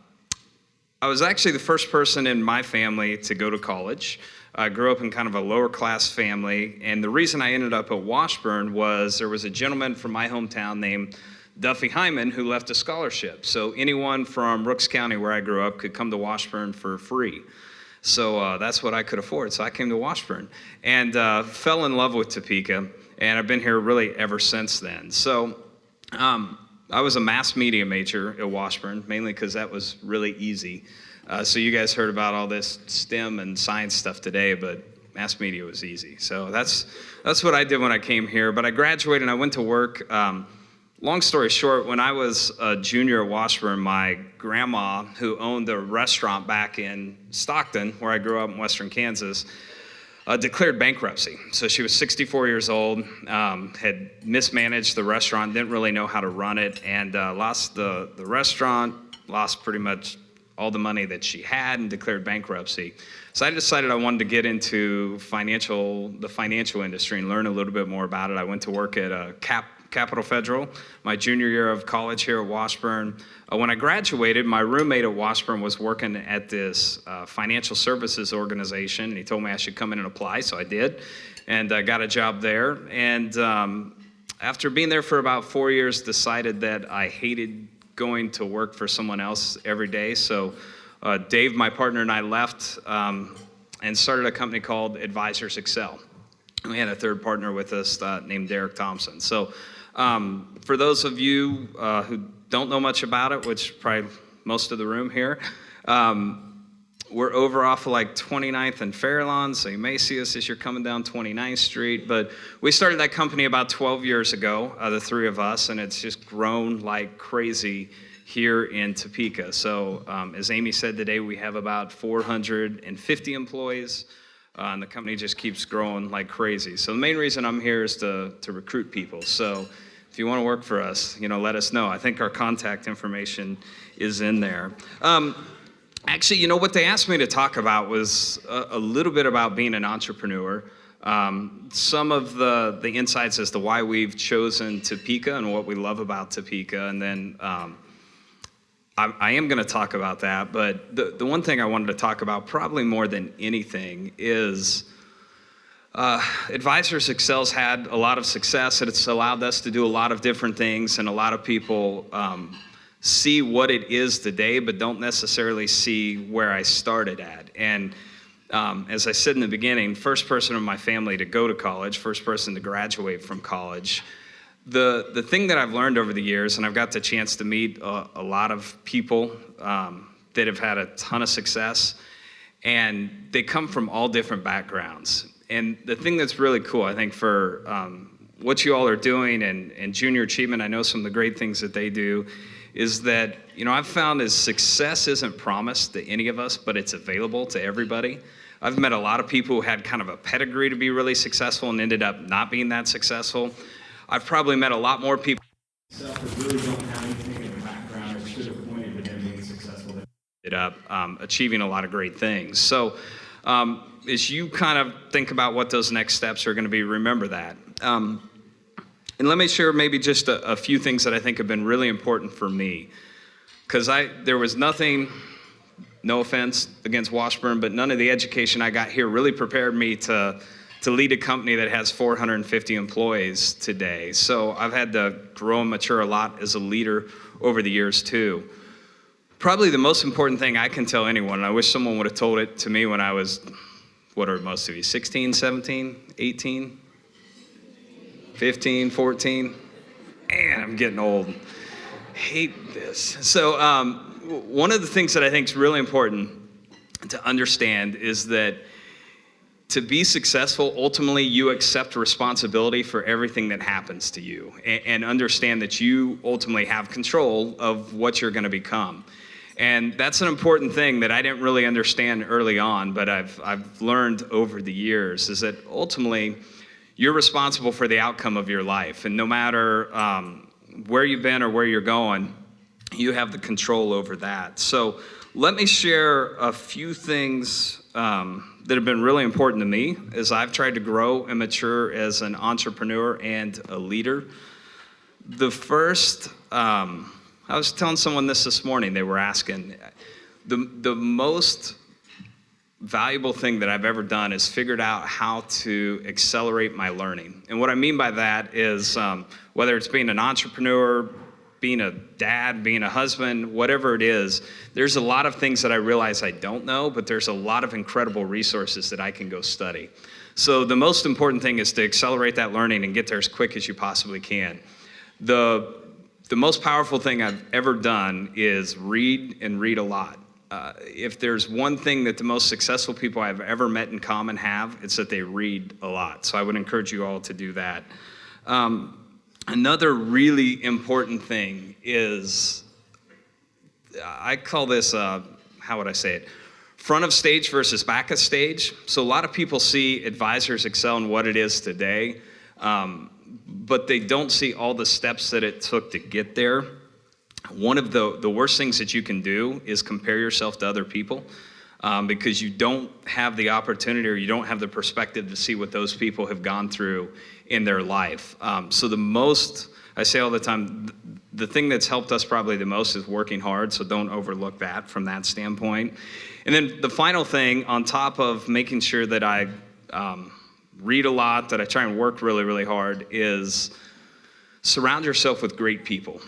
Speaker 3: was actually the first person in my family to go to college. I grew up in kind of a lower class family, and the reason I ended up at Washburn was there was a gentleman from my hometown named Duffy Hyman who left a scholarship. So anyone from Rooks County where I grew up could come to Washburn for free. So that's what I could afford. So I came to Washburn and fell in love with Topeka, and I've been here really ever since then. So I was a mass media major at Washburn, mainly because that was really easy. So you guys heard about all this STEM and science stuff today, but mass media was easy. So that's what I did when I came here. But I graduated and I went to work. Long story short, when I was a junior at Washburn, my grandma, who owned a restaurant back in Stockton, where I grew up in western Kansas, declared bankruptcy. So she was 64 years old, had mismanaged the restaurant, didn't really know how to run it, and lost the restaurant, lost pretty much all the money that she had, and declared bankruptcy. So I decided I wanted to get into the financial industry and learn a little bit more about it. I went to work at Capital Federal my junior year of college here at Washburn. When I graduated, my roommate at Washburn was working at this financial services organization, and he told me I should come in and apply, so I did, and I got a job there. And after being there for about 4 years, decided that I hated going to work for someone else every day. So Dave, my partner, and I left and started a company called Advisors Excel. We had a third partner with us named Derek Thompson. So for those of you who don't know much about it, which probably most of the room here, we're over off of like 29th and Fairlawn, so you may see us as you're coming down 29th Street. But we started that company about 12 years ago, the 3 of us, and it's just grown like crazy here in Topeka. So as Amy said today, we have about 450 employees, and the company just keeps growing like crazy. So the main reason I'm here is to recruit people. So if you want to work for us, let us know. I think our contact information is in there. Actually, what they asked me to talk about was a little bit about being an entrepreneur. Some of the insights as to why we've chosen Topeka and what we love about Topeka. And then I am going to talk about that. But the one thing I wanted to talk about probably more than anything is Advisors Excel's had a lot of success, and it's allowed us to do a lot of different things, and a lot of people see what it is today, but don't necessarily see where I started at. And as I said in the beginning, first person in my family to go to college, first person to graduate from college. The thing that I've learned over the years, and I've got the chance to meet a lot of people that have had a ton of success, and they come from all different backgrounds. And the thing that's really cool, I think, for what you all are doing and Junior Achievement, I know some of the great things that they do, is that, I've found is success isn't promised to any of us, but it's available to everybody. I've met a lot of people who had kind of a pedigree to be really successful and ended up not being that successful. I've probably met a lot more people that really don't have anything in the background that should have pointed to them being successful. up achieving a lot of great things. So as you kind of think about what those next steps are going to be, remember that. And let me share maybe just a few things that I think have been really important for me. Because there was nothing, no offense against Washburn, but none of the education I got here really prepared me to lead a company that has 450 employees today. So I've had to grow and mature a lot as a leader over the years too. Probably the most important thing I can tell anyone, and I wish someone would have told it to me when I was, what are most of you, 16, 17, 18, 15, 14? Man, I'm getting old. Hate this. So one of the things that I think is really important to understand is that to be successful, ultimately you accept responsibility for everything that happens to you and understand that you ultimately have control of what you're going to become. And that's an important thing that I didn't really understand early on, but I've learned over the years, is that ultimately you're responsible for the outcome of your life. And no matter where you've been or where you're going, you have the control over that. So let me share a few things that have been really important to me as I've tried to grow and mature as an entrepreneur and a leader. The first, I was telling someone this morning, they were asking, the most valuable thing that I've ever done is figured out how to accelerate my learning. And what I mean by that is whether it's being an entrepreneur, being a dad, being a husband, whatever it is, there's a lot of things that I realize I don't know, but there's a lot of incredible resources that I can go study. So the most important thing is to accelerate that learning and get there as quick as you possibly can. The most powerful thing I've ever done is read and read a lot. If there's one thing that the most successful people I've ever met in common have, it's that they read a lot. So I would encourage you all to do that. Another really important thing is, I call this, how would I say it? Front of stage versus back of stage. So a lot of people see Advisors Excel and what it is today, but they don't see all the steps that it took to get there. One of the worst things that you can do is compare yourself to other people because you don't have the opportunity or you don't have the perspective to see what those people have gone through in their life. So the most, I say all the time, the thing that's helped us probably the most is working hard, so don't overlook that from that standpoint. And then the final thing, on top of making sure that I read a lot, that I try and work really, really hard, is surround yourself with great people.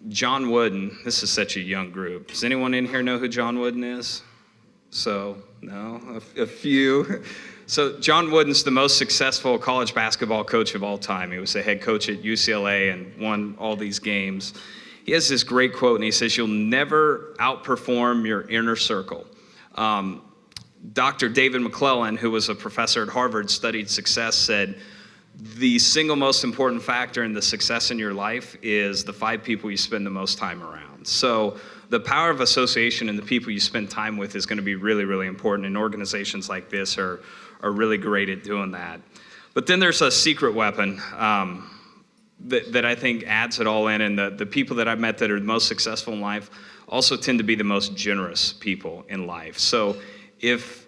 Speaker 3: John Wooden, this is such a young group. Does anyone in here know who John Wooden is? So, no, a few. So John Wooden's the most successful college basketball coach of all time. He was the head coach at UCLA and won all these games. He has this great quote, and he says, "You'll never outperform your inner circle." Dr. David McClellan, who was a professor at Harvard, studied success, said, the single most important factor in the success in your life is the 5 people you spend the most time around. So the power of association and the people you spend time with is going to be really, really important, and organizations like this are really great at doing that. But then there's a secret weapon that I think adds it all in, and the people that I've met that are the most successful in life also tend to be the most generous people in life. So if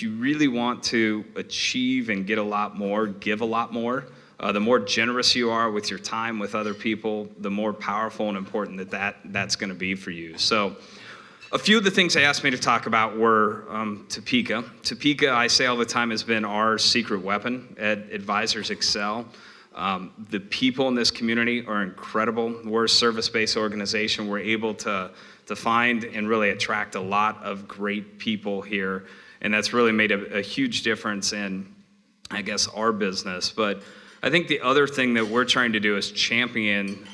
Speaker 3: you really want to achieve and get a lot more, give a lot more, the more generous you are with your time with other people, the more powerful and important that's going to be for you. So a few of the things they asked me to talk about were Topeka. Topeka, I say all the time, has been our secret weapon at Advisors Excel. The people in this community are incredible. We're a service-based organization. We're able to find and really attract a lot of great people here, and that's really made a huge difference in, I guess, our business. But I think the other thing that we're trying to do is champion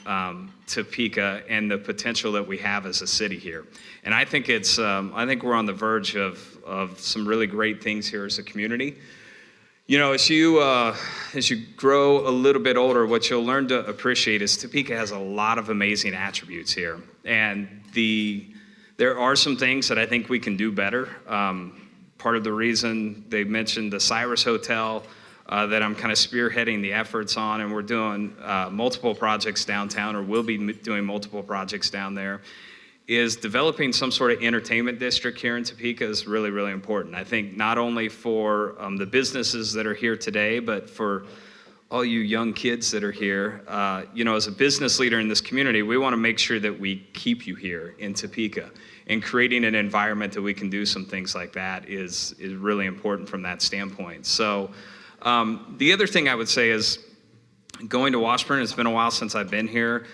Speaker 3: Topeka and the potential that we have as a city here. And I think I think we're on the verge of some really great things here as a community. You know, as you grow a little bit older, what you'll learn to appreciate is Topeka has a lot of amazing attributes here. And there are some things that I think we can do better. Part of the reason they mentioned the Cyrus Hotel that I'm kind of spearheading the efforts on, and we're doing multiple projects downtown, or will be doing multiple projects down there, is developing some sort of entertainment district here in Topeka is really, really important. I think not only for the businesses that are here today, but for all you young kids that are here. As a business leader in this community, we want to make sure that we keep you here in Topeka. And creating an environment that we can do some things like that is really important from that standpoint. So the other thing I would say is going to Washburn, it's been a while since I've been here.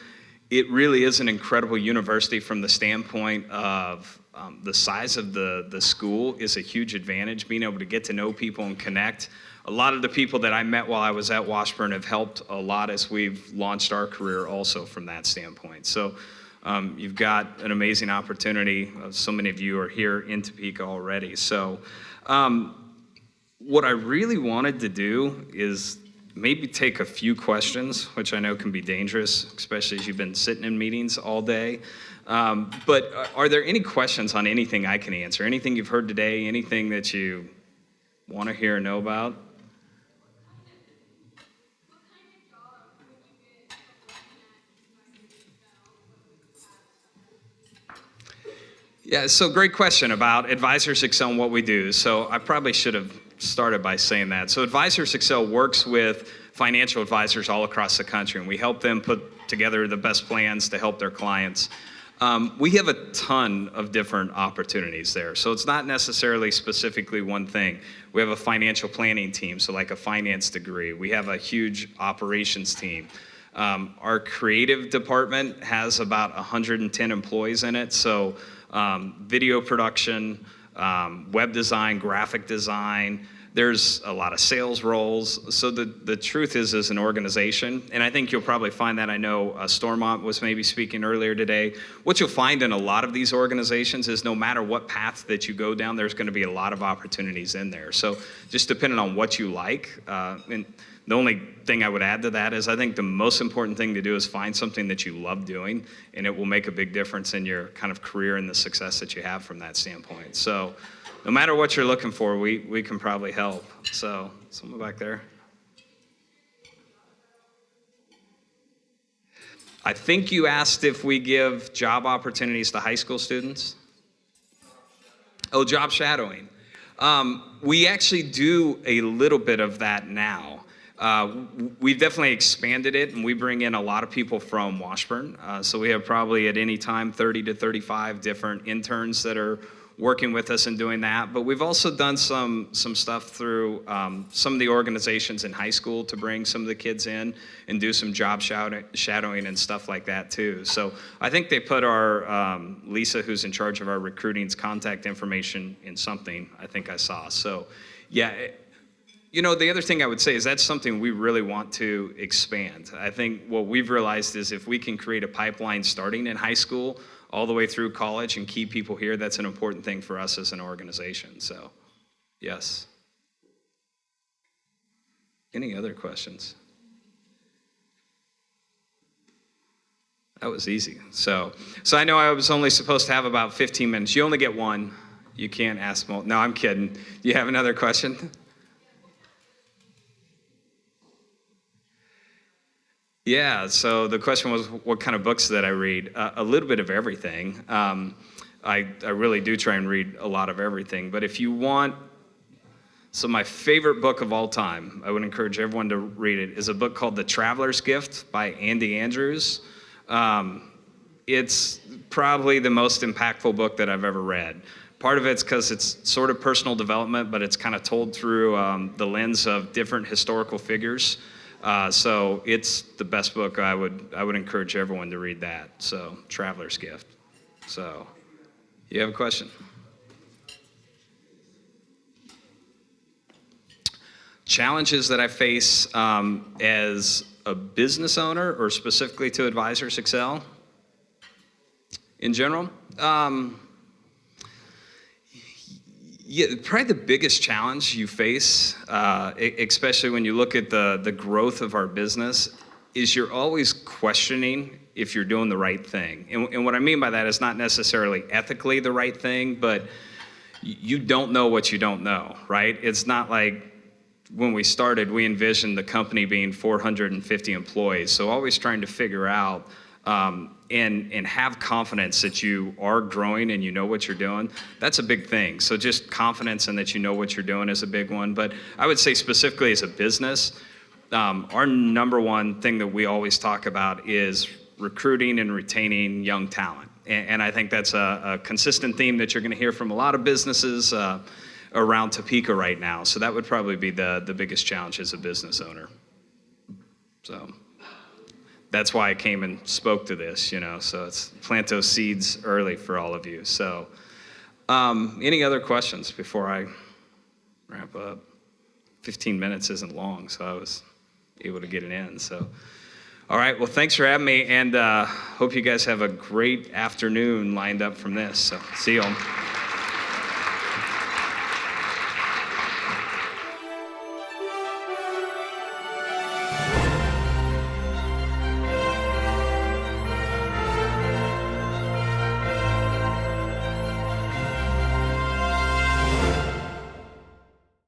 Speaker 3: It really is an incredible university from the standpoint of the size of the school is a huge advantage, being able to get to know people and connect. A lot of the people that I met while I was at Washburn have helped a lot as we've launched our career also from that standpoint. So you've got an amazing opportunity. So many of you are here in Topeka already. So what I really wanted to do is maybe take a few questions, which I know can be dangerous, especially as you've been sitting in meetings all day. But are there any questions on anything I can answer? Anything you've heard today? Anything that you want to hear or know about? Yeah, so great question about Advisors Excel and what we do. So I probably should have started by saying that. So Advisors Excel works with financial advisors all across the country, and we help them put together the best plans to help their clients. We have a ton of different opportunities there. So it's not necessarily specifically one thing. We have a financial planning team, so like a finance degree. We have a huge operations team. Our creative department has about 110 employees in it. So video production, web design, graphic design. There's a lot of sales roles. So the truth is, as an organization, and I think you'll probably find that, I know Stormont was maybe speaking earlier today, what you'll find in a lot of these organizations is no matter what path that you go down, there's going to be a lot of opportunities in there. So just depending on what you like, and the only thing I would add to that is I think the most important thing to do is find something that you love doing, and it will make a big difference in your kind of career and the success that you have from that standpoint. So no matter what you're looking for, we can probably help. So someone back there. I think you asked if we give job opportunities to high school students. Oh, job shadowing. We actually do a little bit of that now. We've definitely expanded it, and we bring in a lot of people from Washburn. So we have probably at any time 30 to 35 different interns that are working with us and doing that. But we've also done some stuff through some of the organizations in high school to bring some of the kids in and do some job shadowing and stuff like that too. So I think they put our, Lisa, who's in charge of our recruiting's contact information in something I think I saw. So yeah, the other thing I would say is that's something we really want to expand. I think what we've realized is if we can create a pipeline starting in high school all the way through college and keep people here, that's an important thing for us as an organization. So, yes. Any other questions? That was easy. So I know I was only supposed to have about 15 minutes. You only get one. You can't ask more. No, I'm kidding. Do you have another question? Yeah, so the question was what kind of books that I read? A little bit of everything. I really do try and read a lot of everything. But if you want, so my favorite book of all time, I would encourage everyone to read it, is a book called The Traveler's Gift by Andy Andrews. It's probably the most impactful book that I've ever read. Part of it's because it's sort of personal development, but it's kind of told through the lens of different historical figures. So it's the best book. I would encourage everyone to read that. So Traveler's Gift. So you have a question? Challenges that I face as a business owner, or specifically to Advisors Excel in general? Yeah, probably the biggest challenge you face, especially when you look at the growth of our business, is you're always questioning if you're doing the right thing. And what I mean by that is not necessarily ethically the right thing, but you don't know what you don't know, right? It's not like when we started, we envisioned the company being 450 employees. So always trying to figure out and have confidence that you are growing and you know what you're doing, that's a big thing. So just confidence in that you know what you're doing is a big one. But I would say specifically as a business, our number one thing that we always talk about is recruiting and retaining young talent. And I think that's a consistent theme that you're going to hear from a lot of businesses around Topeka right now. So that would probably be the biggest challenge as a business owner. So that's why I came and spoke to this, you know, so it's plant those seeds early for all of you. So any other questions before I wrap up? 15 minutes isn't long, so I was able to get it in. So, all right, well, thanks for having me, and hope you guys have a great afternoon lined up from this. So see you all.